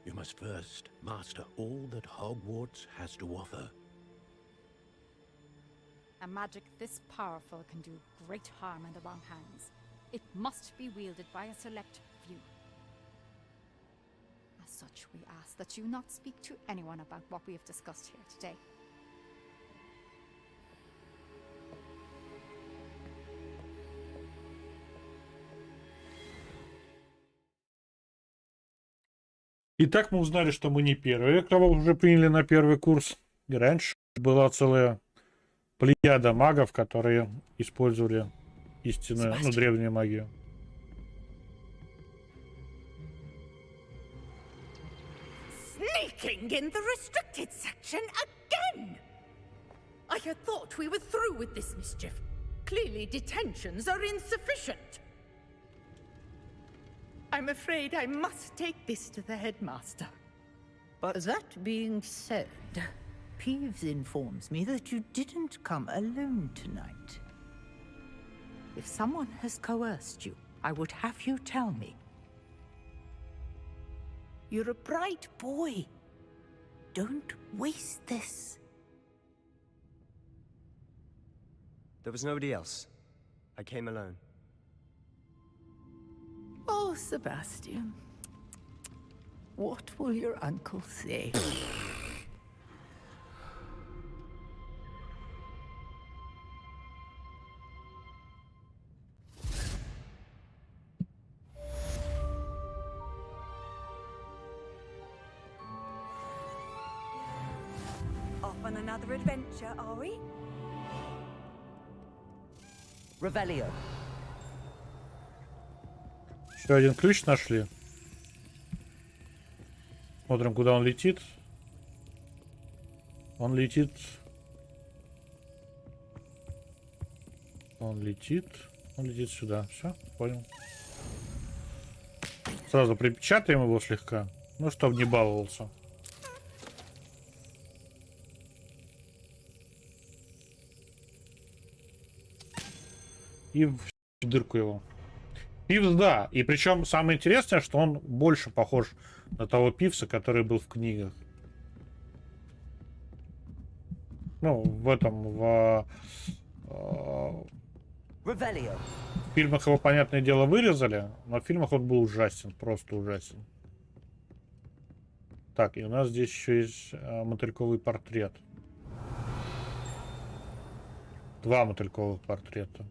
you must first master all that Hogwarts has to offer. A magic this powerful can do great harm in the wrong hands. It must be wielded by a select few. As such, we ask that you not speak to anyone about what we have discussed here today. Итак, мы узнали, что мы не первые, кого уже приняли на первый курс. И раньше была целая плеяда магов, которые использовали истинную, древнюю магию. Sneaking in the restricted section again! I had thought we were through with this mischief. Clearly detentions are insufficient. I'm afraid I must take this to the headmaster. But that being said, Peeves informs me that you didn't come alone tonight. If someone has coerced you, I would have you tell me. You're a bright boy. Don't waste this. There was nobody else. I came alone. Oh, Sebastian. What will your uncle say? Off on another adventure, are we? Revelio. Еще один ключ нашли. Смотрим, куда он летит. Он летит. Он летит сюда. Все, понял. Сразу припечатаем его слегка. Ну, чтобы не баловался. И в дырку его. Пивс, да. И причем самое интересное, что он больше похож на того Пивса, который был в книгах. Ну, в этом, в фильмах его, понятное дело, вырезали, но в фильмах он был ужасен, просто ужасен. Так, и у нас здесь еще есть мотыльковый портрет. 2 мотыльковых портрета.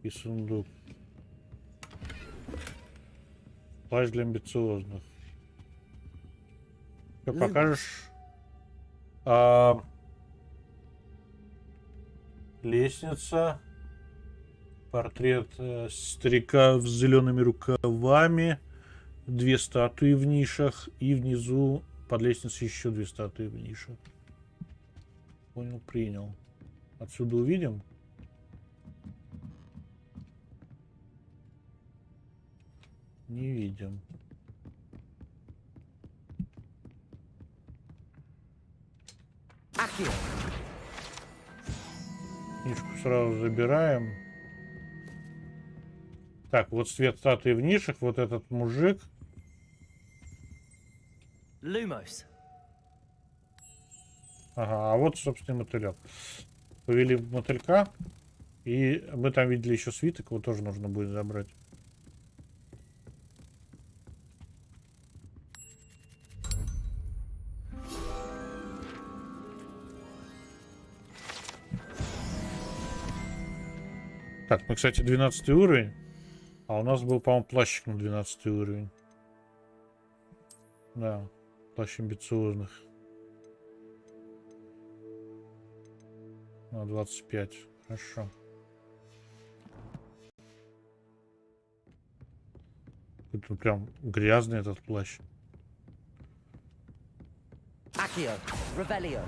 И сундук. Плащ для амбициозных. Что покажешь? Лестница. Портрет старика с зелеными рукавами. 2 статуи в нишах. И внизу под лестницей еще 2 статуи в нишах. Понял, принял. Отсюда увидим? Не видим. Книжку сразу забираем. Так, вот свет статуи в нишах, вот этот мужик. Lumos. Ага, а вот, собственно, мотылек. Повели мотылька. И мы там видели еще свиток, его тоже нужно будет забрать. Так, мы, кстати, 12 уровень. А у нас был, по-моему, плащик на 12 уровень. Да, плащ амбициозных. На 25. Хорошо. Тут прям грязный этот плащ. Accio, Revelio.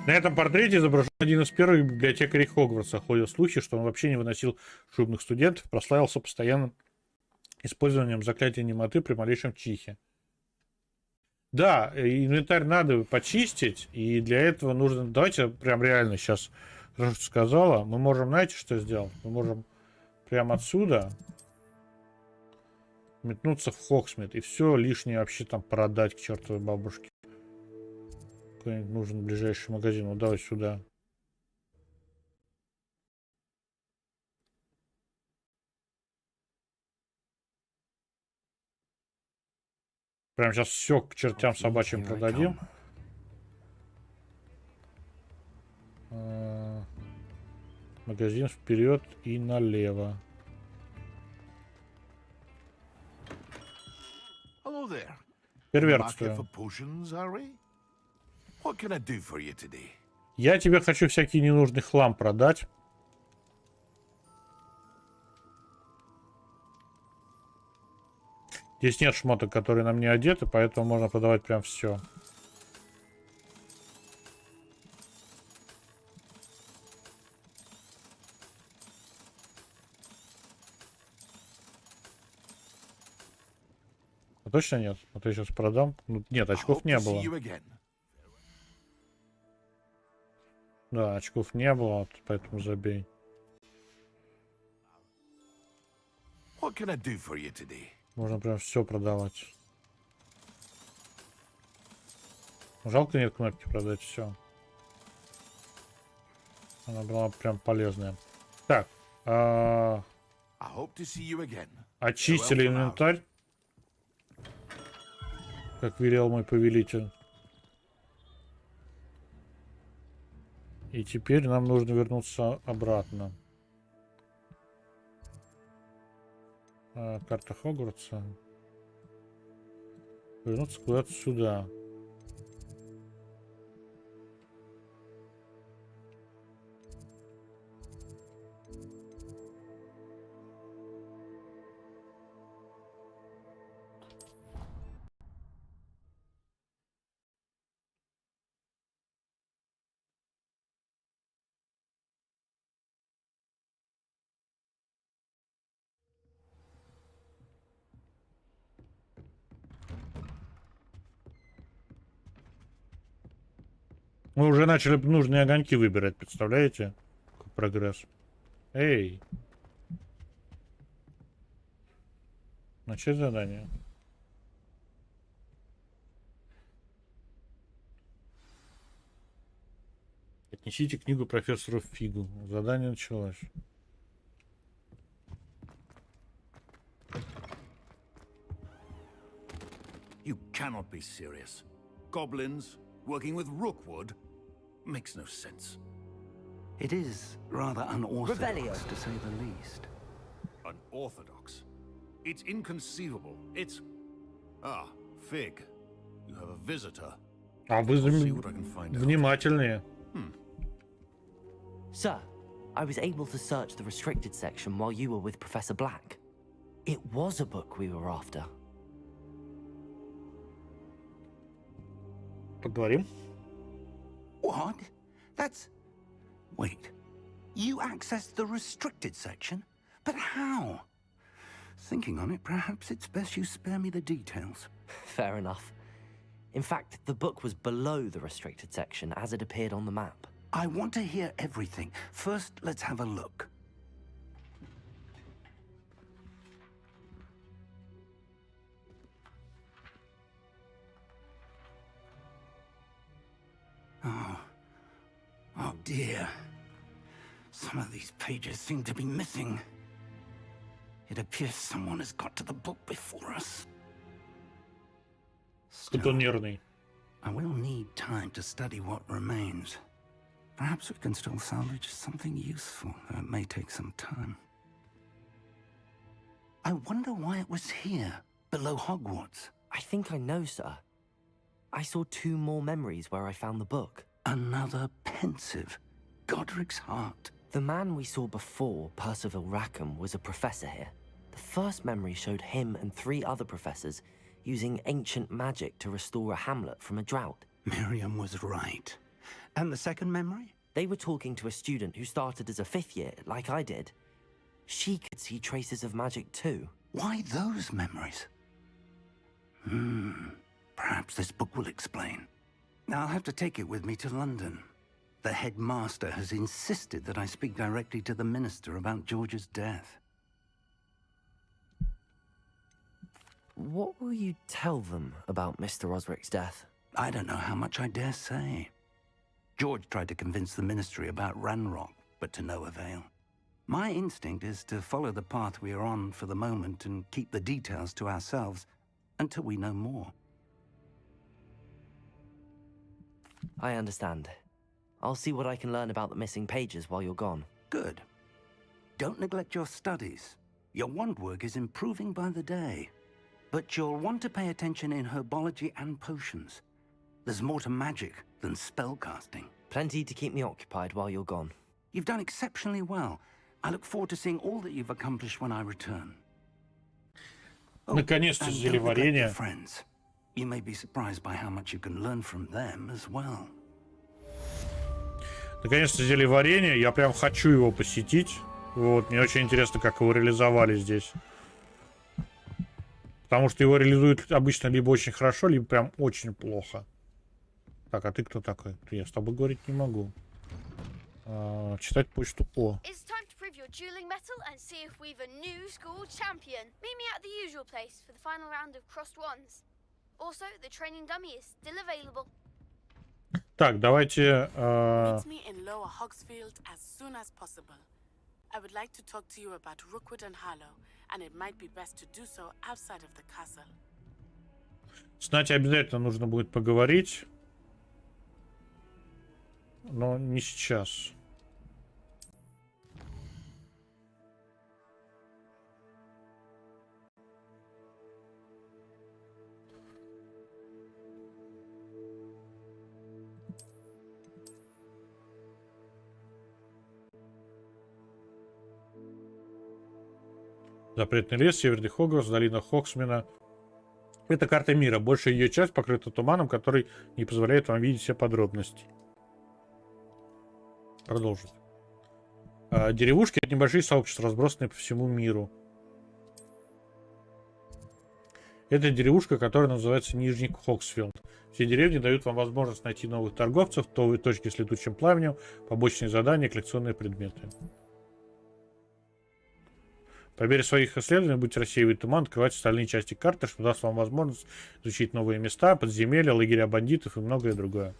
На этом портрете изображен один из первых библиотекарей Хогвартса. Ходят слухи, что он вообще не выносил шумных студентов, прославился постоянным использованием заклятия немоты при малейшем чихе. Да, инвентарь надо почистить, и для этого нужно... Давайте прям реально сейчас, хорошо, что сказала, мы можем, знаете, что сделать? Мы можем прямо отсюда метнуться в Хогсмит и все лишнее вообще там продать к чертовой бабушке. Какой-нибудь нужен ближайший магазин. Ну, давай сюда. Прям сейчас все к чертям собачьим продадим. Магазин вперед и налево. Приветствую. Я тебе хочу всякий ненужный хлам продать. Здесь нет шмоток, которые на мне одеты, поэтому можно продавать прям все. А точно нет? А то я сейчас продам. Ну, нет, очков не было. Да, очков не было, поэтому забей. Можно прям все продавать. Жалко нет кнопки продать все. Она была прям полезная. Так. Очистили инвентарь. Как велел мой повелитель. И теперь нам нужно вернуться обратно. Карта Хогвартса. Вернуться куда-то сюда. Мы уже начали нужные огоньки выбирать, представляете? Какой прогресс. Эй! Начать задание. Отнесите книгу профессору Фигу. Задание началось. You cannot be serious. Goblins working with Rookwood makes no sense. It is rather unorthodox, to say the least. Unorthodox? It's inconceivable. It's... Ah, Fig. You have a visitor. А вы внимательные. Sir, I was able to search the restricted section while you were with Professor Black. It was a book we were after. Поговорим. What? That's... Wait. You accessed the restricted section? But how? Thinking on it, perhaps it's best you spare me the details. Fair enough. In fact, the book was below the restricted section as it appeared on the map. I want to hear everything. First, let's have a look. Oh dear. Some of these pages seem to be missing. It appears someone has got to the book before us. Кто нервный. I will need time to study what remains. Perhaps we can still salvage something useful, though it may take some time. I wonder why it was here, below Hogwarts. I think I know, sir. I saw 2 more memories where I found the book. Another pensive. Godric's heart. The man we saw before, Percival Rackham, was a professor here. The first memory showed him and 3 other professors using ancient magic to restore a hamlet from a drought. Miriam was right. And the second memory? They were talking to a student who started as a 5th year, like I did. She could see traces of magic too. Why those memories? Perhaps this book will explain. I'll have to take it with me to London. The headmaster has insisted that I speak directly to the minister about George's death. What will you tell them about Mr. Osric's death? I don't know how much I dare say. George tried to convince the ministry about Ranrock, but to no avail. My instinct is to follow the path we are on for the moment and keep the details to ourselves until we know more. I understand. I'll see what I can learn about the missing pages while you're gone. Good. Don't neglect your studies. Your wand work is improving by the day. But you'll want to pay attention in herbology and potions. There's more to magic than spellcasting. Plenty to keep me occupied while you're gone. You've done exceptionally well. I look forward to seeing all that you've accomplished when I return. Наконец-то зельеварение. Friends. You may be surprised by how much you can learn from them as well. Наконец-то зельеварение. Я прям хочу его посетить. Вот, мне очень интересно, как его реализовали здесь. Потому что его реализуют обычно либо очень хорошо, либо прям очень плохо. Так, а ты кто такой? Я с тобой говорить не могу. Читать почту. О. It's time to prove your dueling mettle and see if we've a new school champion. Meet me at the usual place for the final round of crossed wands. Also, the training dummy is still available. Так, давайте... Meet me in Lower Hogsfield as soon as possible. I would like to talk to you about Rookwood and Harlow, and it might be best to do so outside of the castle. С Натей обязательно нужно будет поговорить. Но не сейчас. Запретный лес, северный Хогвартс, долина Хоксмена. Это карта мира. Большая ее часть покрыта туманом, который не позволяет вам видеть все подробности. Продолжить. Деревушки — это небольшие сообщества, разбросанные по всему миру. Это деревушка, которая называется Нижний Хоксфилд. Все деревни дают вам возможность найти новых торговцев, торговые точки с летучим пламенем, побочные задания, коллекционные предметы. По мере своих исследований будете рассеивать туман, открывать остальные части карты, что даст вам возможность изучить новые места, подземелья, лагеря бандитов и многое другое.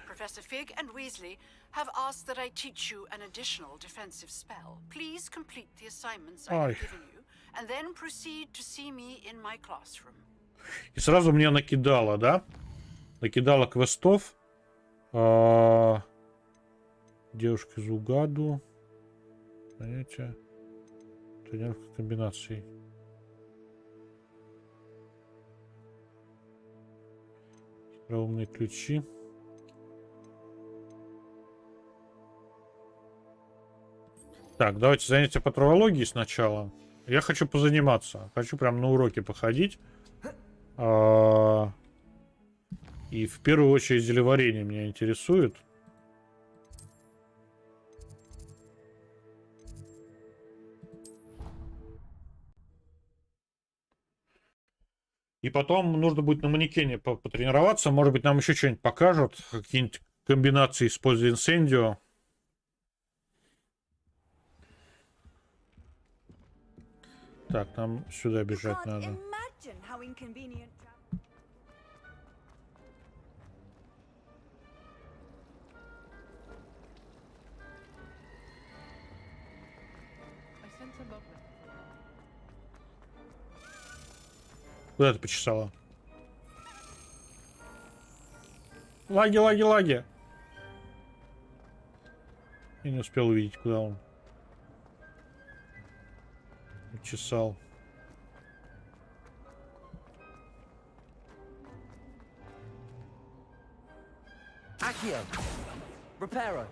Professor Fig and Weasley have asked that I teach you an additional defensive spell. Please complete the assignments I have given you, and then proceed to see me in my classroom. И сразу мне накидала, да? Накидала квестов. Девушка из Угаду. Понятие. Тренировка комбинаций. Хитроумные ключи. Так, давайте занятия по травологии сначала. Я хочу позаниматься. Хочу прям на уроке походить. И в первую очередь зельеварение меня интересует. И потом нужно будет на манекене потренироваться. Может быть, нам еще что-нибудь покажут. Какие-нибудь комбинации, используя инсендио. Так, нам сюда бежать надо. Imagine how inconvenient. I sense a lovely. Куда ты почесала? Лаги, лаги, лаги. Я не успел увидеть, куда он чесал. Accio! Reparo! I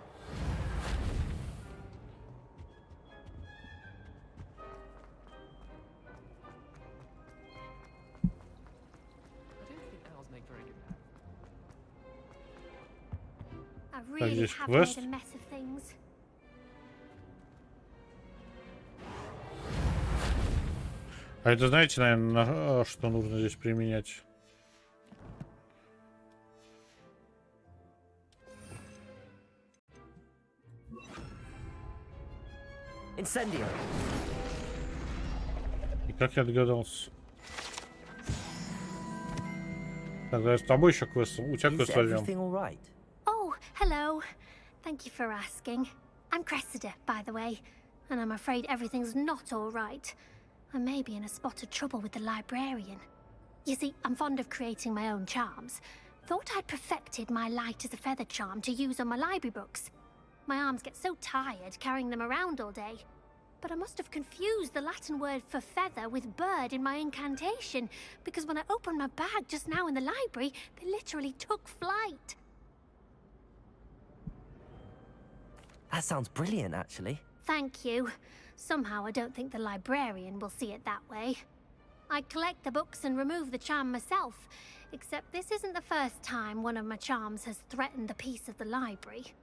don't think owls make very good pets. I really здесь have квест. made a mess of things. А это знаете, наверное, что нужно здесь применять? Incendio! И как я догадался? Тогда с тобой еще квест. У тебя Is квест возьмем. everything all right? Oh, hello. Thank you for asking. I'm Cressida, by the way, and I'm afraid everything's not all right. I may be in a spot of trouble with the librarian. You see, I'm fond of creating my own charms. Thought I'd perfected my light as a feather charm to use on my library books. My arms get so tired carrying them around all day. But I must have confused the Latin word for feather with bird in my incantation, because when I opened my bag just now in the library, they literally took flight. That sounds brilliant, actually. Thank you. Somehow I don't think the librarian will see it that way. I collect the books and remove the charm myself, except this isn't the first time one of my charms has threatened the peace of the library.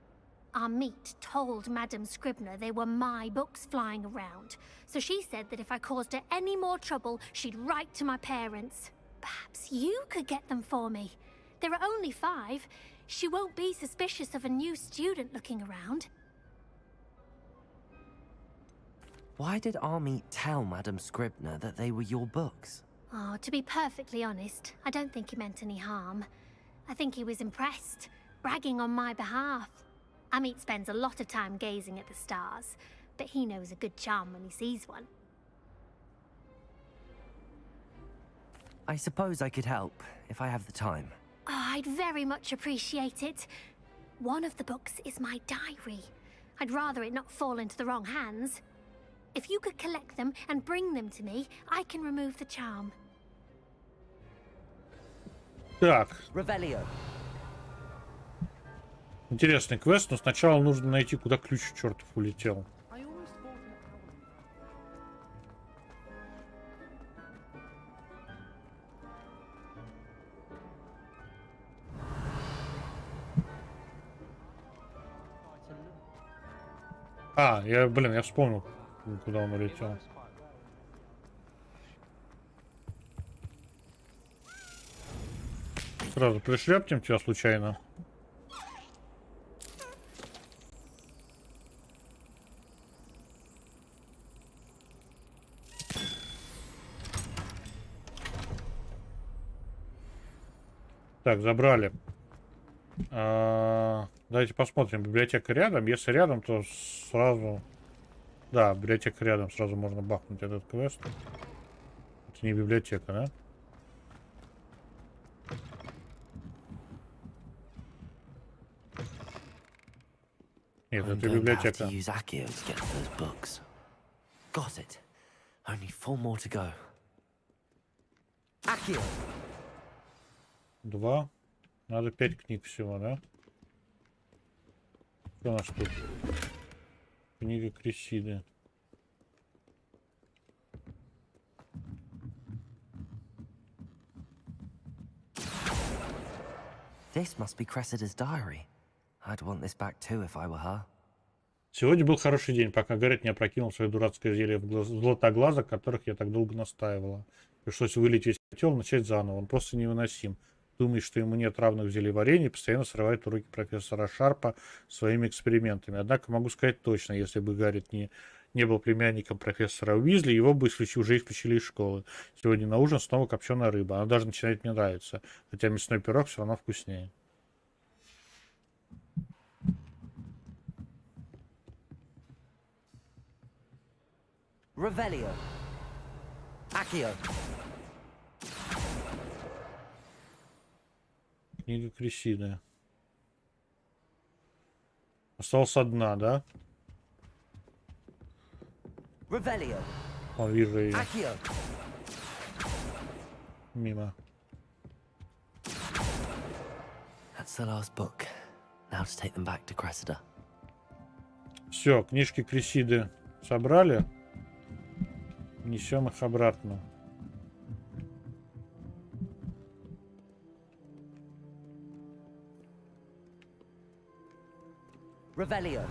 Our meet told Madame Scribner they were my books flying around, so she said that if I caused her any more trouble, she'd write to my parents. Perhaps you could get them for me. There are only 5. She won't be suspicious of a new student looking around. Why did Army tell Madame Scribner that they were your books? Oh, to be perfectly honest, I don't think he meant any harm. I think he was impressed, bragging on my behalf. Amit spends a lot of time gazing at the stars, but he knows a good charm when he sees one. I suppose I could help, if I have the time. Oh, I'd very much appreciate it. One of the books is my diary. I'd rather it not fall into the wrong hands. If you could collect them and bring them to me, I can remove the charm. Так. Revelio. Интересный квест, но сначала нужно найти, куда ключ чертов улетел. Я вспомнил, куда он улетел. Сразу пришлепнем тебя случайно. Так, забрали. Давайте посмотрим, библиотека рядом. Если рядом, то сразу... Да, библиотека рядом, сразу можно бахнуть этот квест. Это не библиотека, да? Нет, это библиотека. Got it. Only 4 more to go. Accio. 2. Надо 5 книг всего, да? Что у нас тут? Книга Крисиды. This must be Cressida's diary. I'd want this back too if I were her. Сегодня был хороший день, пока Гаррет не опрокинул свое дурацкое зелье в златоглаза, которых я так долго настаивала. Пришлось вылить весь котел, начать заново. Он просто невыносим. Думает, что ему нет равных в зельеварении, постоянно срывает уроки профессора Шарпа своими экспериментами. Однако могу сказать точно, если бы Гаррет не был племянником профессора Уизли, его бы уже исключили из школы. Сегодня на ужин снова копченая рыба. Она даже начинает мне нравиться, хотя мясной пирог все равно вкуснее. Revelio. Accio. Книга Крисиды. Осталась одна, да? Revelio. О, вижу ее. Accio. Мимо. That's the last book. Now to take them back to Cressida. Все, книжки Крисиды собрали. Несем их обратно. Revelio.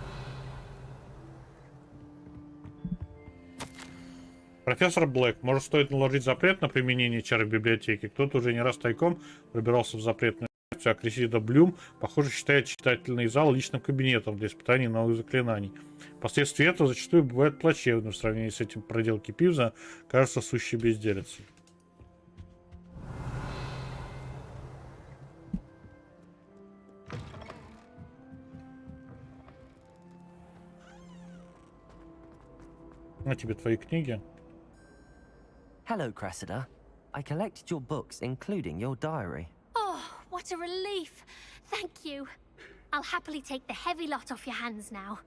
Профессор Блэк, может, стоит наложить запрет на применение чар в библиотеке? Кто-то уже не раз тайком пробирался в запретную секцию, а Крисида Блюм, похоже, считает читательный зал личным кабинетом для испытаний новых заклинаний. Последствия этого зачастую бывают плачевны в сравнении с этим. Проделки Пивза кажутся сущей безделицей. На тебе твои книги. Hello, Cressida. I collected your books, including your diary. Oh, what a relief. Thank you. I'll happily take the heavy lot off your hands now.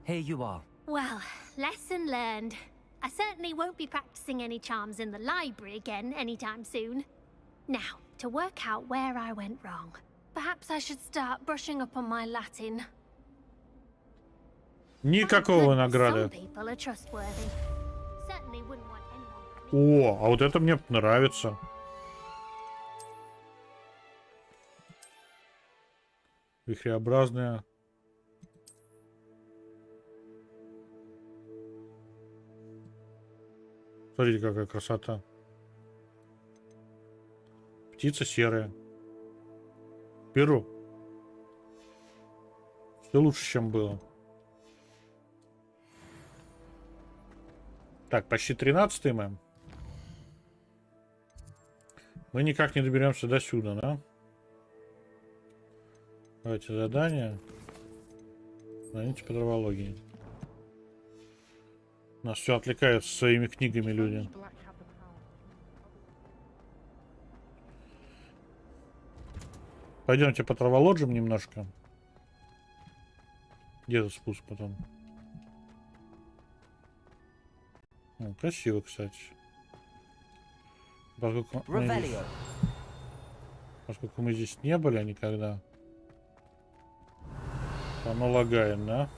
Here you are. Well, lesson learned. I certainly won't be practicing any charms in the library again anytime soon. Now, to work out where I went wrong. Perhaps I should start brushing up on my Latin. Никакого награды. О, а вот это мне нравится. Вихреобразная. Смотрите, какая красота. Птица серая. Беру. Все лучше, чем было. Так, почти 13-й мы. Мы никак не доберемся до сюда, да? Давайте задание. Знаете, по травологии. Нас все отвлекают своими книгами люди. Пойдемте по травологиям немножко. Где этот спуск потом? Ну, красиво, кстати. Поскольку мы здесь не были никогда. Оно лагает, да?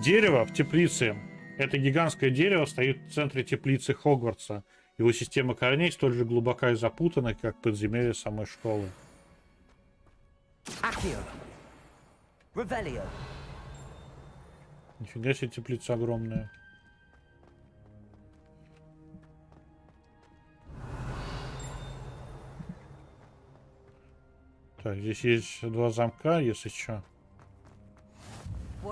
Дерево в теплице. Это гигантское дерево стоит в центре теплицы Хогвартса. Его система корней столь же глубока и запутана, как подземелье самой школы. Нифига себе, теплица огромная. Так, здесь есть два замка, если что.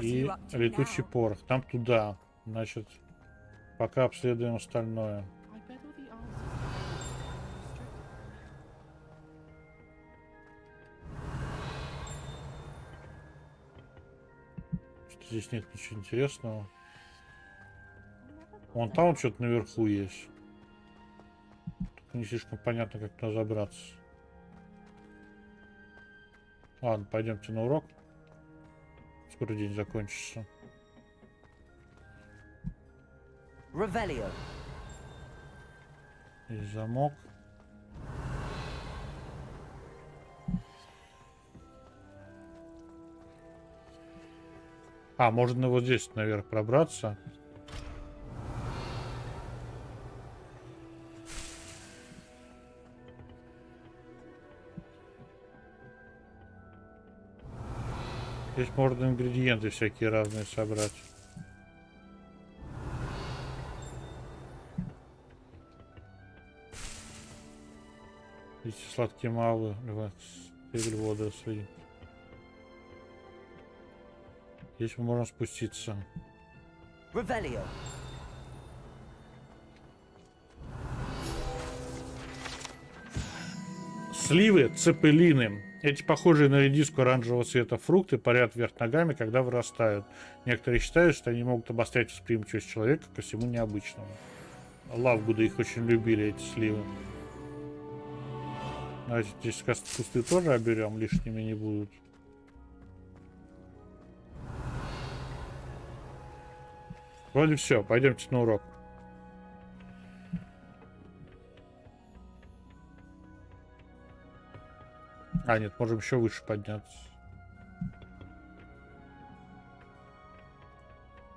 И летучий порох. Там туда. Значит, пока обследуем остальное. Что здесь нет ничего интересного. Вон там что-то наверху есть. Только не слишком понятно, как туда забраться. Ладно, пойдемте на урок. Скоро день закончится. Revelio. Здесь замок. А, можно вот здесь наверх пробраться. Здесь можно ингредиенты всякие разные собрать. Эти сладкие малы, воды свои. Здесь мы можем спуститься. Revelio. Сливы, цепелины. Эти похожие на редиску оранжевого цвета фрукты парят вверх ногами, когда вырастают. Некоторые считают, что они могут обострять восприимчивость человека ко всему необычному. Лавгуды их очень любили, эти сливы. Давайте здесь кусты тоже оберем, лишними не будут. Вроде все, пойдемте на урок. А, нет, можем еще выше подняться.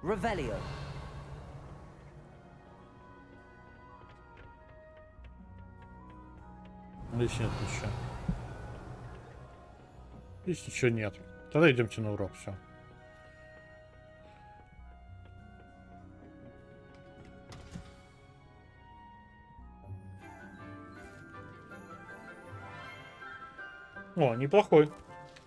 Revelio. Здесь нет ничего. Здесь ничего нет. Тогда идемте на урок, все. О, неплохой.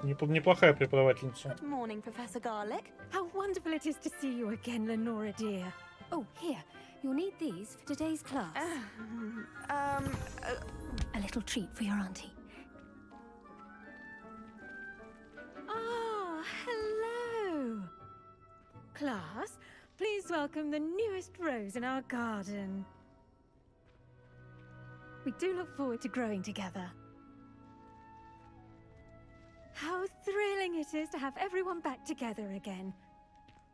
Неплохая преподавательница. Good morning, Professor Garlick. How wonderful it is to see you again, Lenora dear. Oh, here. You'll need these for today's class. A little treat for your auntie. Ah, hello. Class, please welcome the newest rose in our garden. We do look forward to growing together. How thrilling it is to have everyone back together again.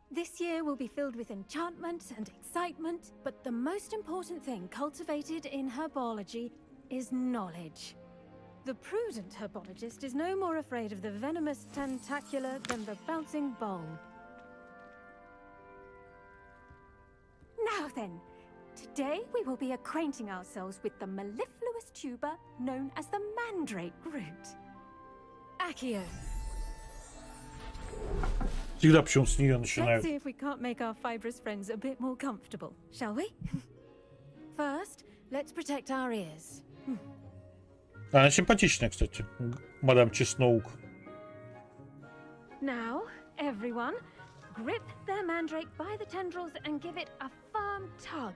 This year will be filled with enchantment and excitement, but the most important thing cultivated in herbology is knowledge. The prudent herbologist is no more afraid of the venomous tentacular than the bouncing bulb. Now then, today we will be acquainting ourselves with the mellifluous tuber known as the mandrake root. Accio. Всегда почему-то с нее Let's начинают. see if we can't make our fibrous friends a bit more comfortable, shall we? First, let's protect our ears. Она симпатичная, кстати, мадам Чесноук. Now, everyone, grip their mandrake by the tendrils and give it a firm tug.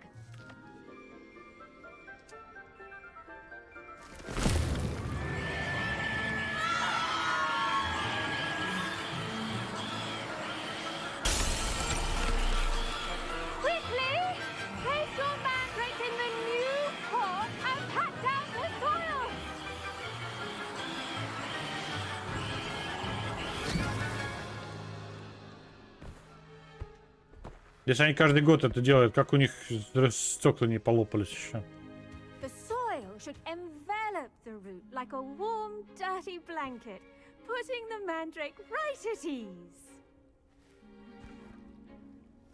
Quickly! Place your mandrake in the new pot and pat down the soil! Если они каждый год это делают, как у них стекла не полопались еще? The soil should envelop the root like a warm, dirty blanket, putting the mandrake right at ease.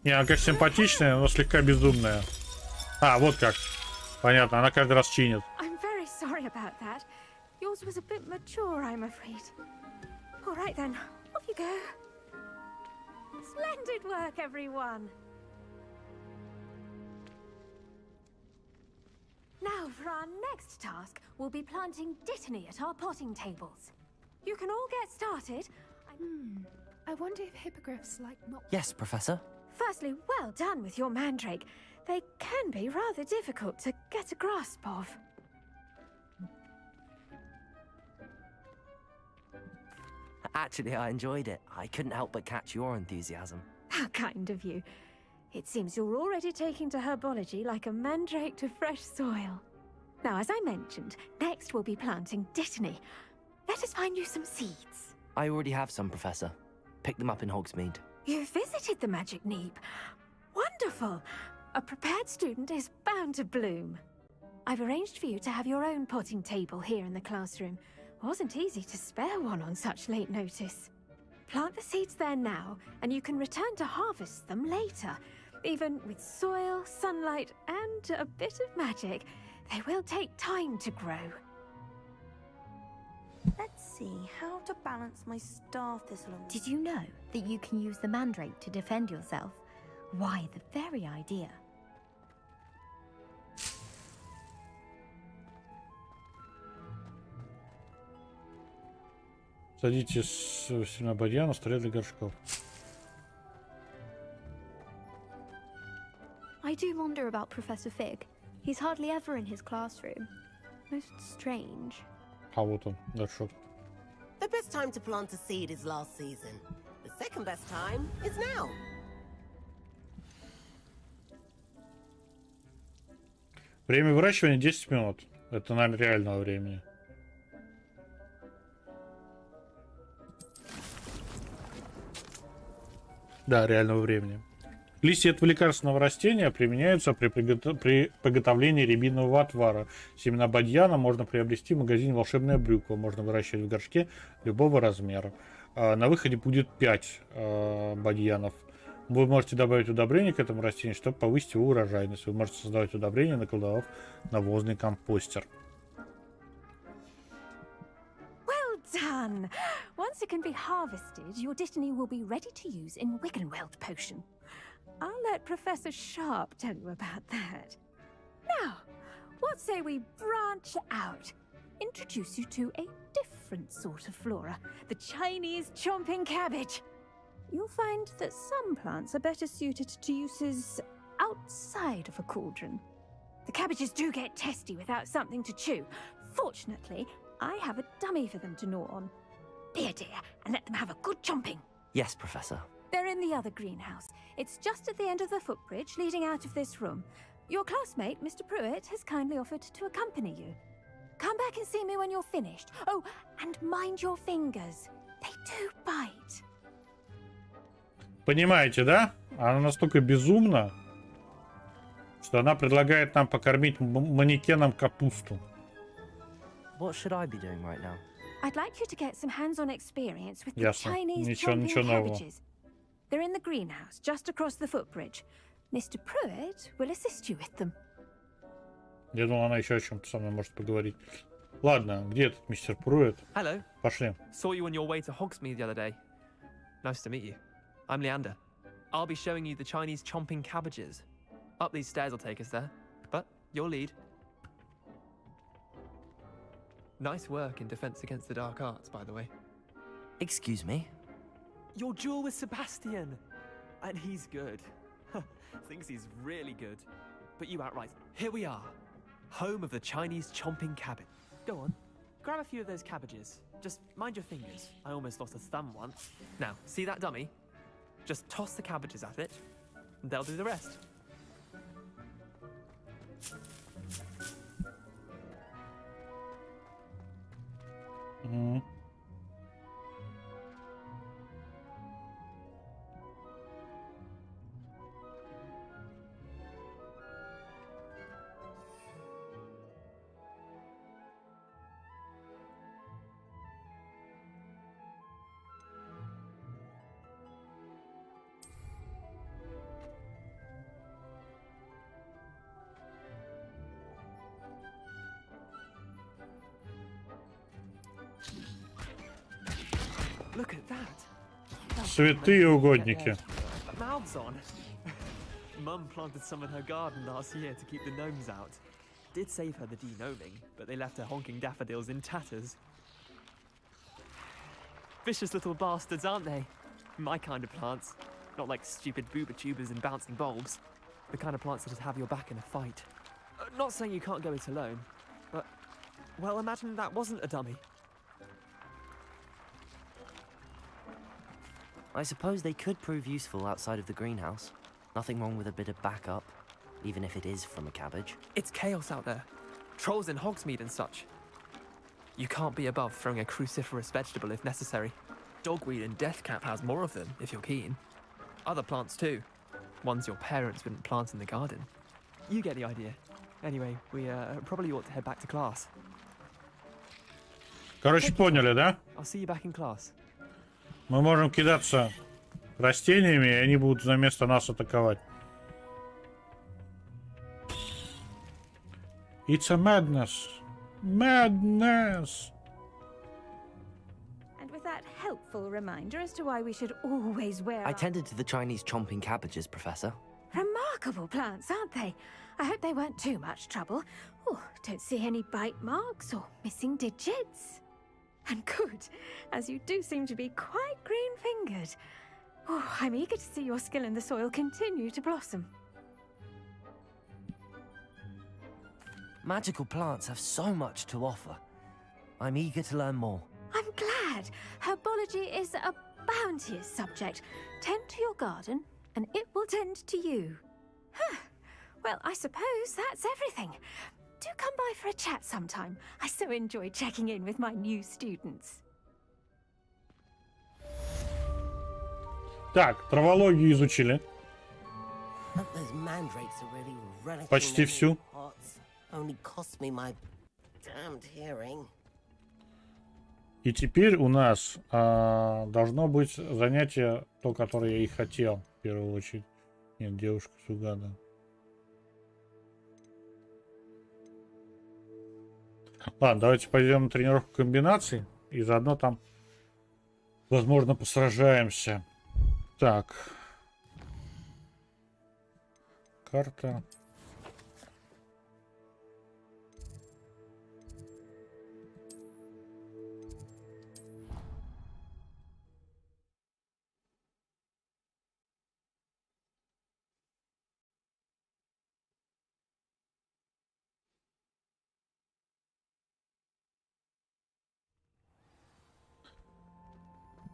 Не, она, конечно, симпатичная, но слегка безумная. А, вот как. Понятно, она каждый раз чинит. I'm very sorry about that. Yours was a bit mature, I'm afraid. All right then, off you go. Splendid work, everyone. Now, for our next task, we'll be planting dittany at our potting tables. You can all get started. I wonder if hippogriffs like not. Yes, Professor. Firstly, well done with your mandrake. They can be rather difficult to get a grasp of. Actually, I enjoyed it. I couldn't help but catch your enthusiasm. How kind of you. It seems you're already taking to herbology like a mandrake to fresh soil. Now, as I mentioned, next we'll be planting dittany. Let us find you some seeds. I already have some, Professor. Pick them up in Hogsmeade. You visited the Magic Neep. Wonderful! A prepared student is bound to bloom. I've arranged for you to have your own potting table here in the classroom. Wasn't easy to spare one on such late notice. Plant the seeds there now, and you can return to harvest them later. Even with soil, sunlight, and a bit of magic, they will take time to grow. Let's see how to balance my star thistle. Did you know that you can use the mandrake to defend yourself? Why, the very idea. Садите семена бадья на столе для горшков. I do wonder about Professor Fig. He's hardly ever in his classroom. Most strange. А вот он, горшок. The best time to plant a seed is last season. The second best time is now. Время выращивания 10 минут. Это, наверное, реального времени. Да, реального времени. Листья этого лекарственного растения применяются при приготовлении рябинового отвара. Семена бадьяна можно приобрести в магазине «Волшебная брюква». Можно выращивать в горшке любого размера. На выходе будет 5 бадьянов. Вы можете добавить удобрение к этому растению, чтобы повысить его урожайность. Вы можете создавать удобрение, наколдовав навозный компостер. Well done! Once it can be harvested, your destiny will be ready to use in Wiggenweld potion. I'll let Professor Sharp tell you about that. Now, what say we branch out? Introduce you to a different sort of flora, the Chinese chomping cabbage. You'll find that some plants are better suited to uses outside of a cauldron. The cabbages do get testy without something to chew. Fortunately, I have a dummy for them to gnaw on. Be a dear and let them have a good chomping. Yes, Professor. They're in the other greenhouse. It's just at the end of the footbridge leading out of this room. Your classmate, Mr. Pruitt, has kindly offered to accompany you. Come back and see me when you're finished. Oh, and mind your fingers. They do bite. Понимаете, да? Она настолько безумна, что она предлагает нам покормить манекеном капусту. What should I be doing right now? I'd like you to get some hands-on experience with the Ясно. Chinese chomping cabbages. They're in the greenhouse, just across the footbridge. Mr. Pruitt will assist you with them. Я думал, она еще о чем-то со мной может поговорить. Ладно, где этот мистер Пруиtt? Hello. Пошли. Saw you on your way to Hogsmeade the other day. Nice to meet you. I'm Leander. I'll be showing you the Chinese chomping cabbages. Up these stairs will take us there, but your lead. Nice work in defense against the dark arts, by the way. Excuse me? Your duel with Sebastian! And he's good. Thinks he's really good. But you outright. Here we are. Home of the Chinese chomping cabbage. Go on. Grab a few of those cabbages. Just mind your fingers. I almost lost a thumb once. Now, see that dummy? Just toss the cabbages at it, and they'll do the rest. Mm-hmm. Look at that. Святые угодники. Mouths on. Mum planted some in her garden last year to keep the gnomes out. Did save her the de-gnoming, but they left her honking daffodils in tatters. Vicious little bastards, aren't they? My kind of plants. Not like stupid booba tubers and bouncing bulbs. The kind of plants that just have your back in a fight. Not saying you can't go it alone, but, well, imagine that wasn't a dummy. I suppose they could prove useful outside of the greenhouse. Nothing wrong with a bit of backup, even if it is from a cabbage. It's chaos out there. Trolls in Hogsmeade and such. You can't be above throwing a cruciferous vegetable if necessary. Dogweed and deathcap has more of them, if you're keen. Other plants too. Ones your parents wouldn't plant in the garden. You get the idea. Anyway, we probably ought to head back to class. Короче, поняли, да? I'll see you back in class. Мы можем кидаться растениями, и они будут вместо нас атаковать. It's a madness. Madness. that helpful reminder as to why we should always wear I tended to the Chinese chomping cabbages, Professor. Remarkable plants, aren't they? I hope they weren't too much trouble. Oh, don't see any bite marks or missing digits. And good, as you do seem to be quite green-fingered. Oh, I'm eager to see your skill in the soil continue to blossom. Magical plants have so much to offer. I'm eager to learn more. I'm glad. Herbology is a bounteous subject. Tend to your garden, and it will tend to you. Huh. Well, I suppose that's everything. Do come by for a chat sometime. I so enjoy checking in with my new students. Так, травологию изучили. Those mandrakes are really relishing Почти their всю. pots. Only cost me my damned hearing. И теперь у нас должно быть занятие, то, которое я и хотел, в первую очередь. Нет, девушка Сугада. Ладно, давайте пойдем на тренировку комбинаций. И заодно там, возможно, посражаемся. Так. Карта.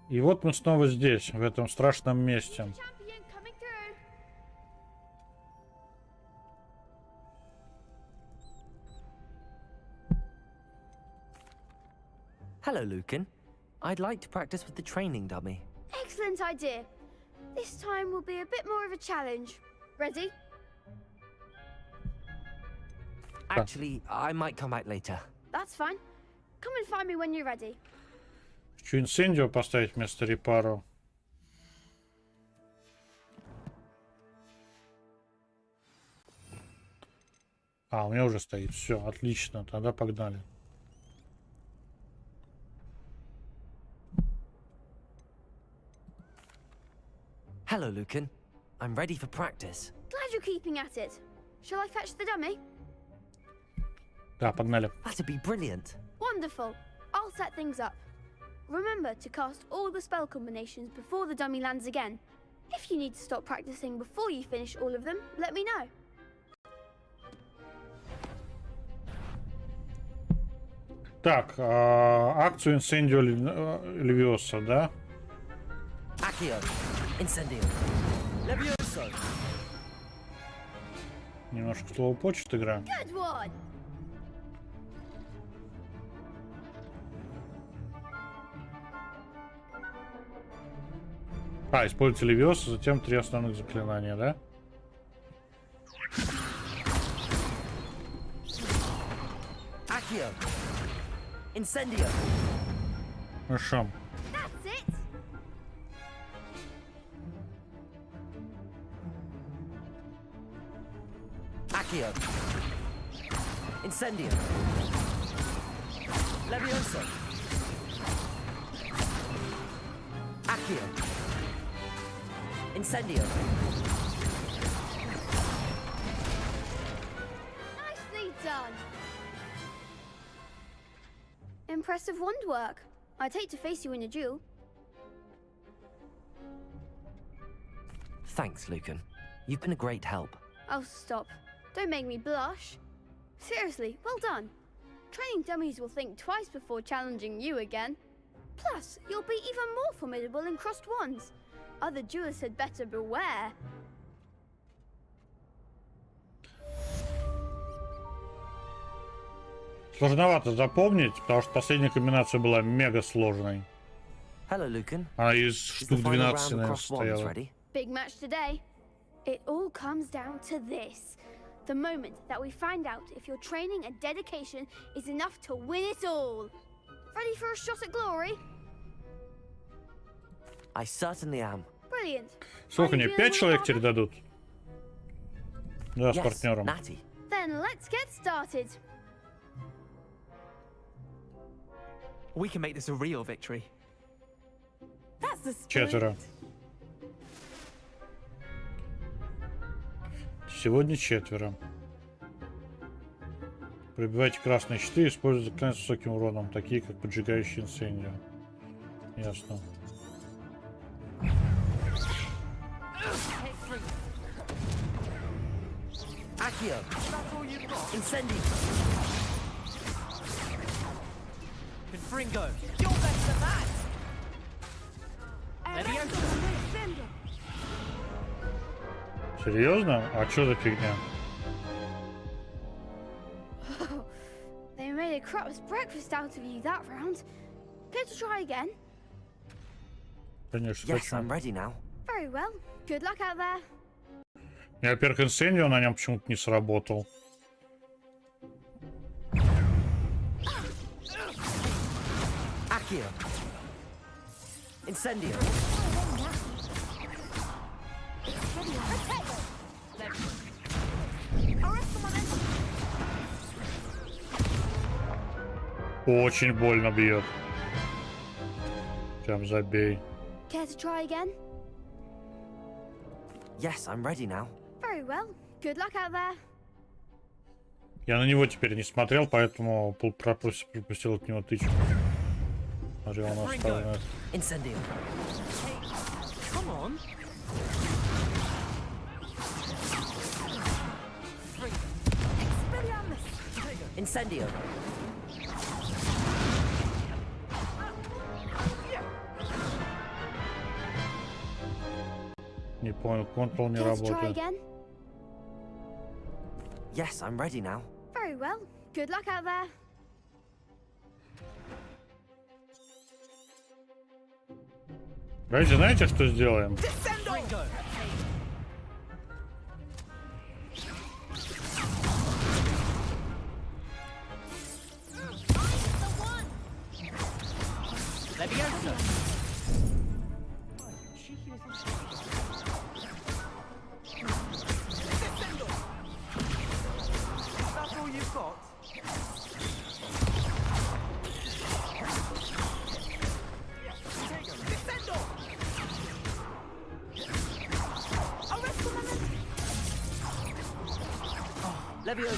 И вот мы снова здесь, в этом страшном месте. Hello, Lucan. I'd like to practice with the training dummy. Excellent idea. This time will be a bit more of a challenge. Ready? Actually, I might come back later. That's fine. Come and find me when you're ready. Хочу инсендио поставить вместо репару. А, у меня уже стоит. Все, отлично. Тогда погнали. Hello, Lucan. I'm ready for practice. Glad you're keeping at it. Shall I fetch the dummy? Да, погнали. That'd be brilliant. Wonderful. I'll set things up. Remember to cast all the spell combinations before the dummy lands again. If you need to stop practicing before you finish all of them, let me know. Так, акцию инсендио Левиоса, да? Accio. Incendio. Levioso. Немножко слово почт игра. Good one. А, используйте Левиоса, затем 3 основных заклинания, да? Accio. Incendio. Хорошо. That's it. Accio. Incendio. Levioso. Accio. Incendio. Nicely done. Impressive wand work. I'd hate to face you in a duel. Thanks, Lucan. You've been a great help. Oh, stop. Don't make me blush. Seriously, well done. Training dummies will think twice before challenging you again. Plus, you'll be even more formidable in crossed wands. Other duelists had better beware. Сложновато запомнить, потому что последняя комбинация была мега сложной. Hello, Lucan. Она из штук 12, наверное, состояла. Big match today. It all comes down to this. The moment that we find out if your training and dedication is enough to win it all. Ready for a shot at glory? I certainly am. Brilliant. Сколько мне? 5 человек теперь дадут? Да, с Yes, партнером. Natty. Then let's get started. We can make this a real victory. the Четверо. Сегодня четверо. Пробивайте красные щиты и используйте заклинания с высоким уроном, такие как поджигающий инсендио. Ясно. Accio. Incendio. Confringo. You're better than that! Серьезно? А что за фигня? They made a crap's breakfast out of you that round. Care to try again? Конечно, Yes, хочу. I'm ready now. Very well. Good luck out there. Я, во-первых, инсендио на нем почему-то не сработал. Accio. Incendio. Очень больно бьет. Прям забей. Care to try again? Yes, I'm ready now. Very well. Good luck out there. Я на него теперь не смотрел, поэтому пропустил от него тычку. Смотри, он оставлен. Incendio. Come on. Incendio. Не понял, контрол не Care to try работает. again? Yes, I'm ready now. Very well. Good luck out there. Давайте, знаете, что сделаем? That's all you've got? Leviosa.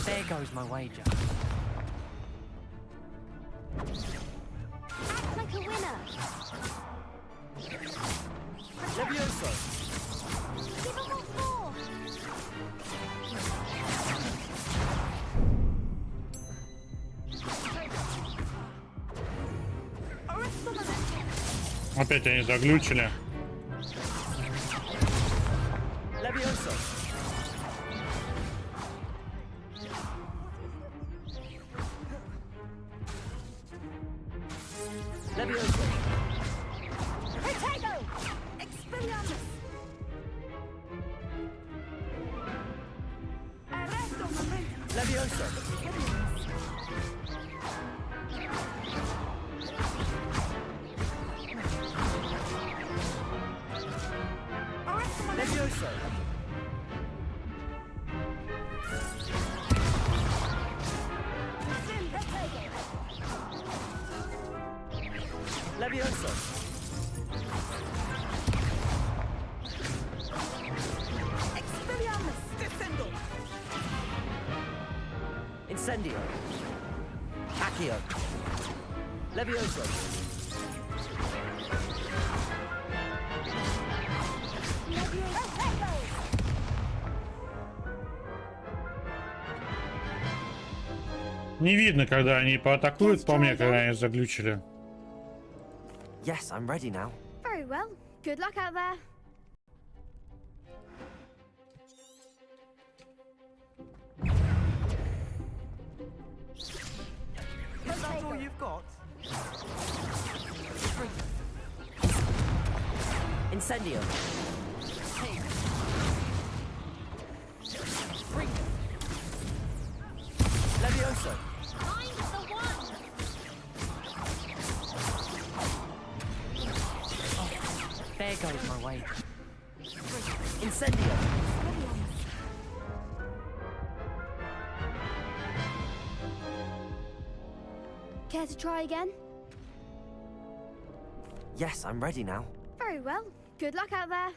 There goes my wager. Act like a winner. Leviosa. Give them what for. Опять они заглючили. Leviosa. Leviosa. Protego! Expelliarmus! Arresto momentum! Leviosa. Leviosa. Leviosa. Expelliarmus! Descendo! Incendio. Accio. Leviosa. Не видно, когда они поатакуют по мне, когда они заглючили. Yes, I'm ready now. Very well. Good luck out there. That's all you've got? Incendio. Leviosa. I'm the one. There goes my way. Incendio. Care to try again? Yes, I'm ready now. Very well. Good luck out there.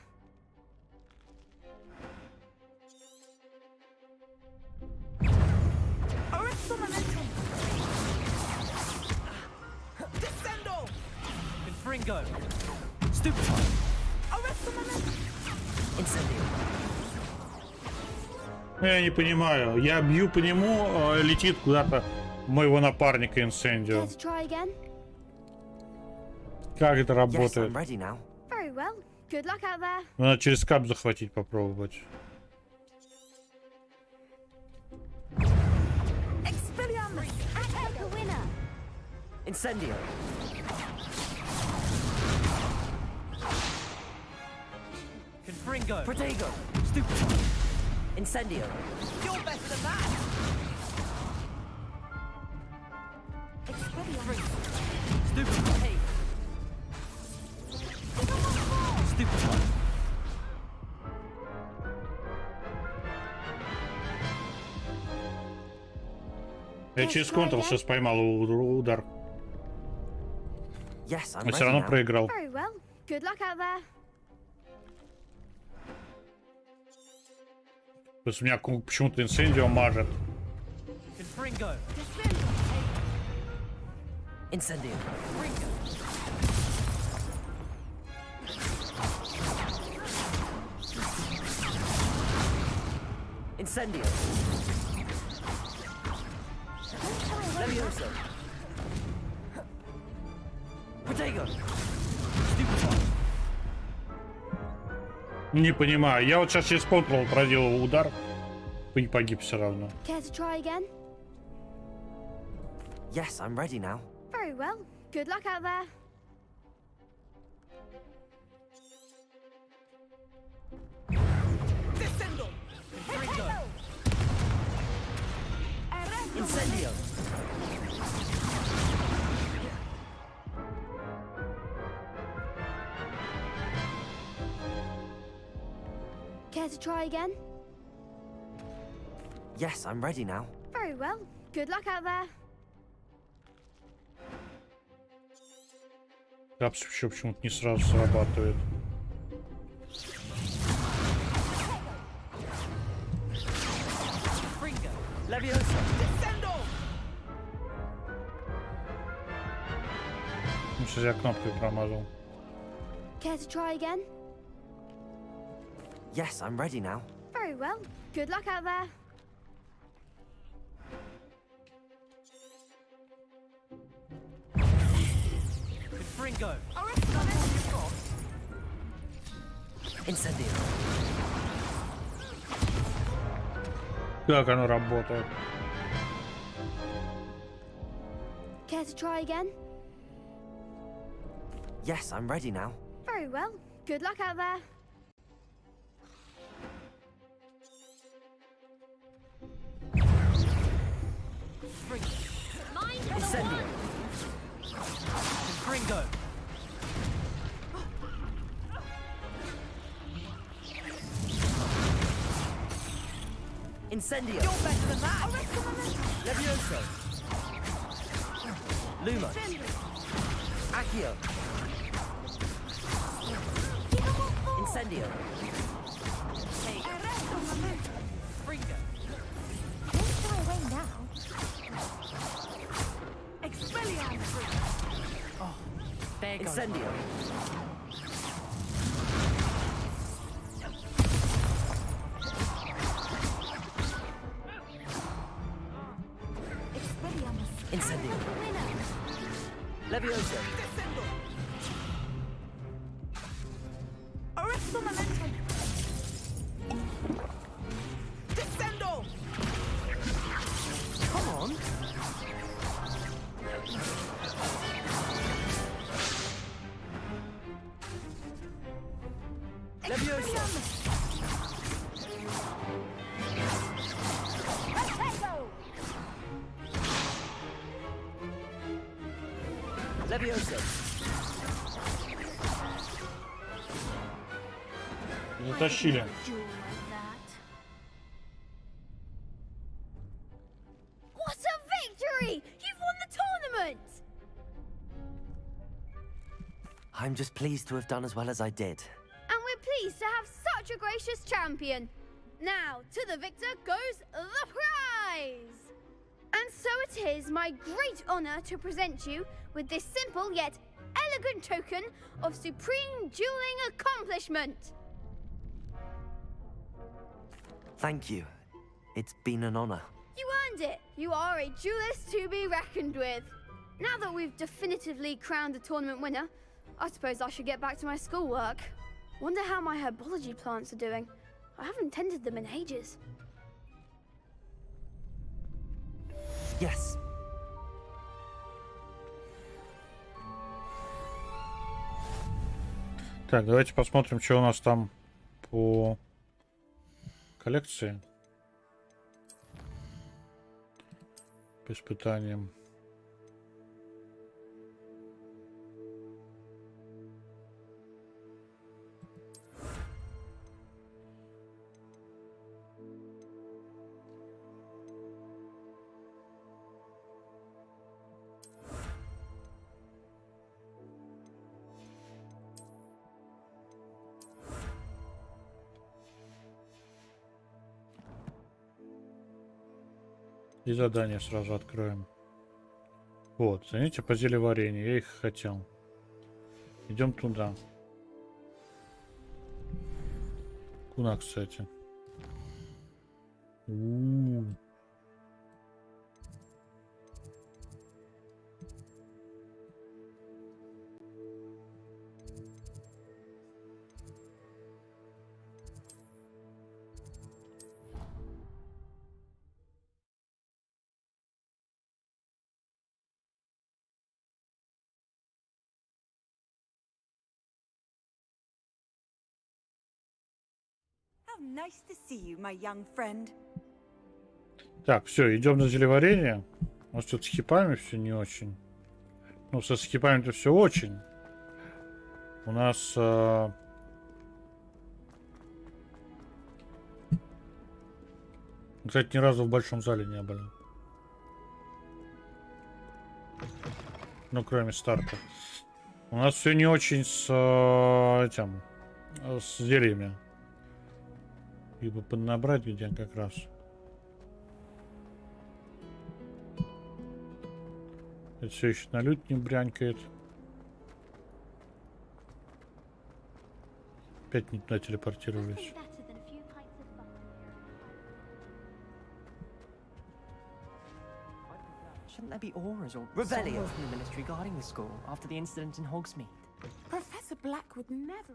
Arresto momentum! Descendo! Confringo! Stupefy! Arresto momentum! Incendio. Я не понимаю. Я бью по нему, летит куда-то моего напарника Инсендио. Care to try again? Как это Yes, работает? I'm ready now. Very well. Good luck out there. Надо через кап захватить попробовать. Expelliarmus! Take the winner. Incendio. Confringo! Protego. Stupefy! Incendio. You're better than that! Stupefy! Stupefy! Я через Ctrl сейчас поймал удар. Yes, I'm Но ready все равно now. проиграл. Very well. Good luck out there. То есть меня почему-то Инсендио мажет. Confringo! Incendio. Incendio. Levioso. Protego. Не понимаю. Я вот сейчас через Ctrl проделал удар. И погиб все равно. Care to try again? Yes, I'm ready now. Very well. Good luck out there. Descendo! Incendio. Care to try again? Yes, I'm ready now. Very well. Good luck out there. Капс еще почему-то не сразу срабатывает. Levioso. Descendo! Ну, сейчас я кнопкой промазал. Care to try again? Yes, I'm ready now. Very well. Good luck out there. Confringo! Incendio. Как оно работает? Care to try again? Yes, I'm ready now. Very well. Good luck out there. Incendio. Confringo! Incendio. You're better than that! Levioso. Lumos. Accio. Incendio. Don't fly away now. Expelliarmus! There goes Incendio. Incendio. Levioso. Descendo! Arresto momentum! Descendo! Come on. Levioso. Levioso. Затащили. What a victory! You've won the tournament! I'm just pleased to have done as well as I did. And we're pleased to have such a gracious champion. Now, to the victor goes the prize! And so it is my great honor to present you with this simple yet elegant token of supreme dueling accomplishment. Thank you. It's been an honor. You earned it. You are a duelist to be reckoned with. Now that we've definitively crowned the tournament winner, I suppose I should get back to my schoolwork. Wonder how my herbology plants are doing. I haven't tended them in ages. Yes. Так, давайте посмотрим, что у нас там по коллекции. По испытаниям. И задание сразу откроем. Вот, заметьте, по зелеварению. Я их хотел. Идем туда. Куда, кстати? How nice to see you, my young friend. Так, все, идем на зелеварение. Может, тут с хипами все не очень. Ну, со хипами-то все очень. У нас... Кстати, ни разу в большом зале не были. Ну, кроме старта. У нас все не очень с этим... С зельями. И бы поднабрать где как раз. Это все еще на лють не брянькает. Опять не туда телепортировались. Shouldn't there be auras or someone from the ministry guarding the school after the incident in Hogsmeade? Professor Black would never.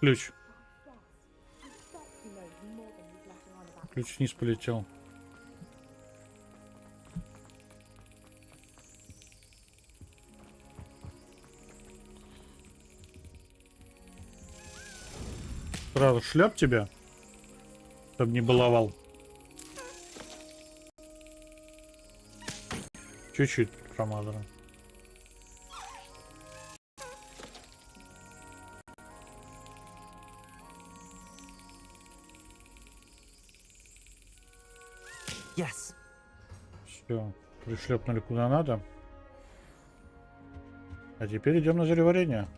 Ключ. Ключ вниз полетел. Сразу шляп тебя, чтобы не баловал. Чуть-чуть промазано. Yes. Все, пришлепнули куда надо. А теперь идем на зелеварение.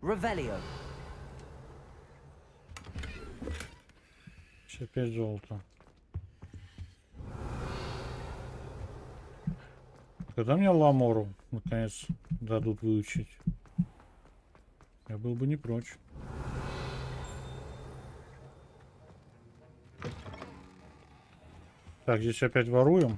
Revelio. 55 золота. Когда мне Ламору наконец дадут выучить, я был бы не прочь. Так, здесь опять воруем.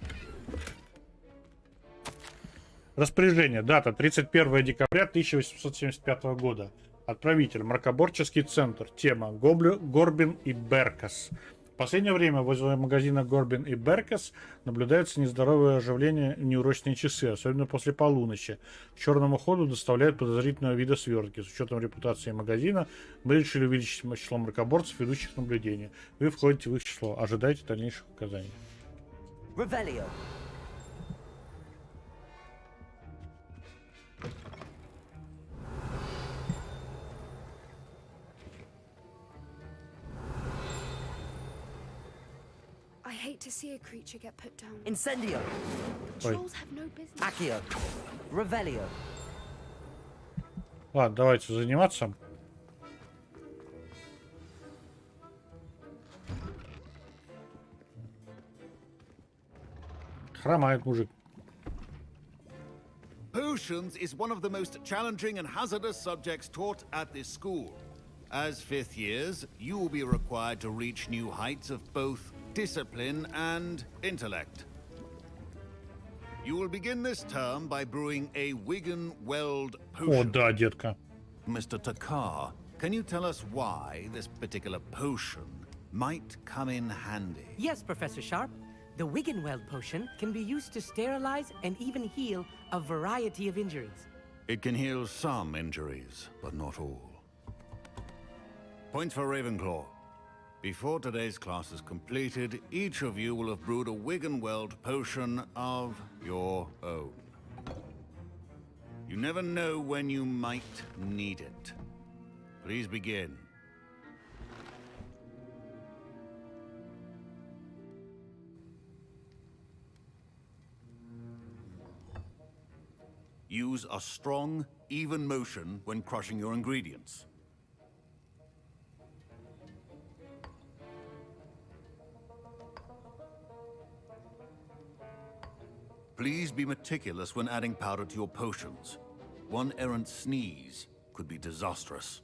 Распоряжение. Дата 31 декабря 1875 года. Отправитель. Мракоборческий центр. Тема. Горбин и Беркас. В последнее время возле магазина Горбин и Беркас наблюдается нездоровое оживление и неурочные часы, особенно после полуночи. К черному ходу доставляют подозрительного вида свертки. С учетом репутации магазина мы решили увеличить число мракоборцев, ведущих наблюдения. Вы входите в их число. Ожидайте дальнейших указаний. Revelio. I hate to see a creature get put down. Incendio. Trolls have no business. Accio. Revelio. Ладно, давайте заниматься. Хромает мужик. Potions is one of the most challenging and hazardous subjects taught at this school. As fifth years, you will be required to reach new heights of both discipline and intellect. You will begin this term by brewing a Wigan-Weld potion. О, да, детка. Mr. Takar, can you tell us why this particular potion might come in handy? Yes, Professor Sharp. The Wigan-Weld potion can be used to sterilize and even heal a variety of injuries. It can heal some injuries, but not all. Point for Ravenclaw. Before today's class is completed, each of you will have brewed a Wigan-Weld potion of your own. You never know when you might need it. Please begin. Use a strong, even motion when crushing your ingredients. Please be meticulous when adding powder to your potions. One errant sneeze could be disastrous.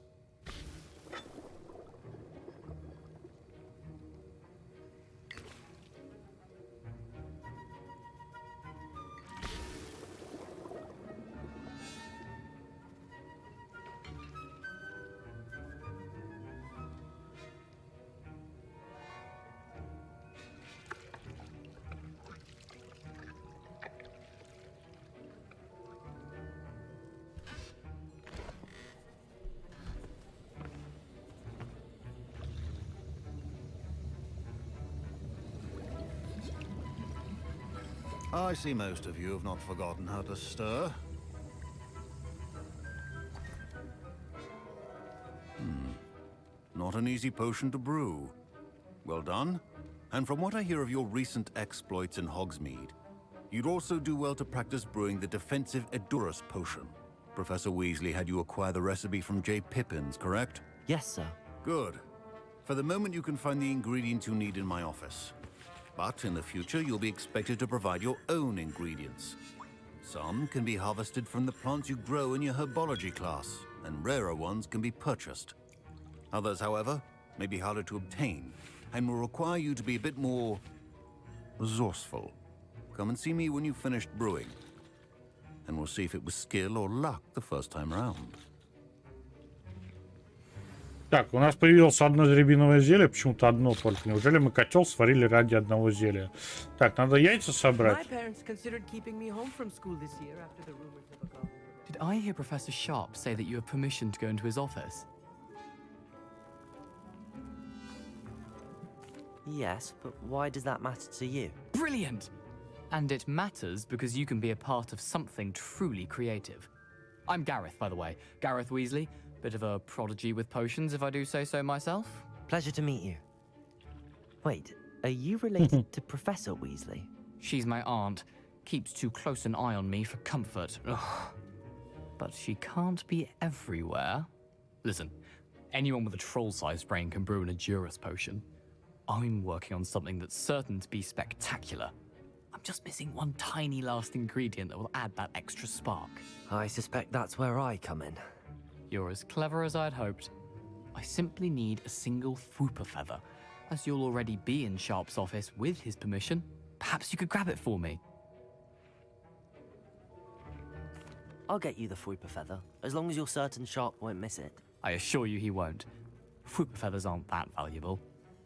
I see most of you have not forgotten how to stir. Not an easy potion to brew. Well done. And from what I hear of your recent exploits in Hogsmeade, you'd also do well to practice brewing the defensive Edurus potion. Professor Weasley had you acquire the recipe from J. Pippins, correct? Yes, sir. Good. For the moment, you can find the ingredients you need in my office. But in the future, you'll be expected to provide your own ingredients. Some can be harvested from the plants you grow in your herbology class, and rarer ones can be purchased. Others, however, may be harder to obtain, and will require you to be a bit more resourceful. Come and see me when you've finished brewing, and we'll see if it was skill or luck the first time round. Так, у нас появилось одно рябиновое зелье, почему-то одно только. Неужели мы котел сварили ради одного зелья? Так, надо яйца собрать. Did I hear Professor Sharp say that you have permission to go into his office? Yes, but why does that matter to you? Brilliant! And it matters because you can be a part of something truly creative. I'm Gareth, by the way. Gareth Weasley. Bit of a prodigy with potions, if I do say so myself. Pleasure to meet you. Wait, are you related to Professor Weasley? She's my aunt. Keeps too close an eye on me for comfort. Ugh. But she can't be everywhere. Listen, anyone with a troll-sized brain can brew an Edurus potion. I'm working on something that's certain to be spectacular. I'm just missing one tiny last ingredient that will add that extra spark. I suspect that's where I come in. You're as clever as I'd hoped. I simply need a single Fwooper feather. As you'll already be in Sharp's office with his permission, perhaps you could grab it for me. I'll get you the Fwooper feather, as long as you're certain Sharp won't miss it. I assure you he won't. Fwooper feathers aren't that valuable.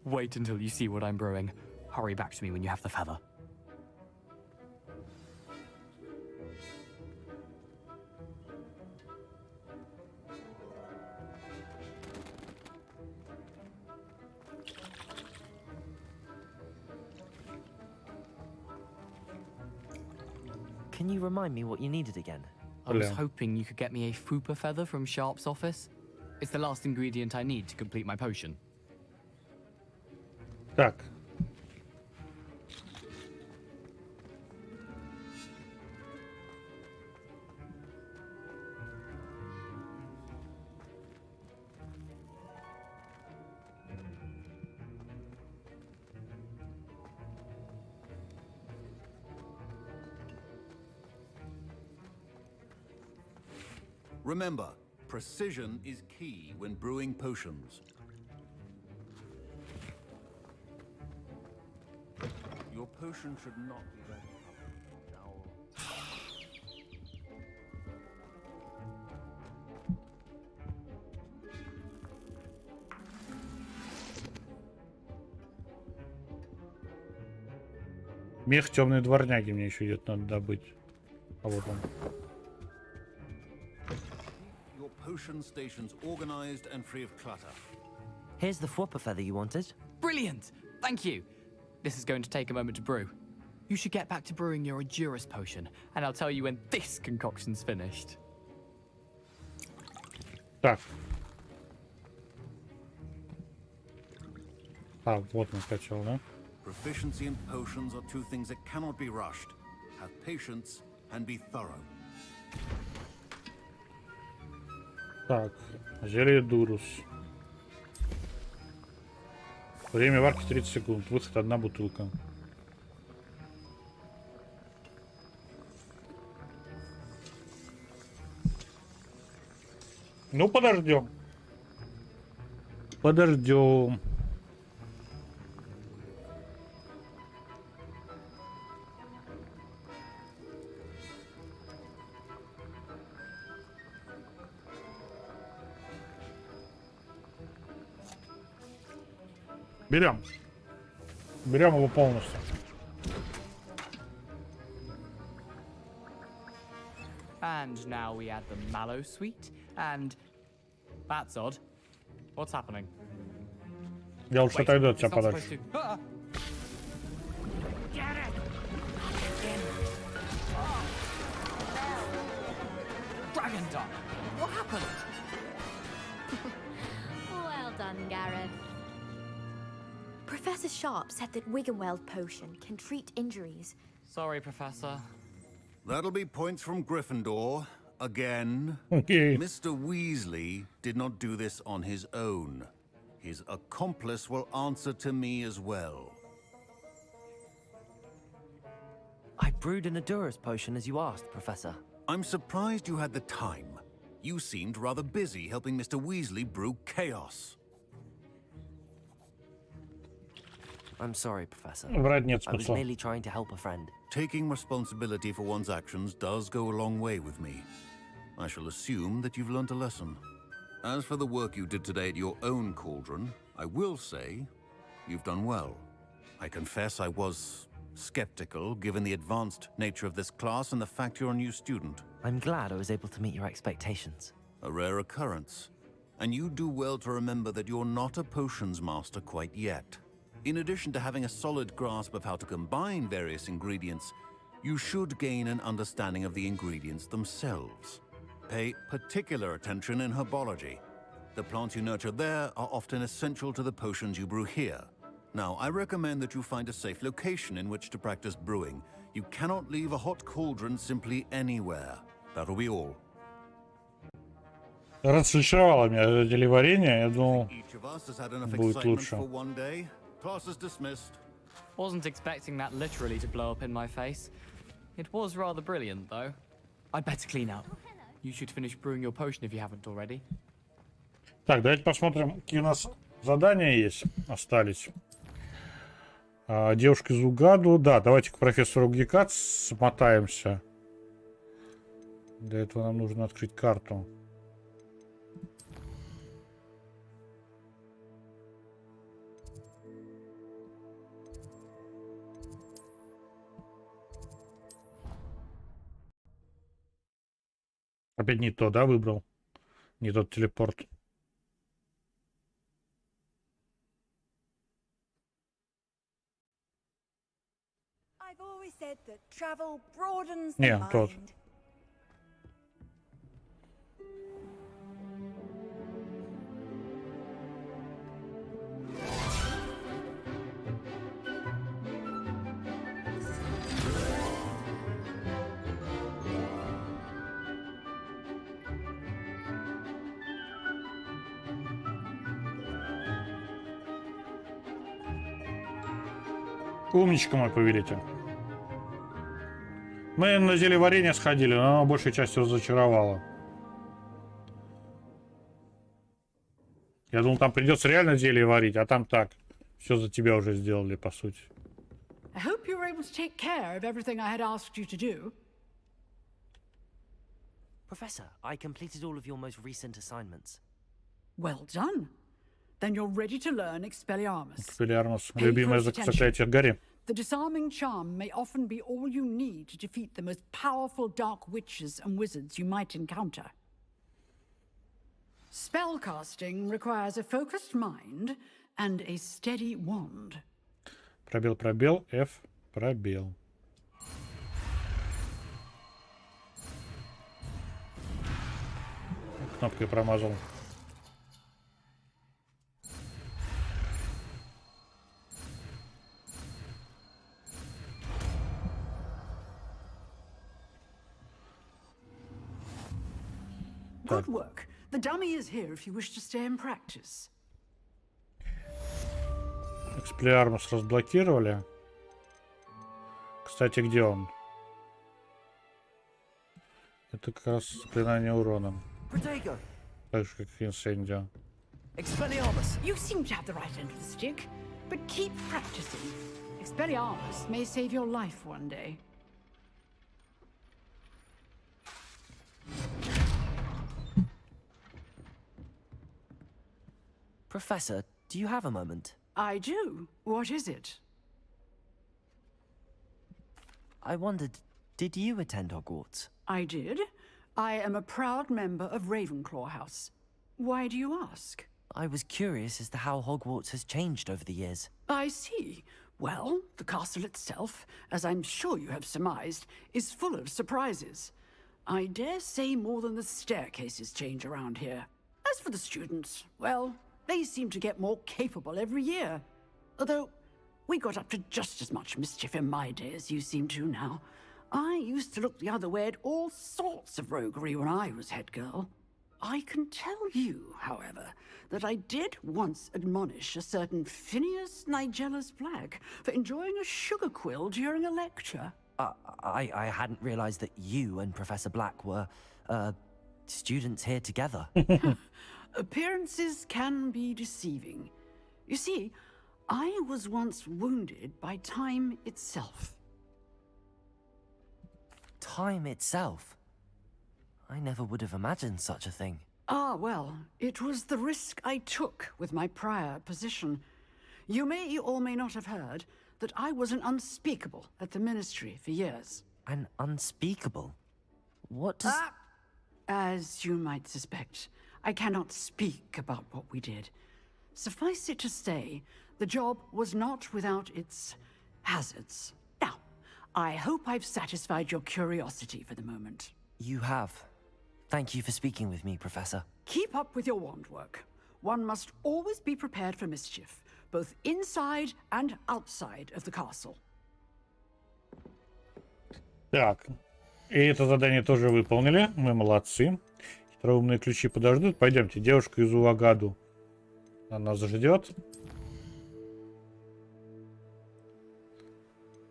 Wait until you see what I'm brewing. Hurry back to me when you have the feather. Can you remind me what you needed again? I was hoping you could get me a Fwooper feather from Sharp's office. It's the last ingredient I need to complete my potion. Так. Remember, precision is key when brewing potions. Your potion should not be ready. Мех темной дворняги мне еще идет, надо добыть. А вот он. Your potion station's organized and free of clutter. Here's the flopper feather you wanted. Brilliant! Thank you. This is going to take a moment to brew. You should get back to brewing your Adurus potion, and I'll tell you when this concoction's finished. Так. А, вот он скачал, да? Proficiency in potions are two things that cannot be rushed. Have patience and be thorough. Так, зелье Дурус. Время варки 30 секунд. Выход 1 бутылка. Ну, подождем. Подождем. Берем. Берем его полностью. And now we add the mallow sweet, and that's odd. What's happening? Я лучше отойду от тебя it's not подальше. supposed to- Ah! Get it! Dragon Dog! What happened? Well done, Gareth. Professor Sharp said that Wiggenweld potion can treat injuries. Sorry, Professor. That'll be points from Gryffindor. Again. Okay. Mr. Weasley did not do this on his own. His accomplice will answer to me as well. I brewed an Adurus potion as you asked, Professor. I'm surprised you had the time. You seemed rather busy helping Mr. Weasley brew chaos. I'm sorry, Professor. Врать нет I was смысла. merely trying to help a friend. Taking responsibility for one's actions does go a long way with me. I shall assume that you've learnt a lesson. As for the work you did today at your own cauldron, I will say you've done well. I confess I was skeptical given the advanced nature of this class and the fact you're a new student. I'm glad I was able to meet your expectations. A rare occurrence. And you do well to remember that you're not a potions master quite yet. In addition to having a solid grasp of how to combine various ingredients, you should gain an understanding of the ingredients themselves. Pay particular attention in herbology. The plants you nurture there are often essential to the potions you brew here. Now, I recommend that you find a safe location in which to practice brewing. You cannot leave a hot cauldron simply anywhere. That'll be all. Разочаровало меня деливарение, я думал, Each of us has had enough будет excitement лучше. for one day. Class is dismissed. Wasn't expecting that literally to blow up in my face. It was rather brilliant, though. I'd better clean up. You should finish brewing your potion if you haven't already. Так, давайте посмотрим, какие у нас задания есть, остались. Девушка из Угаду. Да, давайте к профессору Гекат смотаемся. Для этого нам нужно открыть карту. Опять не то, да, выбрал? Не тот телепорт. I've always said that travel broadens the Не, тот. mind. Умничка, мой повелитель. Мы на зелье варенье сходили, но оно большей частью разочаровало. Я думал, там придется реально зелье варить, а там так. Все за тебя уже сделали, по сути. I hope you were able to take care of everything I had asked you to do. Professor, I completed all of your most recent assignments. Well done. Then you're ready to learn Expelliarmus. Expelliarmus, любимое заклятие Гарри. The disarming charm may often be all you need to defeat the most powerful dark witches and wizards you might encounter. Spellcasting requires a focused mind and a steady wand. Пробел, пробел, F, пробел. Кнопкой промазал. Good work. The dummy is here if you wish to stay and practice. Expelliarmus разблокировали. Кстати, где он? Это как раз заклинание уроном. Так же, как инсендио. Expelliarmus! You seem to have the right end of the stick, but keep practicing. Expelliarmus may save your life one day. Professor, do you have a moment? I do. What is it? I wondered, did you attend Hogwarts? I did. I am a proud member of Ravenclaw House. Why do you ask? I was curious as to how Hogwarts has changed over the years. I see. Well, the castle itself, as I'm sure you have surmised, is full of surprises. I dare say more than the staircases change around here. As for the students, well, they seem to get more capable every year. Although, we got up to just as much mischief in my day as you seem to now. I used to look the other way at all sorts of roguery when I was head girl. I can tell you, however, that I did once admonish a certain Phineas Nigellus Black for enjoying a sugar quill during a lecture. I hadn't realized that you and Professor Black were, students here together. Appearances can be deceiving. You see, I was once wounded by time itself. Time itself? I never would have imagined such a thing. Ah, well, it was the risk I took with my prior position. You may or may not have heard that I was an unspeakable at the Ministry for years. An unspeakable? What does... As you might suspect, I cannot speak about what we did. Suffice it to say, the job was not without its hazards. Now, I hope I've satisfied your curiosity for the moment. You have. Thank you for speaking with me, Professor. Keep up with your wand work. One must always be prepared for mischief, both inside and outside of the castle. Так, и это задание тоже выполнили. Мы молодцы. Хитроумные ключи подождут. Пойдемте, девушка из Уагаду. Она ждет.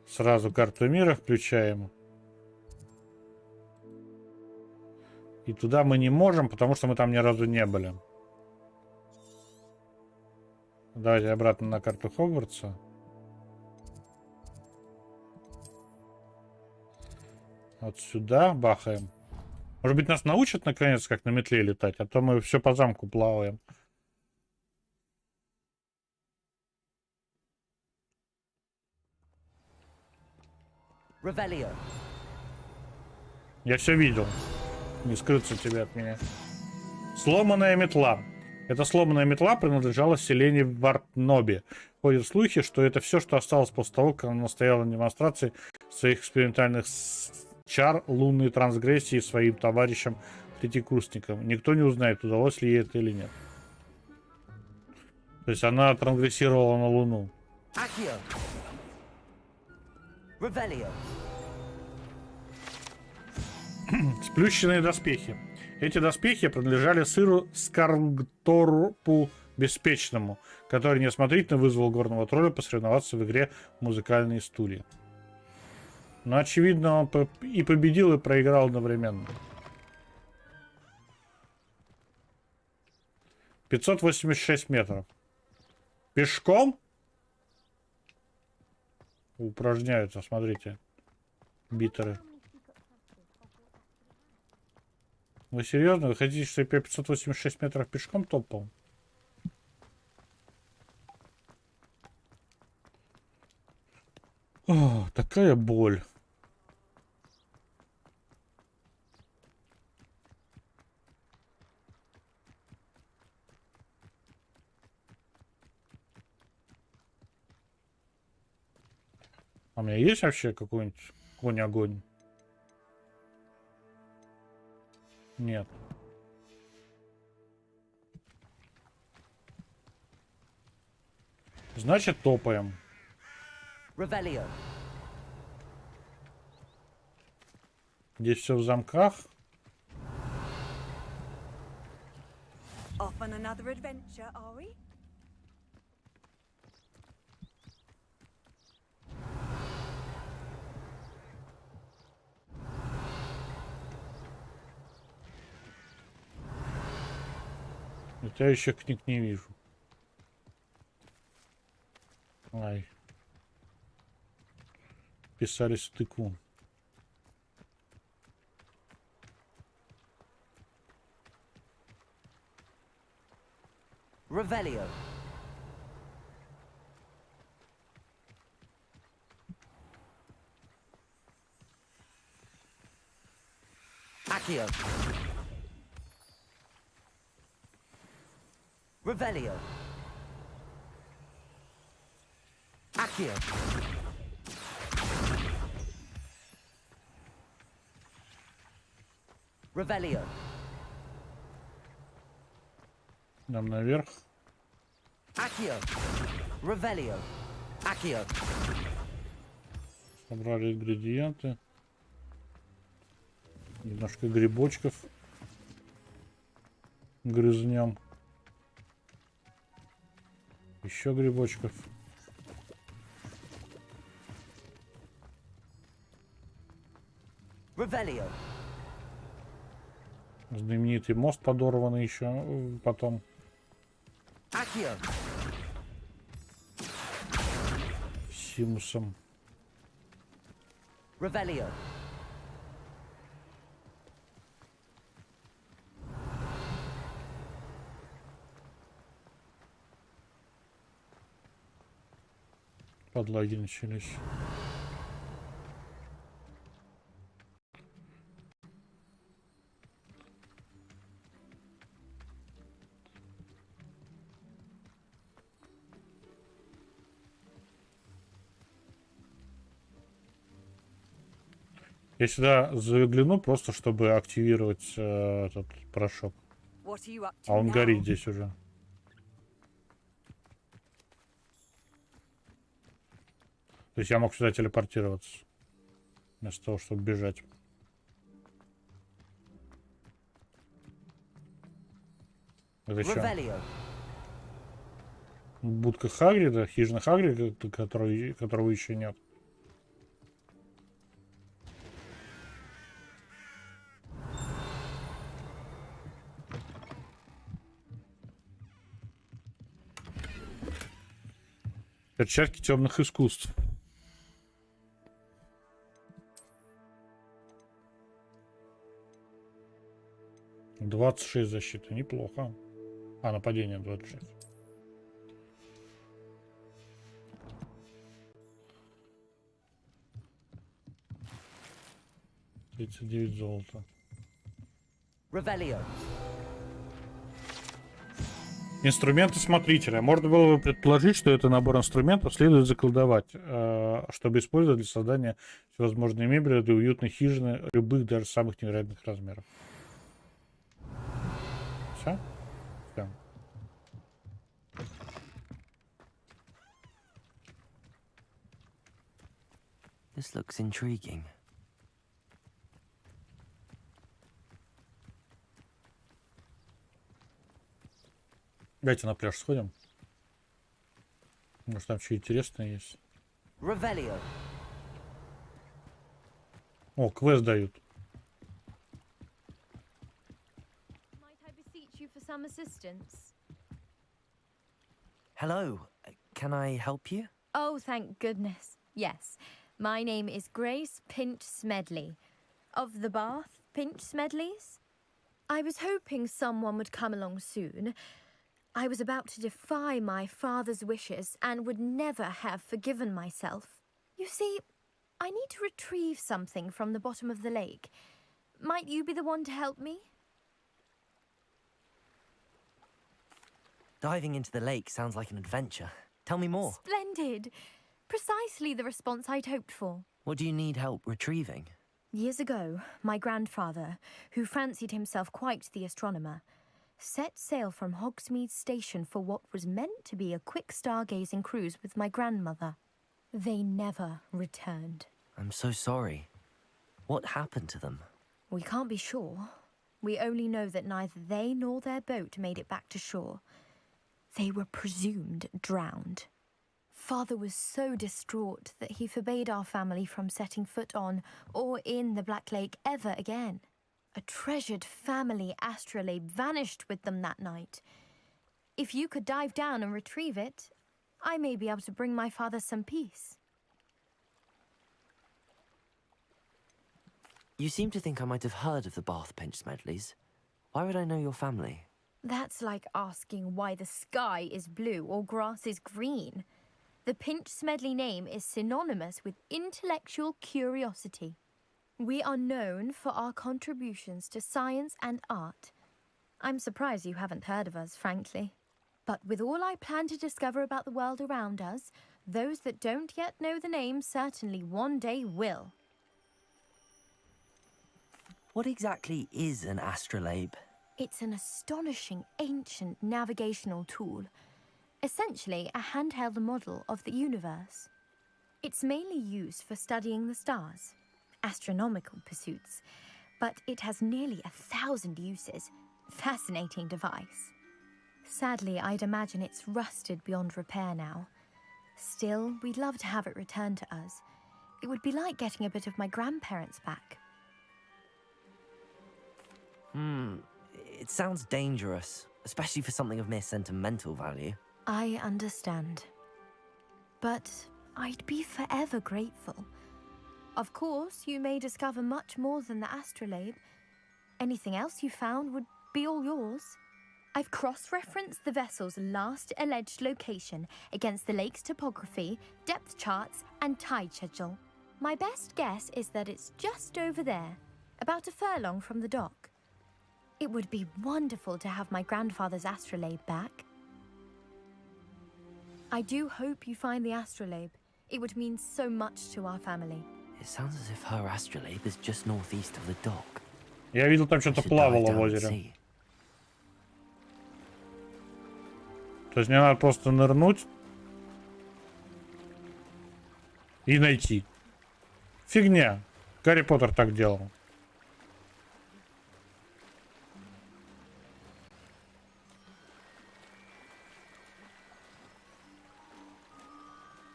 Сразу карту мира включаем. И туда мы не можем, потому что мы там ни разу не были. Давайте обратно на карту Хогвартса. Вот сюда бахаем. Может быть, нас научат наконец, как на метле летать, а то мы все по замку плаваем. Revelio. Я все видел. Не скрыться тебе от меня. Сломанная метла. Эта сломанная метла принадлежала селению в Артнобе. Ходят слухи, что это все, что осталось после того, как она настояла на демонстрации своих экспериментальных чар лунной трансгрессии своим товарищам-третьекурсникам. Никто не узнает, удалось ли ей это или нет. То есть она трансгрессировала на Луну. Accio. Revelio. Сплющенные доспехи. Эти доспехи принадлежали сыру Скаргторпу Беспечному, который неосмотрительно вызвал горного тролля посоревноваться в игре «Музыкальные стулья». Но, очевидно, он и победил, и проиграл одновременно. 586 метров. Пешком? Упражняются, смотрите. Битеры. Вы серьезно? Вы хотите, чтобы я 586 метров пешком топал? О, такая боль. А у меня есть вообще какой-нибудь конь-огонь? Нет. Значит, топаем. Revelio. Здесь все в замках. Off on another adventure, are we? Летающих книг не вижу. Ай. Писались в тыкву. Revelio. Accio. Revelio. Accio. Revelio. Нам наверх. Accio. Revelio. Accio. Собрали ингредиенты. Немножко грибочков. Грызнем. Еще грибочков. Revelio. Знаменитый мост подорванный еще потом. Accio. Симусом. Revelio. Подлаги начались. Я сюда загляну просто, чтобы активировать этот порошок. What are you up to А он now? горит здесь уже. То есть я мог сюда телепортироваться. Вместо того, чтобы бежать. Это что? Revelio. Будка Хагрида, хижина Хагрида, которого еще нет. Перчатки темных искусств. — 26 защиты, неплохо. А, нападение 26. $39 золота. Revelio. Инструменты смотрителя. Можно было бы предположить, что это набор инструментов следует заколдовать, чтобы использовать для создания всевозможной мебели для уютной хижины любых, даже самых невероятных размеров. Все? Все. This looks intriguing. Давайте на пляж сходим. Может, там что интересное есть. Revelio. О, квест дают. Might I beseech you for some assistance? Hello. Can I help you? Oh, thank goodness. Yes. My name is Grace Pinch Smedley. Of the Bath Pinch Smedleys? I was hoping someone would come along soon. I was about to defy my father's wishes and would never have forgiven myself. You see, I need to retrieve something from the bottom of the lake. Might you be the one to help me? Diving into the lake sounds like an adventure. Tell me more. Splendid! Precisely the response I'd hoped for. What do you need help retrieving? Years ago, my grandfather, who fancied himself quite the astronomer, set sail from Hogsmeade Station for what was meant to be a quick stargazing cruise with my grandmother. They never returned. I'm so sorry. What happened to them? We can't be sure. We only know that neither they nor their boat made it back to shore. They were presumed drowned. Father was so distraught that he forbade our family from setting foot on or in the Black Lake ever again. A treasured family astrolabe vanished with them that night. If you could dive down and retrieve it, I may be able to bring my father some peace. You seem to think I might have heard of the Bath Pinch Smedleys. Why would I know your family? That's like asking why the sky is blue or grass is green. The Pinch Smedley name is synonymous with intellectual curiosity. We are known for our contributions to science and art. I'm surprised you haven't heard of us, frankly. But with all I plan to discover about the world around us, those that don't yet know the name certainly one day will. What exactly is an astrolabe? It's an astonishing ancient navigational tool. Essentially a handheld model of the universe. It's mainly used for studying the stars, astronomical pursuits, but it has nearly 1,000 uses. Fascinating device. Sadly, I'd imagine it's rusted beyond repair now. Still, we'd love to have it returned to us. It would be like getting a bit of my grandparents back. It sounds dangerous, especially for something of mere sentimental value. I understand. But I'd be forever grateful. Of course, you may discover much more than the astrolabe. Anything else you found would be all yours. I've cross-referenced the vessel's last alleged location against the lake's topography, depth charts, and tide schedule. My best guess is that it's just over there, about a furlong from the dock. It would be wonderful to have my grandfather's astrolabe back. I do hope you find the astrolabe. It would mean so much to our family. It sounds as if her astrolabe is just northeast of the dock. Я видел, там что-то плавало в озере. То есть мне надо просто нырнуть и найти. Фигня. Гарри Поттер так делал.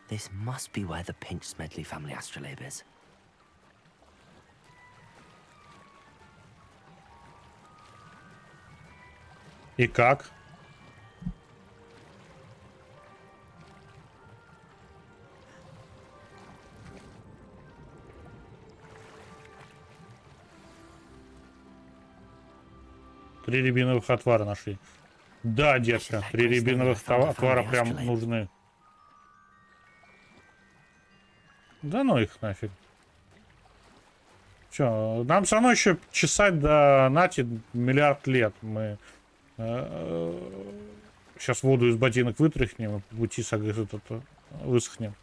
This must be where the Pinch Smedley family astrolabe is. И как? Три рябиновых отвара нашли. Да, детка, 3 рябиновых отвара прям нужны. Да ну их нафиг. Чё, нам все равно еще чесать до Нати миллиард лет. Мы сейчас воду из ботинок вытряхнем и по пути высохнем.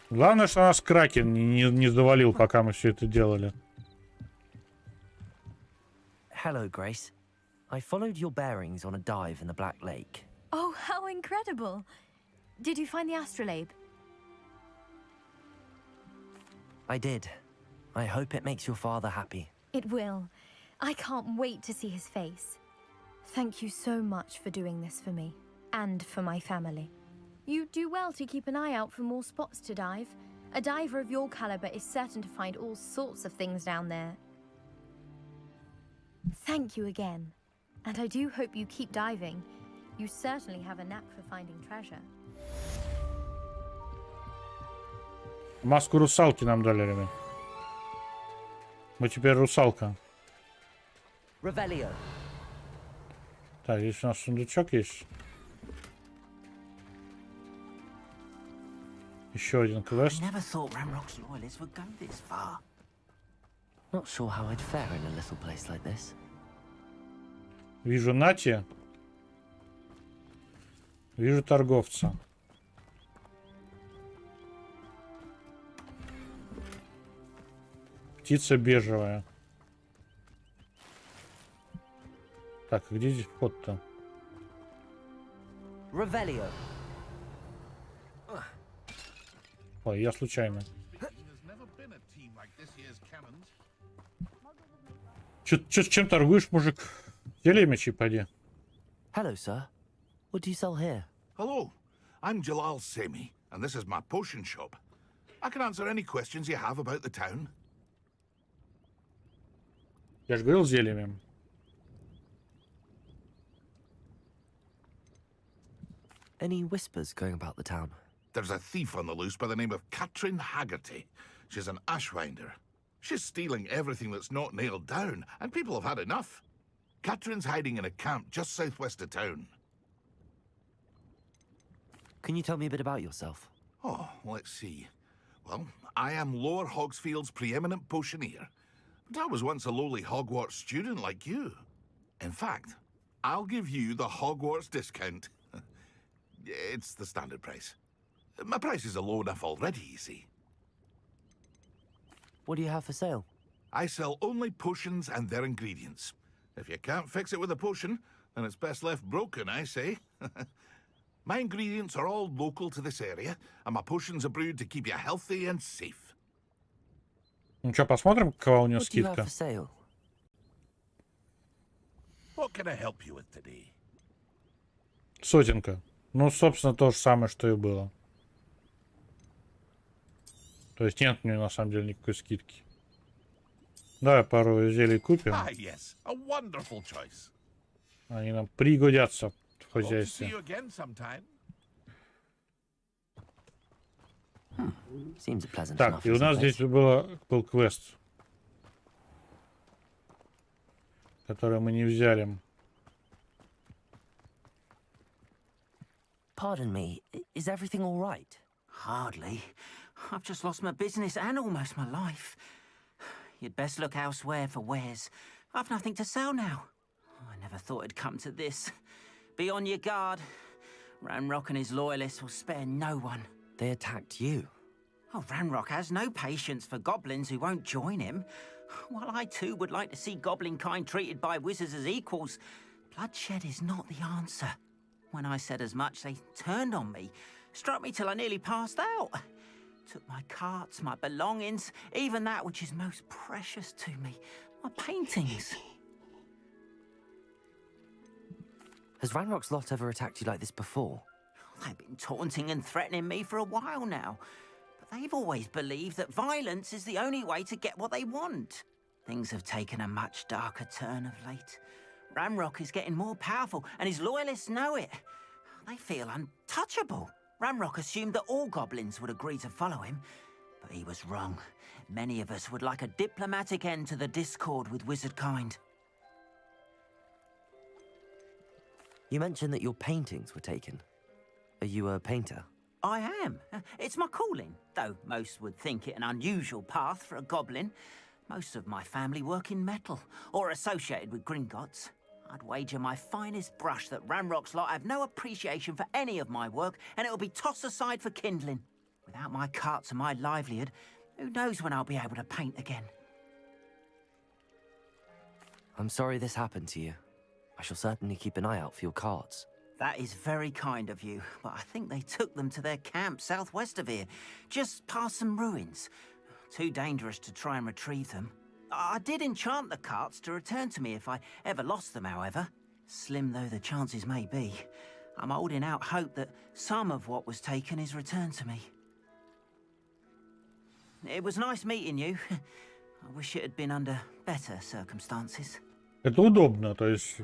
Главное, что нас Кракен не завалил, пока мы все это делали. Hello, Grace. I followed your bearings on a dive in the Black Lake. Oh, how incredible! Did you find the astrolabe? I did. I hope it makes your father happy. It will. I can't wait to see his face. Thank you so much for doing this for me, and for my family. You do well to keep an eye out for more spots to dive. A diver of your caliber is certain to find all sorts of things down there. Thank you again, and I do hope you keep diving. You certainly have a knack for finding treasure. Маску русалки нам дали, ребят. Мы теперь русалка. Revelio. Так, здесь у нас сундучок есть. Еще один квест. I never thought Ramrock's loyalists would go this far. Not sure how I'd fare in a little place like this. Вижу Нати. Вижу торговца. Птица бежевая. Так, где здесь вход-то? Revelio. Ой, я случайно. Чем торгуешь, мужик? Телемечи, поди. Hello, sir. What do you sell here? Hello, I'm Jalal Semi, and this is my potion shop. I can answer any questions you have about the town. Я же говорил зельями. Any whispers going about the town? There's a thief on the loose by the name of Katrin Haggerty. She's an ashwinder. She's stealing everything that's not nailed down, and people have had enough. Katrin's hiding in a camp just southwest of town. Can you tell me a bit about yourself? Oh, let's see. Well, I am Lower Hogsfield's preeminent potioneer, but I was once a lowly Hogwarts student like you. In fact, I'll give you the Hogwarts discount. It's the standard price. My prices are low enough already, you see. What do you have for sale? I sell only potions and their ingredients. If you can't fix it with a potion, then it's best left broken, I say. My ingredients are all local to this area, and my potions are brewed to keep you healthy and safe. Ну что, посмотрим, какова у нее What do you have скидка. for sale? What can I help you with today? Сотенка. Ну, собственно, то же самое, что и было. То есть нет у нее на самом деле никакой скидки. Давай пару зелий купим. Ah, yes, a wonderful choice. Они нам пригодятся в Hope to see хозяйстве. you again sometime. Seems a pleasant Так, enough. и у нас здесь был квест, который мы не взяли. Pardon me, is everything all right? Hardly. I've just lost my business and almost my life. You'd best look elsewhere for wares. I've nothing to sell now. I never thought it'd come to this. Be on your guard. Ranrock and his loyalists will spare no one. They attacked you. Oh, Ranrock has no patience for goblins who won't join him. While I too would like to see goblin kind treated by wizards as equals, bloodshed is not the answer. When I said as much, they turned on me, struck me till I nearly passed out. Took my carts, my belongings, even that which is most precious to me, my paintings. Has Ranrock's lot ever attacked you like this before? They've been taunting and threatening me for a while now, but they've always believed that violence is the only way to get what they want. Things have taken a much darker turn of late. Ranrock is getting more powerful, and his loyalists know it. They feel untouchable. Ranrock assumed that all goblins would agree to follow him, but he was wrong. Many of us would like a diplomatic end to the discord with wizard kind. You mentioned that your paintings were taken. Are you a painter? I am. It's my calling, though most would think it an unusual path for a goblin. Most of my family work in metal, or associated with Gringotts. I'd wager my finest brush that Ranrock's lot have no appreciation for any of my work, and it'll be tossed aside for kindling. Without my carts and my livelihood, who knows when I'll be able to paint again. I'm sorry this happened to you. I shall certainly keep an eye out for your carts. That is very kind of you, but I think they took them to their camp southwest of here, just past some ruins. Too dangerous to try and retrieve them. I did enchant the carts to return to me if I ever lost them, however. Slim though the chances may be, I'm holding out hope that some of what was taken is returned to me. It was nice meeting you. I wish it had been under better circumstances. Это удобно, то есть,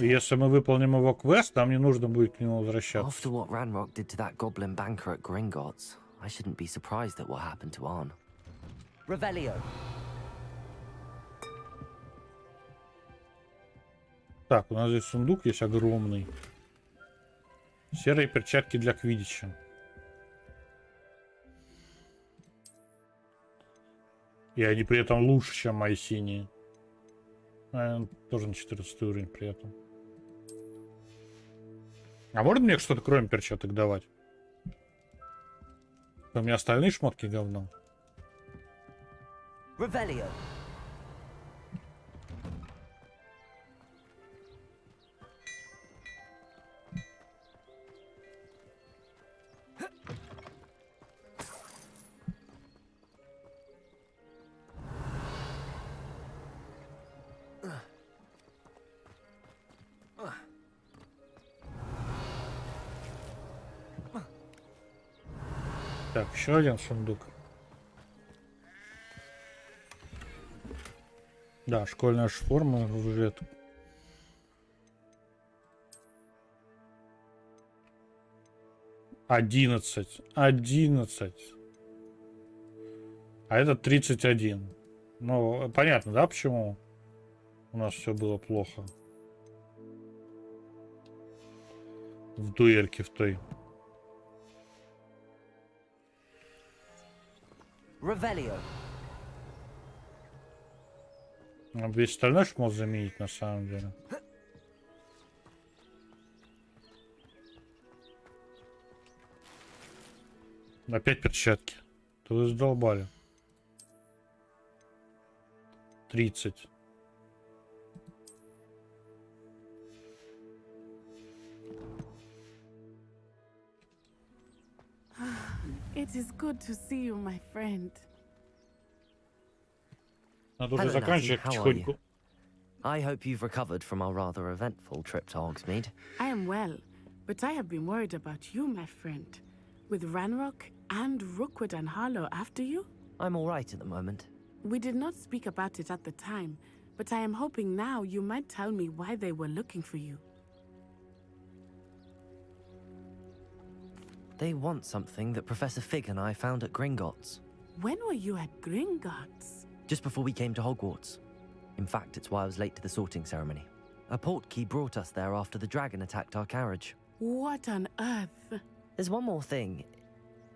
если мы выполним его квест, нам не нужно будет к нему возвращаться. After what Ranrock did to that goblin banker at Gringotts, I shouldn't be surprised at what happened to Arn. Revelio. Так, у нас здесь сундук есть огромный. Серые перчатки для квиддича. И они при этом лучше, чем мои синие. Тоже на 14 уровень при этом. А можно мне что-то кроме перчаток давать? У меня остальные шмотки говно. Revelio. Так, еще один сундук. Да, школьная форма, ружет. Одиннадцать. А это 31. Ну, понятно, да, почему у нас все было плохо? В дуэльке в той. Revelio. Весь остальной шмот заменить на самом деле. Опять перчатки. То вы задолбали. 30. It is good to see you, my friend. Надо уже заканчивать потихоньку. I hope you've recovered from our rather eventful trip to Hogsmeade. I am well, but I have been worried about you, my friend. With Ranrock and Rookwood and Harlow after you? I'm all right at the moment. We did not speak about it at the time, but I am hoping now you might tell me why they were looking for you. They want something that Professor Fig and I found at Gringotts. When were you at Gringotts? Just before we came to Hogwarts. In fact, it's why I was late to the sorting ceremony. A portkey brought us there after the dragon attacked our carriage. What on earth? There's one more thing.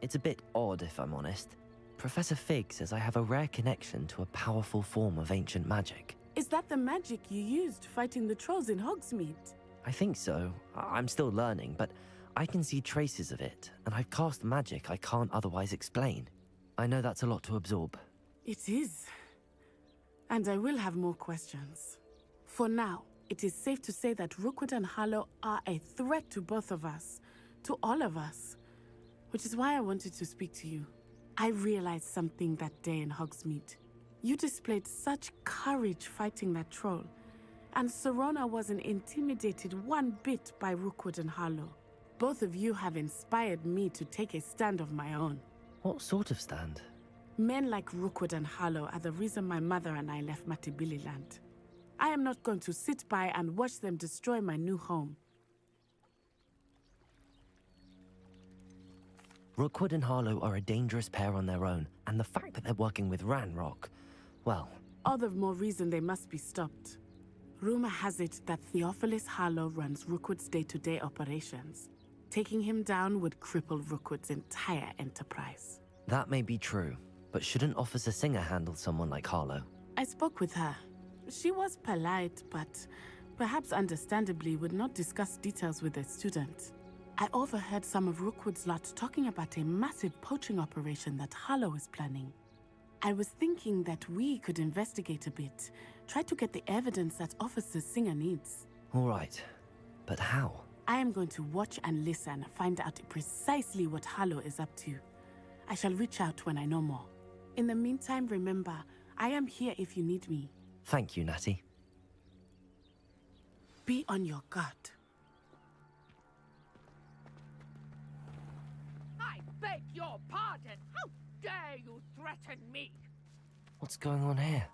It's a bit odd, if I'm honest. Professor Fig says I have a rare connection to a powerful form of ancient magic. Is that the magic you used fighting the trolls in Hogsmeade? I think so. I'm still learning, but I can see traces of it, and I've cast magic I can't otherwise explain. I know that's a lot to absorb. It is. And I will have more questions. For now, it is safe to say that Rookwood and Harlow are a threat to both of us, to all of us, which is why I wanted to speak to you. I realized something that day in Hogsmeade. You displayed such courage fighting that troll, and Serona wasn't intimidated one bit by Rookwood and Harlow. Both of you have inspired me to take a stand of my own. What sort of stand? Men like Rookwood and Harlow are the reason my mother and I left Matabeleland. I am not going to sit by and watch them destroy my new home. Rookwood and Harlow are a dangerous pair on their own, and the fact that they're working with Ranrock, well... All the more reason they must be stopped. Rumor has it that Theophilus Harlow runs Rookwood's day-to-day operations. Taking him down would cripple Rookwood's entire enterprise. That may be true, but shouldn't Officer Singer handle someone like Harlow? I spoke with her. She was polite, but perhaps understandably would not discuss details with a student. I overheard some of Rookwood's lot talking about a massive poaching operation that Harlow is planning. I was thinking that we could investigate a bit, try to get the evidence that Officer Singer needs. All right, but how? I am going to watch and listen, find out precisely what Harlow is up to. I shall reach out when I know more. In the meantime, remember, I am here if you need me. Thank you, Natty. be on your guard. I beg your pardon. How dare you threaten me? What's going on here?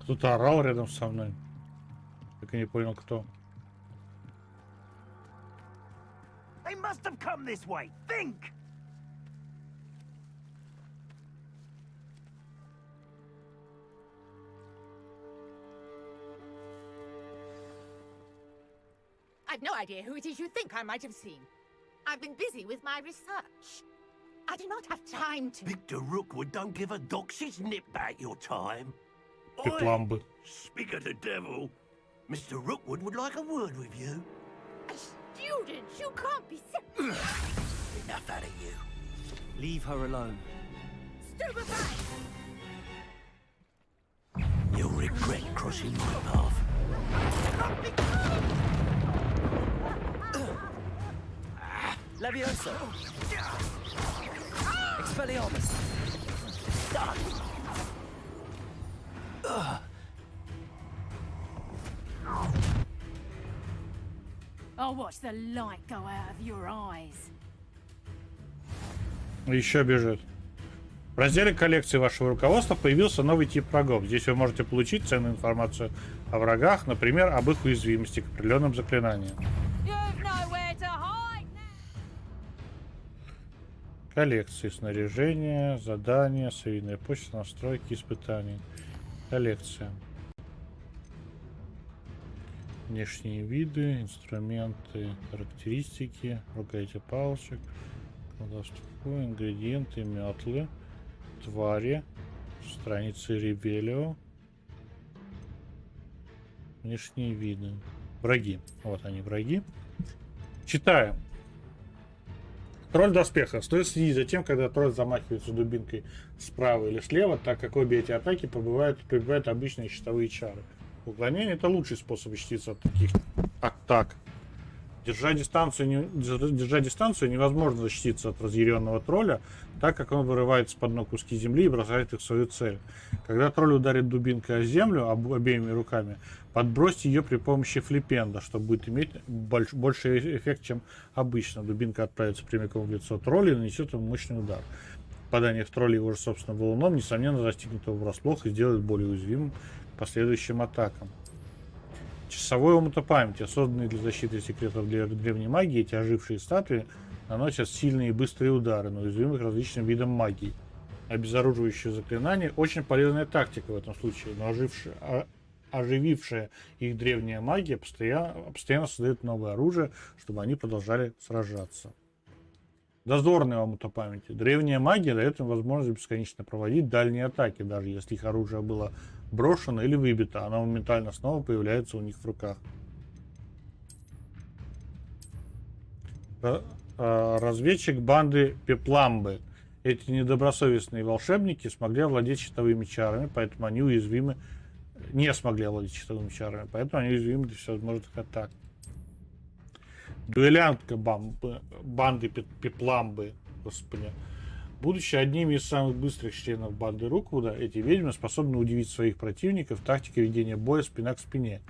Кто-то орал рядом со мной. Так и не понял, кто. They must have come this way. Think! I've no idea who it is you think I might have seen. I've been busy with my research. I do not have time to... Victor Rookwood don't give a doxy's nip back your time. Пеплам. Speak of the devil. Mr. Rookwood would like a word with you. A student? You can't be... Enough out of you. Leave her alone. Stupefy! You'll regret crossing my path. Levioso! Expelliarmus! I'll watch the light go out of your eyes. Еще бежит. В разделе коллекции вашего руководства появился новый тип врагов. Здесь вы можете получить ценную информацию о врагах, например, об их уязвимости к определенным заклинаниям. Коллекции, снаряжение, задания, серийная почта, настройки, испытания. Коллекция. Внешние виды, инструменты, характеристики, рукояти палочек, колдовство, ингредиенты, метлы, твари, страницы Ревелио, внешние виды, враги. Вот они, враги. Читаем. Тролль доспеха. Стоит следить за тем, когда тролль замахивается дубинкой справа или слева, так как обе эти атаки прибывают обычные щитовые чары. Уклонение — это лучший способ защититься от таких атак. Держа дистанцию невозможно защититься от разъяренного тролля, так как он вырывает из-под ног куски земли и бросает их в свою цель. Когда тролль ударит дубинкой о землю обеими руками, подбросьте ее при помощи флипенда, чтобы будет иметь больший эффект, чем обычно. Дубинка отправится прямиком в лицо тролля и нанесет ему мощный удар. Попадание в тролля его же собственным валуном, несомненно, застигнет его врасплох и сделает более уязвимым к последующим атакам. Часовой омута памяти, созданные для защиты секретов для древней магии, эти ожившие статуи наносят сильные и быстрые удары, но уязвимых различным видам магии. Обезоруживающее заклинание — очень полезная тактика в этом случае, но оживившая их древняя магия постоянно создает новое оружие, чтобы они продолжали сражаться. Дозорные омута памяти. Древняя магия дает им возможность бесконечно проводить дальние атаки, даже если их оружие было брошено или выбито, оно моментально снова появляется у них в руках. Разведчик банды Пепламбы. Эти недобросовестные волшебники смогли овладеть щитовыми чарами, поэтому они уязвимы. Не смогли овладеть щитовыми чарами, поэтому они уязвимы для всевозможных атак. Дуэлянтка банды Пепламбы. Господи. Будучи одними из самых быстрых членов банды Руквуда, эти ведьмы способны удивить своих противников тактикой ведения боя спина к спине.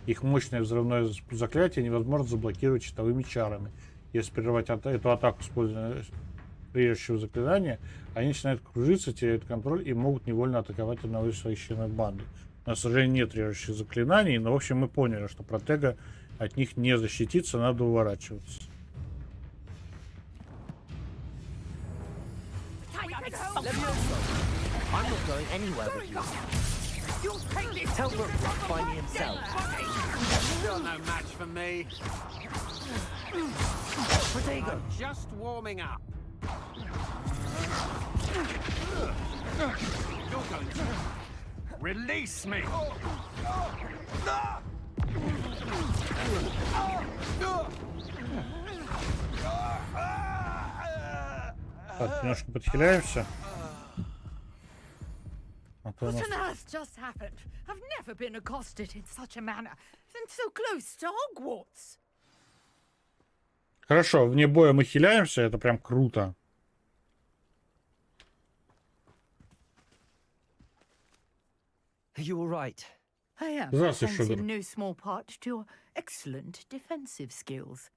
Их мощное взрывное заклятие невозможно заблокировать щитовыми чарами. Если прервать эту атаку с использованием режущего заклинания, они начинают кружиться, теряют контроль и могут невольно атаковать одного из своих членов банды. Но, к сожалению, нет режущих заклинаний, но, в общем, мы поняли, что протега от них не защититься, надо уворачиваться. I'm not going anywhere with you. Tell Rookwood to find me himself. Still no match for me. Protego. I'm just warming up. You're going to release me. Так, немножко подхиляемся. What on earth just happened? I've never been accosted in such a manner, and so close to Hogwarts. Хорошо, вне боя мы хиляемся, это прям круто. You were right. I am, Здравствуй, thanks Sugar. in no small part to your excellent defensive skills.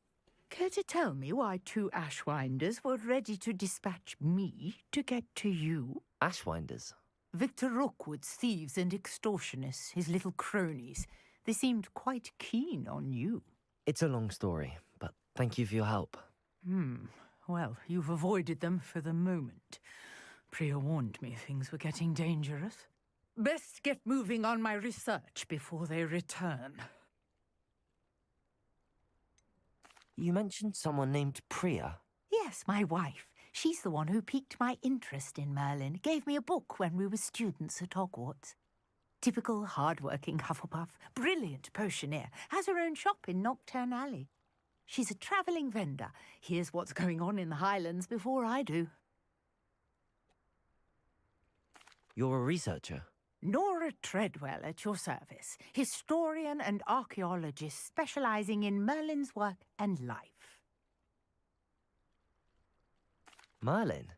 Care to tell me why 2 Ashwinders were ready to dispatch me to get to you? Ashwinders? Victor Rookwood's thieves and extortionists, his little cronies. They seemed quite keen on you. It's a long story, but thank you for your help. Well, you've avoided them for the moment. Priya warned me things were getting dangerous. Best get moving on my research before they return. You mentioned someone named Priya. Yes, my wife. She's the one who piqued my interest in Merlin. Gave me a book when we were students at Hogwarts. Typical hard-working Hufflepuff, brilliant potioneer, has her own shop in Nocturne Alley. She's a travelling vendor. Hears what's going on in the Highlands before I do. You're a researcher? Nora Treadwell at your service, historian and archaeologist specializing in Merlin's work and life. Merlin?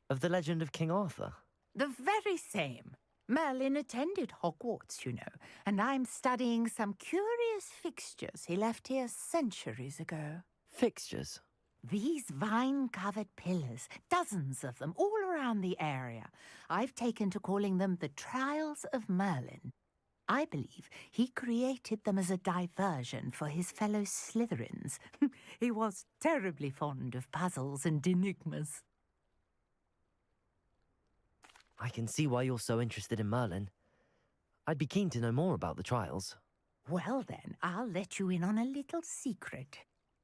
Of the legend of King Arthur? The very same. Merlin attended Hogwarts, you know, and I'm studying some curious fixtures he left here centuries ago. Fixtures? These vine-covered pillars, dozens of them, all around the area. I've taken to calling them the Trials of Merlin. I believe he created them as a diversion for his fellow Slytherins. He was terribly fond of puzzles and enigmas. I can see why you're so interested in Merlin. I'd be keen to know more about the trials. Well then, I'll let you in on a little secret.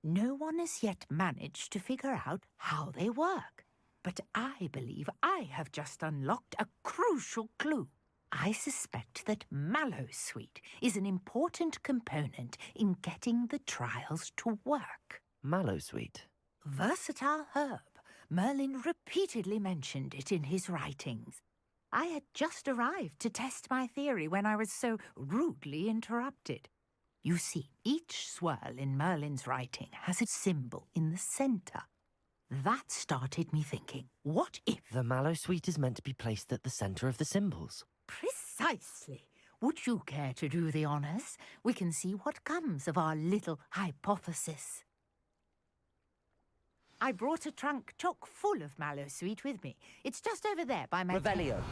No one has yet managed to figure out how they work. But I believe I have just unlocked a crucial clue. I suspect that Mallowsweet is an important component in getting the trials to work. Mallowsweet? Versatile herb. Merlin repeatedly mentioned it in his writings. I had just arrived to test my theory when I was so rudely interrupted. You see, each swirl in Merlin's writing has a symbol in the center. That started me thinking, what if... The Mallowsweet is meant to be placed at the center of the symbols. Precisely. Would you care to do the honors? We can see what comes of our little hypothesis. I brought a trunk chock full of Mallowsweet with me. It's just over there by my... Revelio.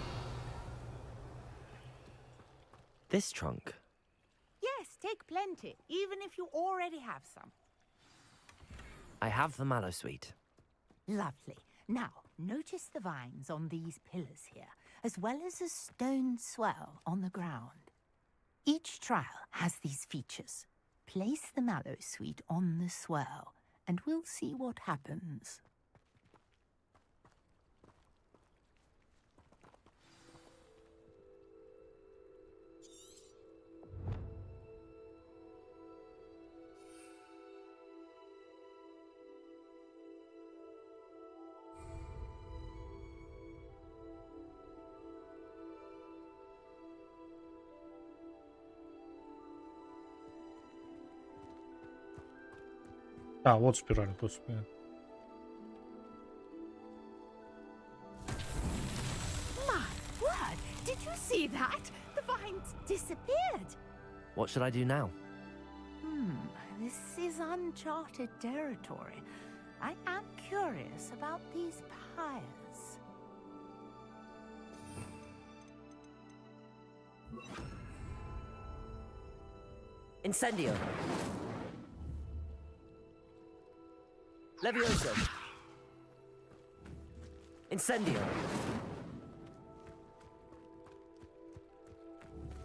This trunk? Yes, take plenty, even if you already have some. I have the Mallowsweet. Lovely. Now, notice the vines on these pillars here, as well as a stone swell on the ground. Each trial has these features. Place the Mallowsweet on the swell, and we'll see what happens. А, вот спираль, вот спираль. My word! Did you see that? The vines disappeared. What should I do now? This is uncharted territory. I am curious about these pyres. Incendio. Levioso. Incendio.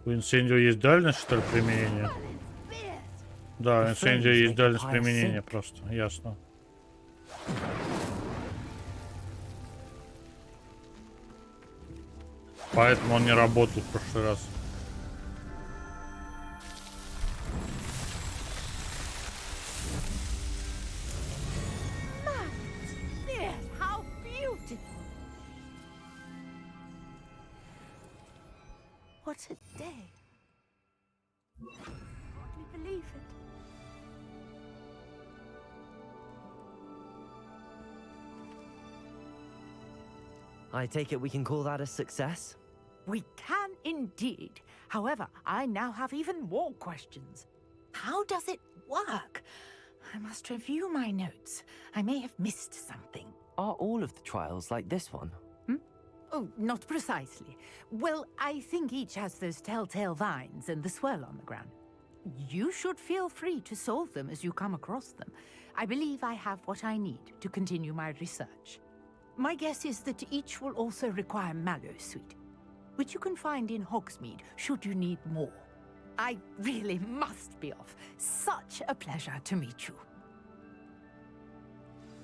У инсендио есть дальность, что ли, применения? Да, у инсендио есть дальность применения просто, ясно. Поэтому он не работал в прошлый раз. How beautiful! What a day! Hardly believe it. I take it we can call that a success? We can indeed. However, I now have even more questions. How does it work? I must review my notes. I may have missed something. Are all of the trials like this one? Oh, not precisely. Well, I think each has those telltale vines and the swirl on the ground. You should feel free to solve them as you come across them. I believe I have what I need to continue my research. My guess is that each will also require mallow sweet, which you can find in Hogsmeade should you need more. I really must be off. Such a pleasure to meet you.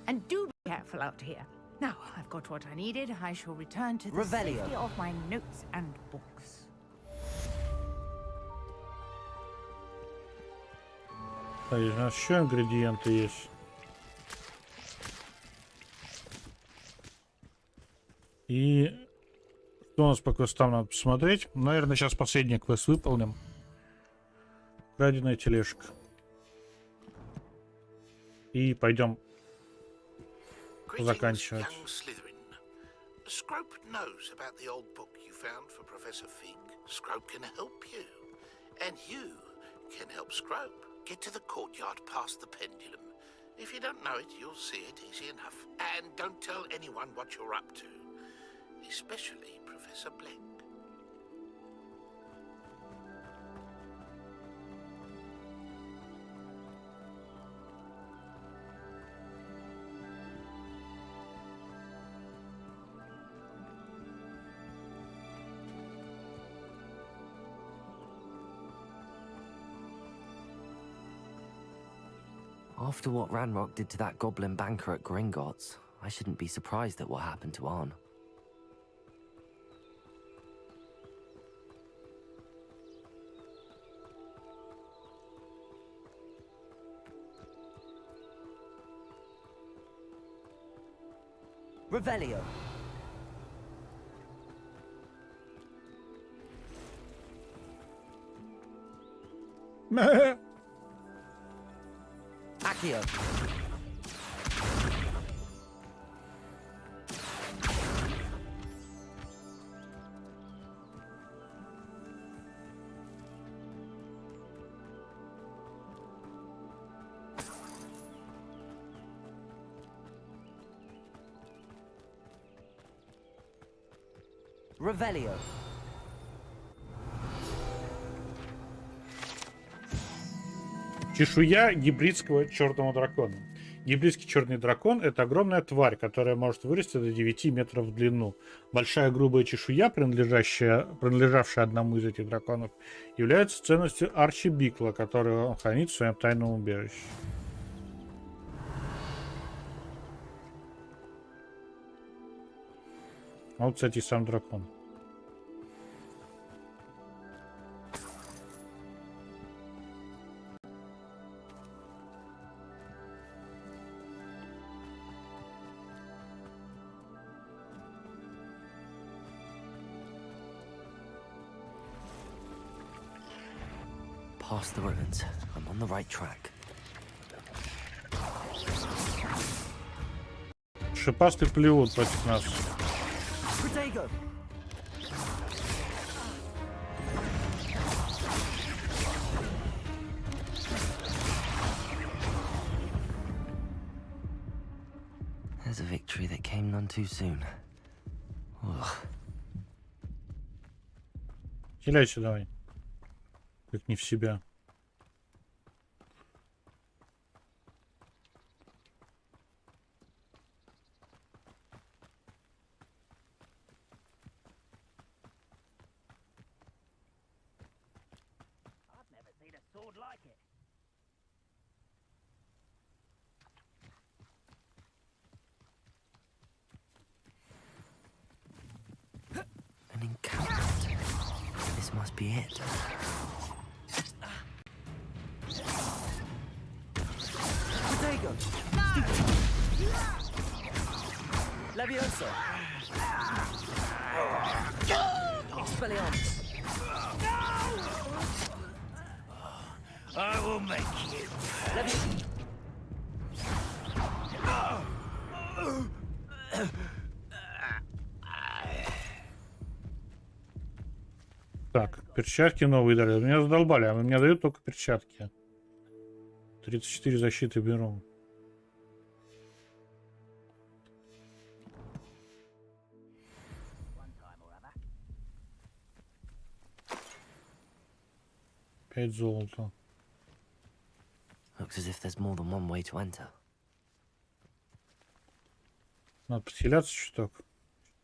And do be careful out here. Now, I've got what I needed. I shall return to the safety of my notes and books. Так, у нас еще ингредиенты есть. И что у нас по квестам надо посмотреть? Наверное, сейчас последний квест выполним. Краденая тележка. И пойдем заканчивать. Scrope knows about the old book you found for Professor Fig. Scrope can help you. And you can help Scrope. Get to the courtyard past the pendulum. If you don't know it, you'll see it easy enough. And don't tell anyone what you're up to. Especially Professor Blank. After what Ranrock did to that goblin banker at Gringotts, I shouldn't be surprised at what happened to Arn. Revelio. Accio. Revelio. Чешуя гибридского черного дракона. Гибридский черный дракон — это огромная тварь, которая может вырасти до 9 метров в длину. Большая грубая чешуя, принадлежавшая одному из этих драконов, является ценностью Арчи Бикла, которую он хранит в своем тайном убежище. А вот, кстати, сам дракон. Past the ruins. I'm on the right track. Шипастый плевут против нас. Protego. There's a victory that came none too soon. Ugh. Хиляйся давай. Как не в себя. An encampment. This must be it. Protego. Levioso. Expelliarmus. I will make you. Так, перчатки новые дали. Меня задолбали, а мне дают только перчатки. 34 защиты беру. Пять золота. Looks as if there's more than one way to enter. Надо подселяться чуток.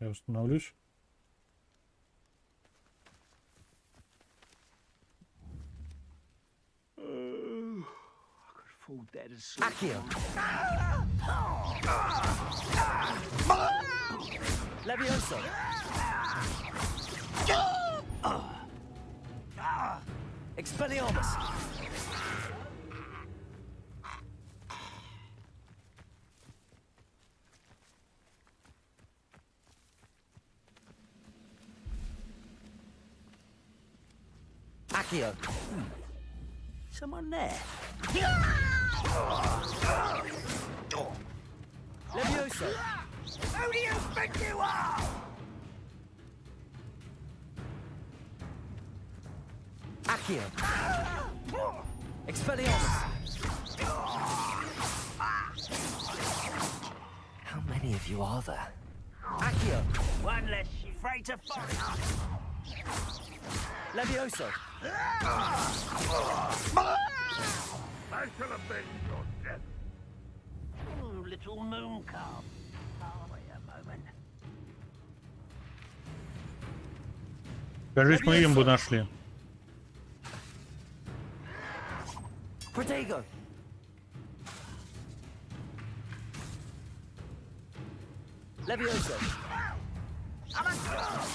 Я восстановлюсь. Accio. Levioso. Expelliarmus. Accio. Someone there. Levioso. Who do you think you are? Accio. Expelliarmus. How many of you are there? Accio. One less freighter fire. Levioso. I shall avenge your death. Oh, little moon calf. Oh, wait a moment. Кажись, мы имбу нашли. Protego. Levioso.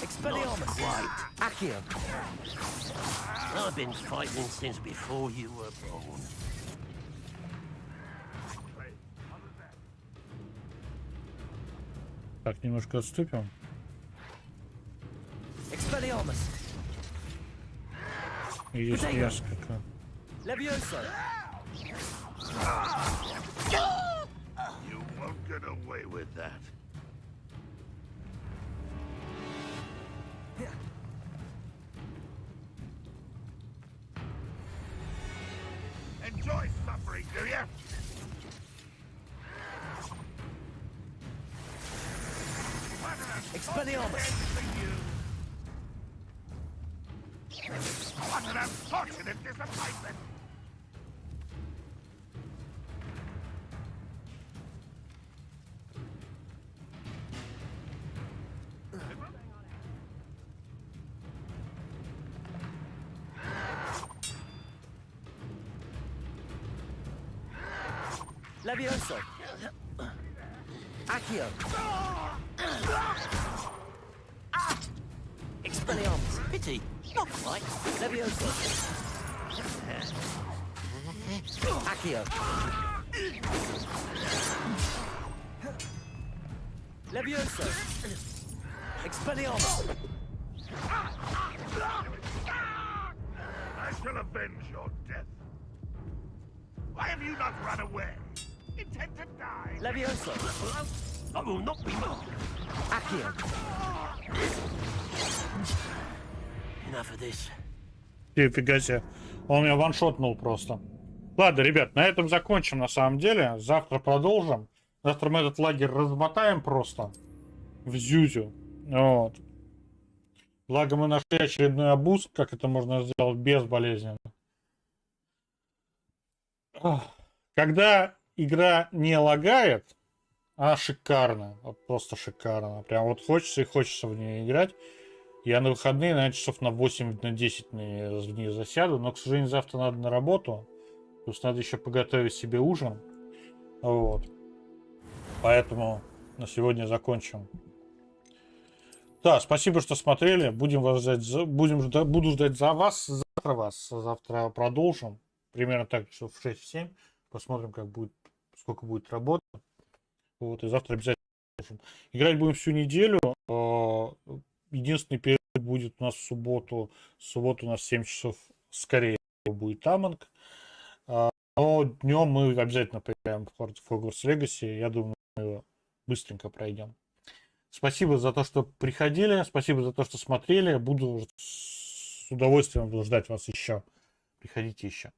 Expelliarmus. Right. Accio. I've been fighting since before you were born. Так, немножко отступим. Expelliarmus. И здесь несколько. Levioso. You won't get away with that. Enjoy suffering, do you? Expelliarmus. What an unfortunate disappointment! Levioso. Accio. Expelliarmus. Pity, not quite. Levioso. Accio. Levioso. Expelliarmus. I shall avenge your death. Why have you not run away? Intent to die. Levioso. I will not be moved. Accio. Enough of this. Фига себе. Он меня ваншотнул просто. Ладно, ребят, на этом закончим на самом деле. Завтра продолжим. Завтра мы этот лагерь размотаем просто. В зюзю. Вот. Благо мы нашли очередной обуз, как это можно сделать безболезненно. Когда игра не лагает, она шикарна. Вот просто шикарно. Прям вот хочется и хочется в нее играть. Я на выходные, наверное, часов на 8, на 10 в нее засяду. Но, к сожалению, завтра надо на работу. Плюс надо еще приготовить себе ужин. Вот. Поэтому на сегодня закончим. Да, спасибо, что смотрели. Будем вас ждать, буду ждать за вас. Завтра вас. Завтра продолжим. Примерно так, часов в 6-7. Посмотрим, как будет, сколько будет работы. Вот, и завтра обязательно продолжим. Играть будем всю неделю. Единственный период будет у нас в субботу. В субботу у нас в 7 часов, скорее будет Таманг. Но днем мы обязательно поиграем в Хогвартс Легаси. Я думаю, мы его быстренько пройдем. Спасибо за то, что приходили. Спасибо за то, что смотрели. Буду С удовольствием буду ждать вас еще. Приходите еще.